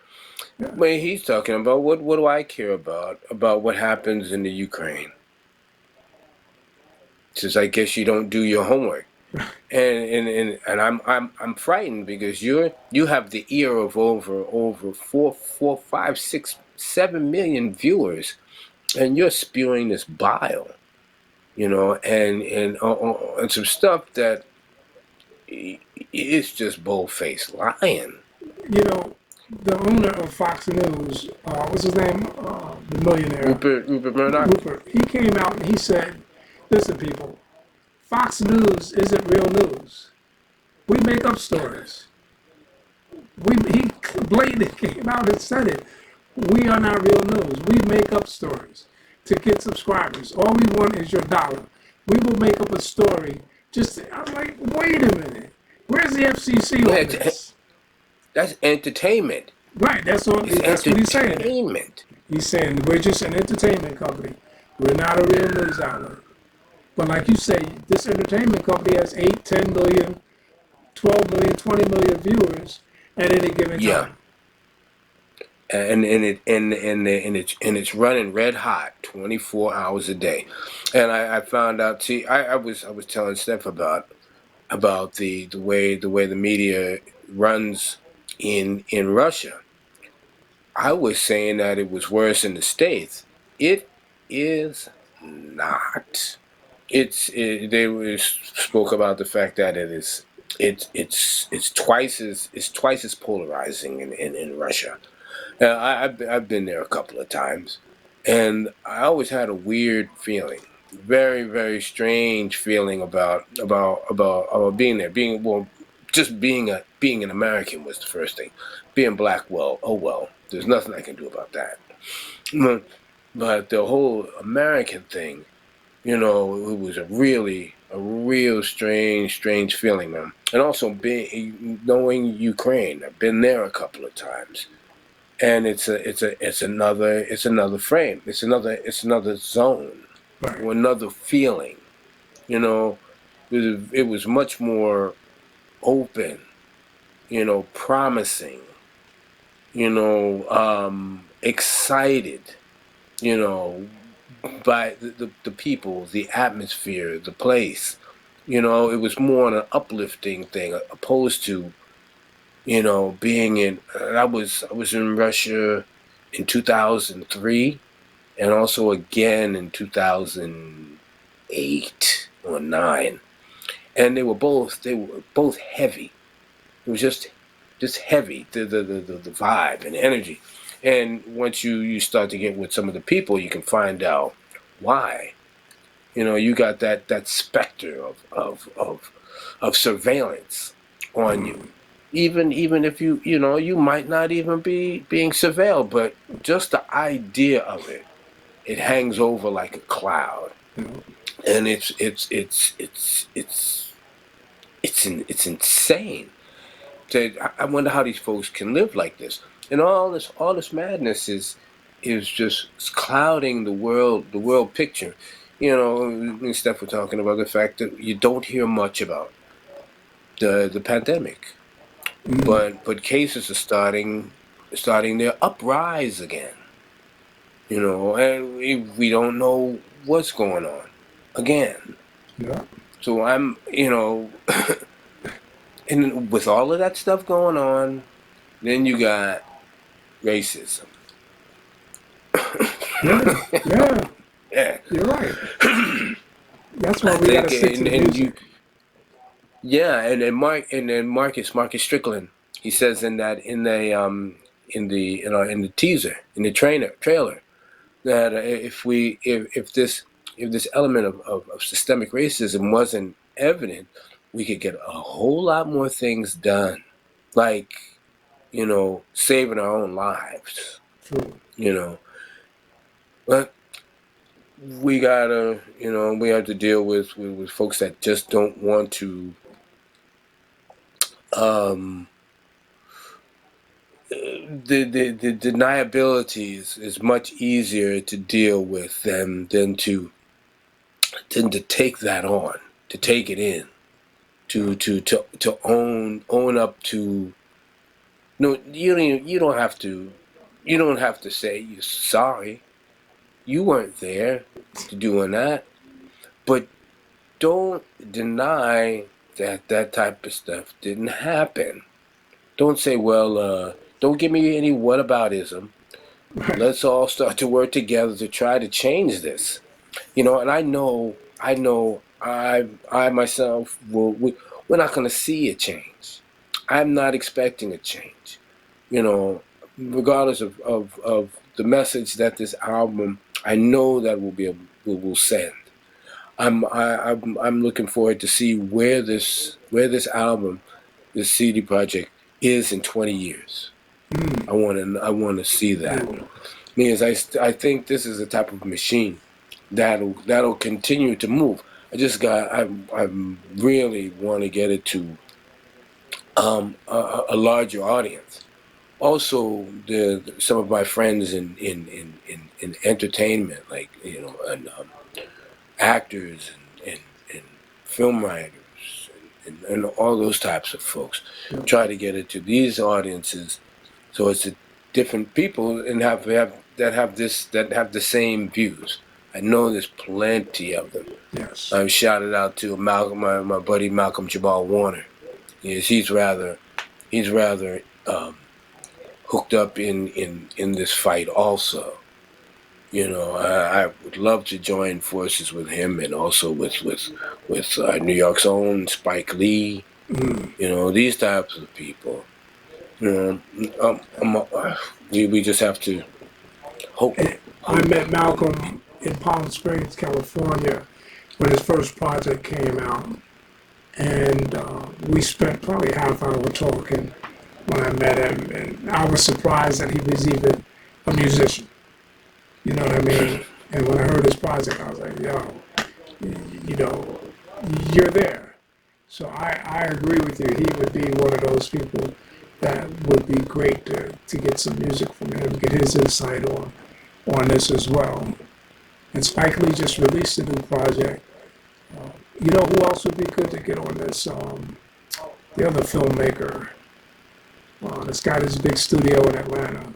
Yeah. But he's talking about what do I care about what happens in the Ukraine? Says, I guess you don't do your homework. And I'm frightened because you have the ear of over 4, 5, 6, 7 million viewers, and you're spewing this bile, you know, and some stuff that is just bold-faced lying. You know, the owner of Fox News, what's his name? The millionaire. Rupert Murdoch. Rupert. He came out and he said, "Listen, people, Fox News isn't real news. We make up stories." He blatantly came out and said it. We are not real news. We make up stories to get subscribers. All we want is your dollar. We will make up a story. I'm like, wait a minute. Where's the FCC on this? That's entertainment. Right. That's what he's saying. Entertainment. He's saying we're just an entertainment company. We're not a real news outlet. But like you say, this entertainment company has 8, 10 million, 12 million, 20 million viewers at any given time. it's running red hot 24 hours a day. And I found out. See, I was telling Steph about the way the media runs in Russia. I was saying that it was worse in the States. It is not. Spoke about the fact that it's twice as polarizing in Russia. I've been there a couple of times, and I always had a weird feeling, very very strange feeling about being there. Just being an American was the first thing. Being black, well, oh well, there's nothing I can do about that. But the whole American thing, it was a real strange feeling, man. And also knowing Ukraine, I've been there a couple of times, and it's another frame, it's another zone, or another feeling. It was much more open, promising, excited, by the people, the atmosphere, the place. It was more on an uplifting thing, opposed to, being in. I was in Russia in 2003, and also again in 2008 or 9, and they were both heavy. It was just heavy, the vibe and energy. And once you start to get with some of the people, you can find out why. You got that specter of surveillance on you. Even if you might not even be being surveilled, but just the idea of it hangs over like a cloud, and it's insane. I wonder how these folks can live like this, and all this madness is just clouding the world picture. Me and Steph were talking about the fact that you don't hear much about the pandemic, but cases are starting their uprise again. And we don't know what's going on again. Yeah. So I'm, and with all of that stuff going on, then you got racism. Yeah. You're right. That's why we gotta stick to the music. And then Marcus Strickland, he says in the teaser, in the trailer, that if this element of systemic racism wasn't evident, we could get a whole lot more things done, like saving our own lives. True. But we gotta we have to deal with folks that just don't want to the deniability is much easier to deal with than to take that on, to take it in, to own up to. No, you don't have to say you're sorry. You weren't there to doing that, but don't deny that type of stuff didn't happen. Don't say, well, don't give me any whataboutism. Let's all start to work together to try to change this. And I know I myself we're not going to see a change. I'm not expecting a change. Regardless of the message that this album, I know that will send. I'm looking forward to see where this album, this CD project, is in 20 years. I want to see that, because I think this is the type of machine that'll continue to move. I really want to get it to a larger audience. Also, some of my friends in entertainment, like and actors and film writers and all those types of folks, try to get it to these audiences, so it's different people and have that have the same views. I know there's plenty of them. Yes. I've shouted out to Malcolm, my buddy Malcolm Jabal Warner. Yes, he's rather hooked up in this fight also. You know, I would love to join forces with him and also with New York's own Spike Lee. You know, these types of people. You know, we just have to hope. I met Malcolm in Palm Springs, California, when his first project came out, and we spent probably half hour talking when I met him, and I was surprised that he was even a musician. You know what I mean? And when I heard his project, I was like, yo, you know, you're there. So I agree with you. He would be one of those people that would be great to get some music from him, get his insight on this as well. And Spike Lee just released a new project. You know who else would be good to get on this? The other filmmaker. This got his big studio in Atlanta,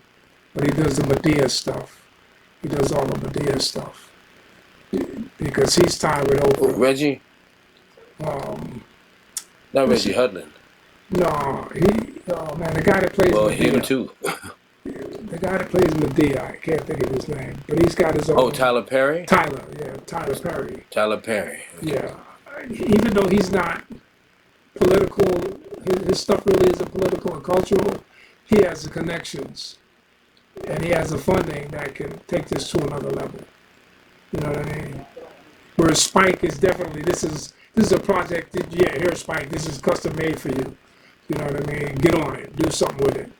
but he does the Medea stuff. He does all the Medea stuff because he's tied with Oprah. Reggie? Not Reggie Hudlin. No, man, the guy that plays Medea. Him too. The guy that plays Medea, I can't think of his name, but he's got his own. Oh, Tyler Perry? Tyler Perry. Tyler Perry. Okay. Yeah. Even though he's not political, his stuff really isn't political and cultural, he has the connections and he has the funding that can take this to another level. You know what I mean? Whereas Spike is definitely, this is a project that, yeah, here's Spike, this is custom made for you. You know what I mean? Get on it, do something with it.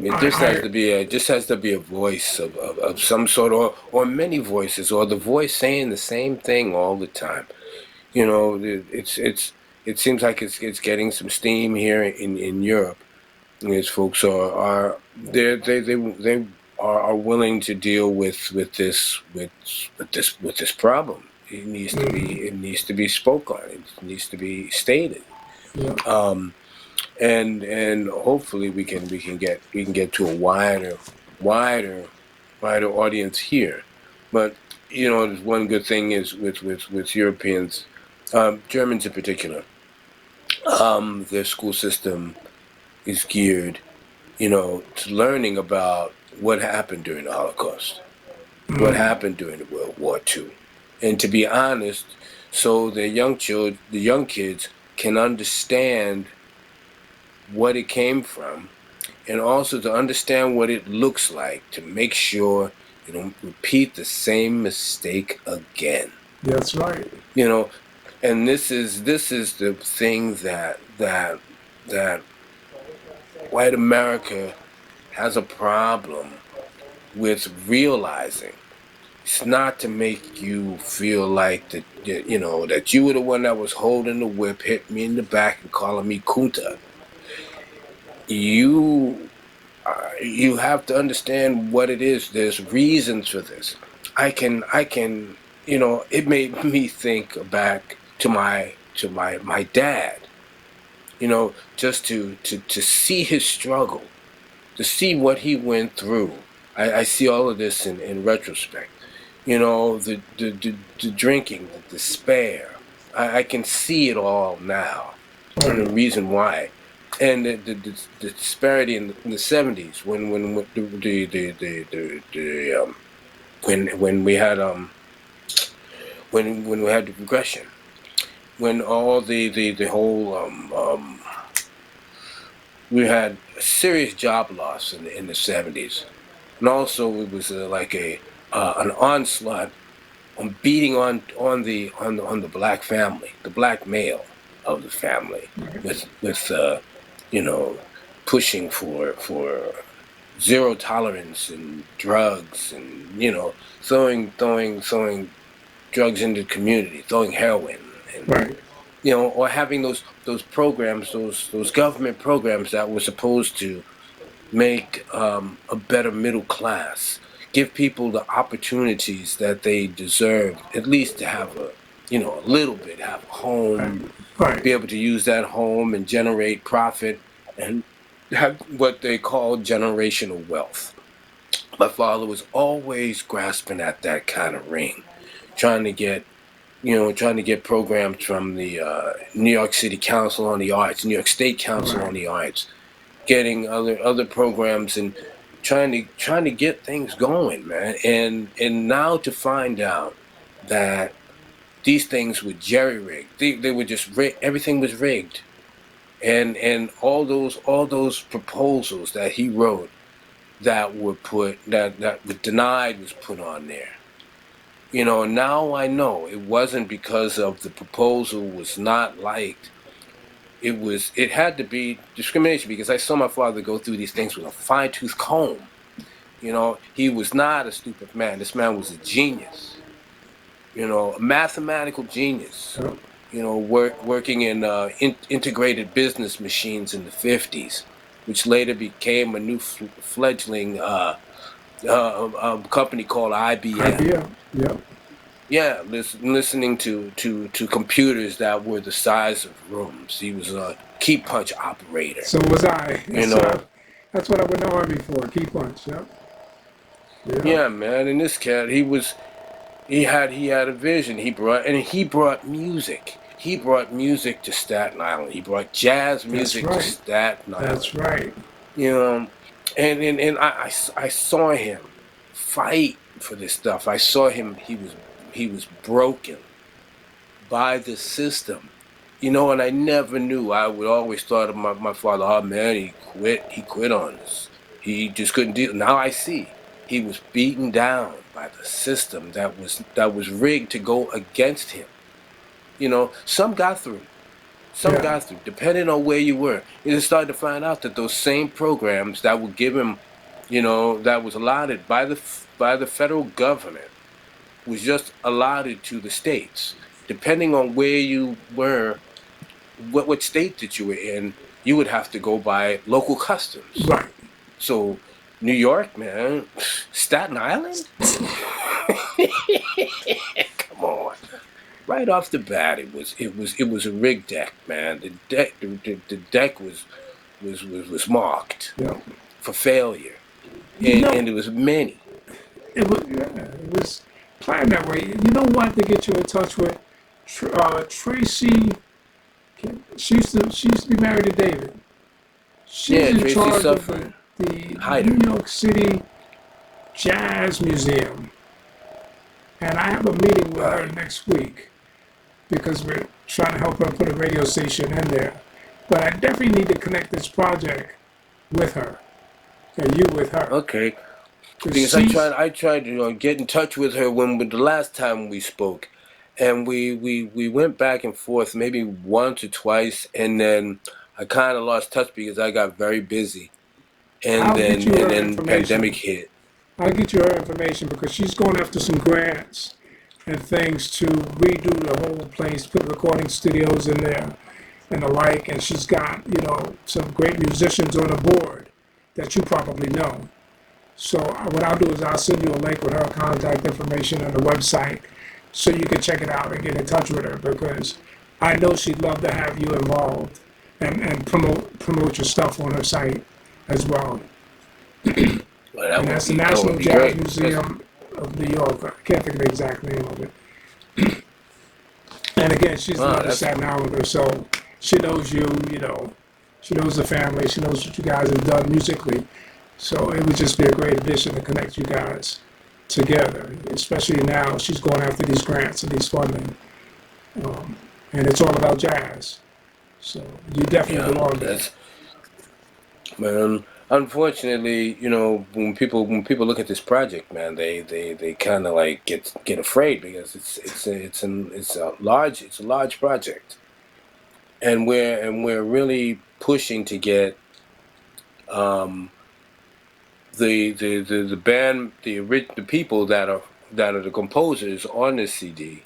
It just has to be a voice of some sort, or many voices, or the voice saying the same thing all the time. You know, it seems like it's getting some steam here in Europe. These folks are willing to deal with this problem. It needs to be spoke on. It needs to be stated. Yeah. And hopefully we can get to a wider audience here. But you know, one good thing is with Europeans, Germans in particular, their school system is geared, you know, to learning about what happened during the Holocaust, what happened during the World War II, and to be honest, so the young kids can understand what it came from, and also to understand what it looks like, to make sure you don't repeat the same mistake again. That's right. You know, and this is the thing that white America has a problem with realizing. It's not to make you feel like that, you know, that you were the one that was holding the whip, hit me in the back and calling me Kunta. You have to understand what it is. There's reasons for this. I can, you know, it made me think back to my dad. You know, just to see his struggle, to see what he went through. I see all of this in retrospect. You know, the drinking, the despair. I can see it all now, and the reason why. And the disparity in the 70s when we had the regression, when all the whole we had a serious job loss in the 70s, and also it was like an onslaught on beating on the black family, the black male of the family, with you know, pushing for zero tolerance and drugs, and you know, throwing drugs into the community, throwing heroin, and you know, or having those programs, those government programs that were supposed to make a better middle class, give people the opportunities that they deserve, at least to have a little bit, have a home. Be able to use that home and generate profit, and have what they call generational wealth. My father was always grasping at that kind of ring, trying to get, trying to get programs from the New York City Council on the Arts, New York State Council on the Arts, getting other programs and trying to get things going, man. And now to find out that these things were jerry rigged, they were just everything was rigged, and all those proposals that he wrote that were were denied was put on there. Now I know it wasn't because of the proposal was not liked. It had to be discrimination, because I saw my father go through these things with a fine-tooth comb. He was not a stupid man. This man was a genius. A mathematical genius. Working in integrated business machines in the 50s, which later became a new fledgling company called IBM. IBM, yeah. Yeah, listening to computers that were the size of rooms. He was a key punch operator. So was I. That's what I went to Army for, key punch, yeah. Yeah, man. And this cat, he had a vision. He brought music. He brought music to Staten Island. He brought jazz music to Staten Island. That's right. And I saw him fight for this stuff. I saw him. He was broken by the system, and I never knew. I would always thought of my father. Oh man, he quit on us. He just couldn't deal. Now I see, he was beaten down by the system that was rigged to go against him. Some got through. Some got through, depending on where you were. You just started to find out that those same programs that would give him, that was allotted by the federal government, was just allotted to the states. Depending on where you were, what state that you were in, you would have to go by local customs. Right. So, New York, man, Staten Island? Come on. Right off the bat, it was a rigged deck, man. The deck was marked for failure, and it was many. It was planned that way. You know what? To get you in touch with Tracy. She used to be married to David. She's in Tracy charge Suffolk. of the New York City Jazz Museum, and I have a meeting with her next week because we're trying to help her put a radio station in there. But I definitely need to connect this project with her, and you with her. Okay. Because I tried to get in touch with her when the last time we spoke, and we went back and forth maybe once or twice, and then I kind of lost touch because I got very busy, and then pandemic hit. I'll get you her information because she's going after some grants and things to redo the whole place, put recording studios in there and the like, and she's got some great musicians on the board that you probably know. So what I'll do is I'll send you a link with her contact information and the website so you can check it out and get in touch with her, because I know she'd love to have you involved and promote your stuff on her site as well. And that's the National Jazz Museum of New York. I can't think of the exact name of it. And again, she's another Staten Islander, so she knows you, she knows the family, she knows what you guys have done musically. So it would just be a great addition to connect you guys together, especially now she's going after these grants and these funding. And it's all about jazz. So you definitely belong there. Man, unfortunately, when people look at this project, man, they kind of like get afraid because it's a large project, and we're really pushing to get the band, the people that are the composers on this CD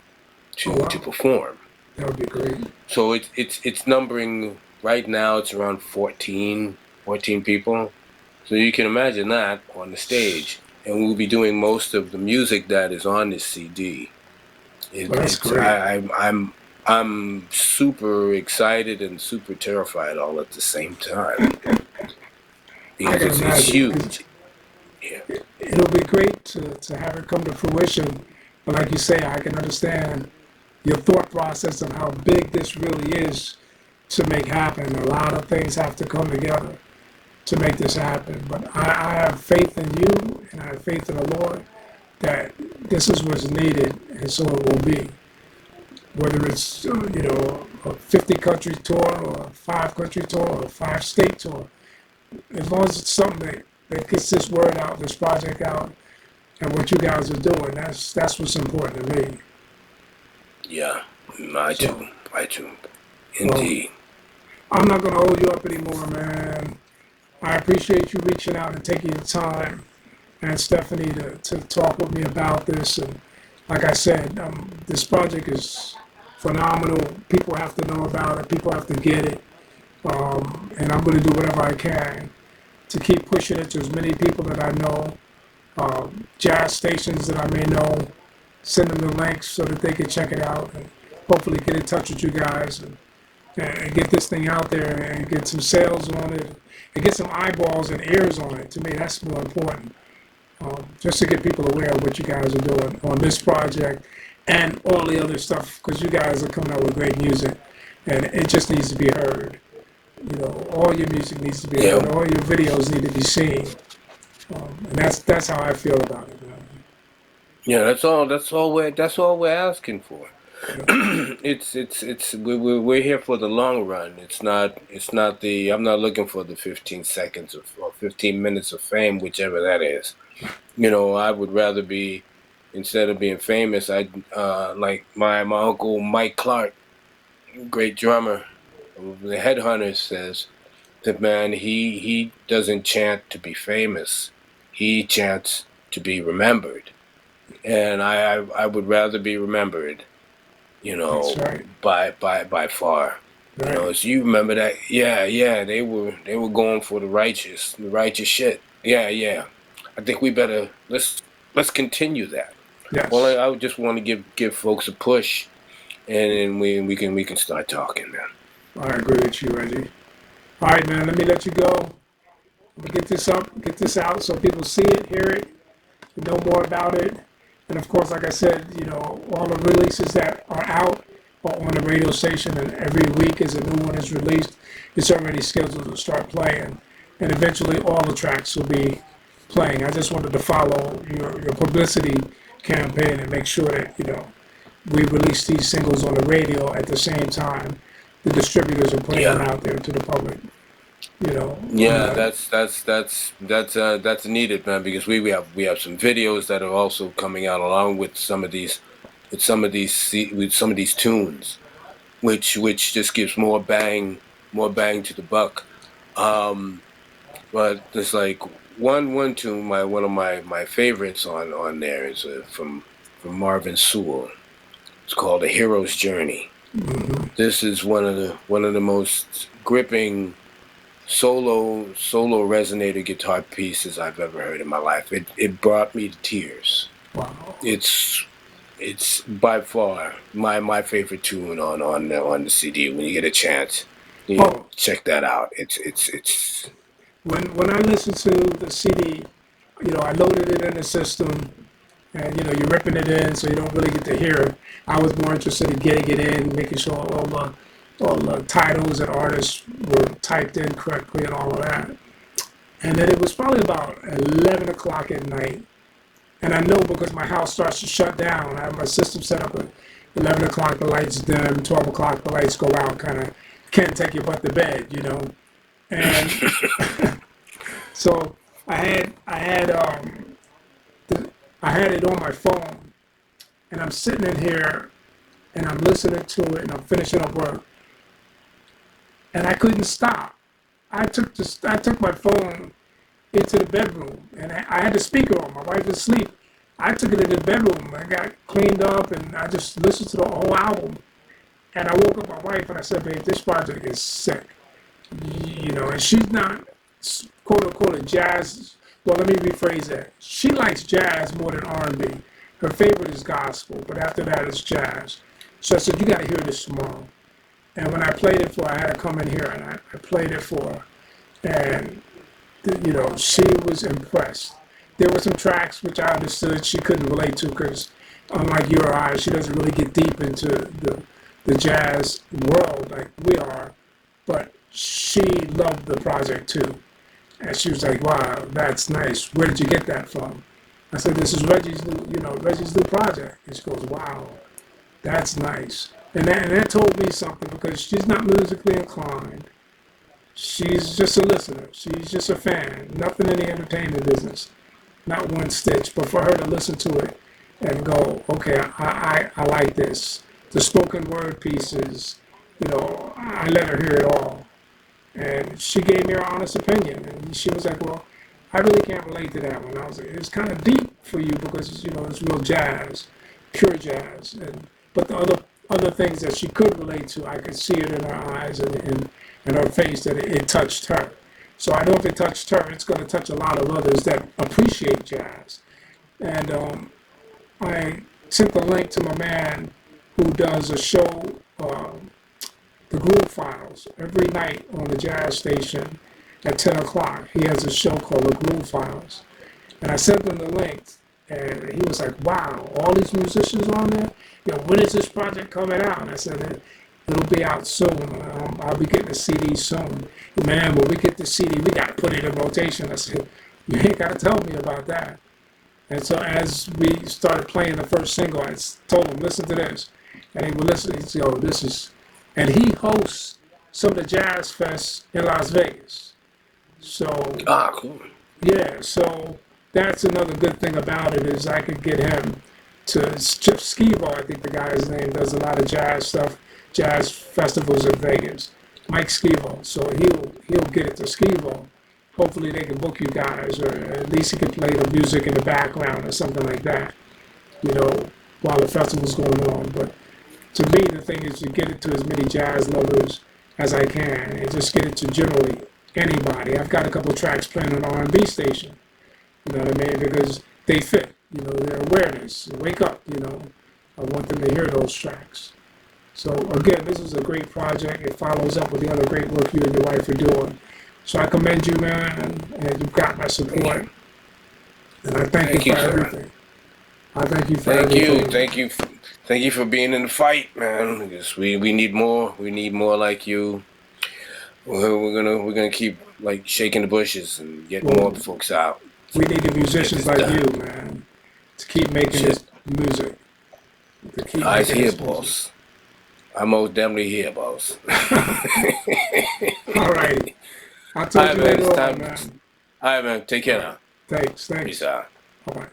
to perform. That would be great. So it's numbering right now. It's around 14 people. So you can imagine that on the stage, and we'll be doing most of the music that is on this CD. That's great. I'm super excited and super terrified all at the same time. I because can it's imagine. huge. Yeah. It'll be great to have it come to fruition. But like you say, I can understand your thought process of how big this really is to make happen. A lot of things have to come together to make this happen. But I have faith in you, and I have faith in the Lord that this is what's needed, and so it will be. Whether it's a 50 country tour or a 5 country tour or a 5 state tour, as long as it's something that gets this word out, this project out, and what you guys are doing, that's what's important to me. Yeah, I too. Indeed. I'm not going to hold you up anymore, man. I appreciate you reaching out and taking your time, and Stephanie, to talk with me about this. And like I said, this project is phenomenal. People have to know about it. People have to get it. And I'm going to do whatever I can to keep pushing it to as many people that I know, jazz stations that I may know, send them the links so that they can check it out and hopefully get in touch with you guys and get this thing out there and get some sales on it and get some eyeballs and ears on it. To me, that's more important. Just to get people aware of what you guys are doing on this project and all the other stuff, because you guys are coming out with great music and it just needs to be heard. All your music needs to be heard. All your videos need to be seen. And that's how I feel about it, man. Yeah, that's all we're asking for. We're here for the long run. I'm not looking for the 15 seconds or 15 minutes of fame, whichever that is. I would rather be, instead of being famous, like my uncle Mike Clark, great drummer of the Headhunters, says that, man, he doesn't chant to be famous. He chants to be remembered. And I would rather be remembered, That's right. by far. Right. So you remember that? Yeah, they were going for the righteous shit. Yeah. I think we better let's continue that. Yes. Well, I would just want to give folks a push, and we can start talking, man. I agree with you, Reggie. All right, man. Let me let you go. Get this out, so people see it, hear it, know more about it. And of course, like I said, all the releases that are out are on the radio station, and every week as a new one is released, it's already scheduled to start playing. And eventually all the tracks will be playing. I just wanted to follow your publicity campaign and make sure that, we release these singles on the radio at the same time the distributors are putting them out there to the public. Yeah, that's needed, man, because we have some videos that are also coming out along with some of these tunes, which just gives more bang to the buck. But there's like one tune, one of my favorites on there is from Marvin Sewell. It's called A Hero's Journey. Mm-hmm. This is one of the most gripping solo resonator guitar pieces I've ever heard in my life. It brought me to tears. Wow. It's by far my favorite tune on the CD. When you get a chance, check that out. It's when I listen to the CD, I loaded it in the system, and you're ripping it in, so you don't really get to hear it. I was more interested in getting it in, making sure all the titles and artists were typed in correctly and all of that. And then it was probably about 11 o'clock at night. And I know because my house starts to shut down. I have my system set up at 11 o'clock, the lights dim, 12 o'clock, the lights go out, kind of can't take your butt to bed, And so I had it on my phone, and I'm sitting in here, and I'm listening to it, and I'm finishing up work. And I couldn't stop. I took my phone into the bedroom, and I had the speaker on. My wife was asleep. I took it in the bedroom. I got cleaned up, and I just listened to the whole album. And I woke up my wife, and I said, "Babe, this project is sick." And she's not quote unquote a jazz. Well, let me rephrase that. She likes jazz more than R&B. Her favorite is gospel, but after that it's jazz. So I said, "You got to hear this tomorrow." And when I played it for her, I had to come in here and I played it for her. And you know, she was impressed. There were some tracks which I understood she couldn't relate to because, unlike you or I, she doesn't really get deep into the jazz world like we are. But she loved the project too. And she was like, wow, that's nice. Where did you get that from? I said, this is Reggie's new project. And she goes, wow, that's nice. And that told me something because she's not musically inclined. She's just a listener. She's just a fan. Nothing in the entertainment business. Not one stitch. But for her to listen to it and go, okay, I like this. The spoken word pieces, you know, I let her hear it all. And she gave me her honest opinion. And she was like, well, I really can't relate to that one. I was like, it's kind of deep for you because, you know, it's real jazz, pure jazz. But the other things that she could relate to, I could see it in her eyes and her face that it touched her. So I know if it touched her, it's going to touch a lot of others that appreciate jazz. And I sent the link to my man who does a show, The Groove Files, every night on the jazz station at 10 o'clock. He has a show called The Groove Files. And I sent him the link, and he was like, wow, all these musicians on there? You know, when is this project coming out? And I said, it'll be out soon. I'll be getting a CD soon. Man, when we get the CD, we got to put it in rotation. I said, you ain't got to tell me about that. And so as we started playing the first single, I told him, listen to this. And he would listen. He'd say, oh, this is... And he hosts some of the jazz fests in Las Vegas. So... cool. Yeah, so that's another good thing about it is I could get him to... Chip Skivo, I think the guy's name, does a lot of jazz stuff, jazz festivals in Vegas. Mike Skivo. So he'll get it to Skivo. Hopefully they can book you guys, or at least he can play the music in the background or something like that, you know, while the festival's going on. But to me, the thing is to get it to as many jazz lovers as I can and just get it to generally anybody. I've got a couple of tracks playing on R&B station, you know what I mean, because they fit, you know, their awareness. Wake up, you know. I want them to hear those tracks. So again, this is a great project. It follows up with the other great work you and your wife are doing. So I commend you, man, and you've got my support. And I thank you for everything. I thank you for everything. Thank you for being in the fight, man. Because we need more. We need more like you. We're gonna keep like shaking the bushes and get more folks out. We need the musicians like you, man, to keep making this music. Eyes here, boss. I'm most definitely here, boss. All right. I'll talk to you later on, man. All right, man. Take care now. Thanks. Peace out. All right.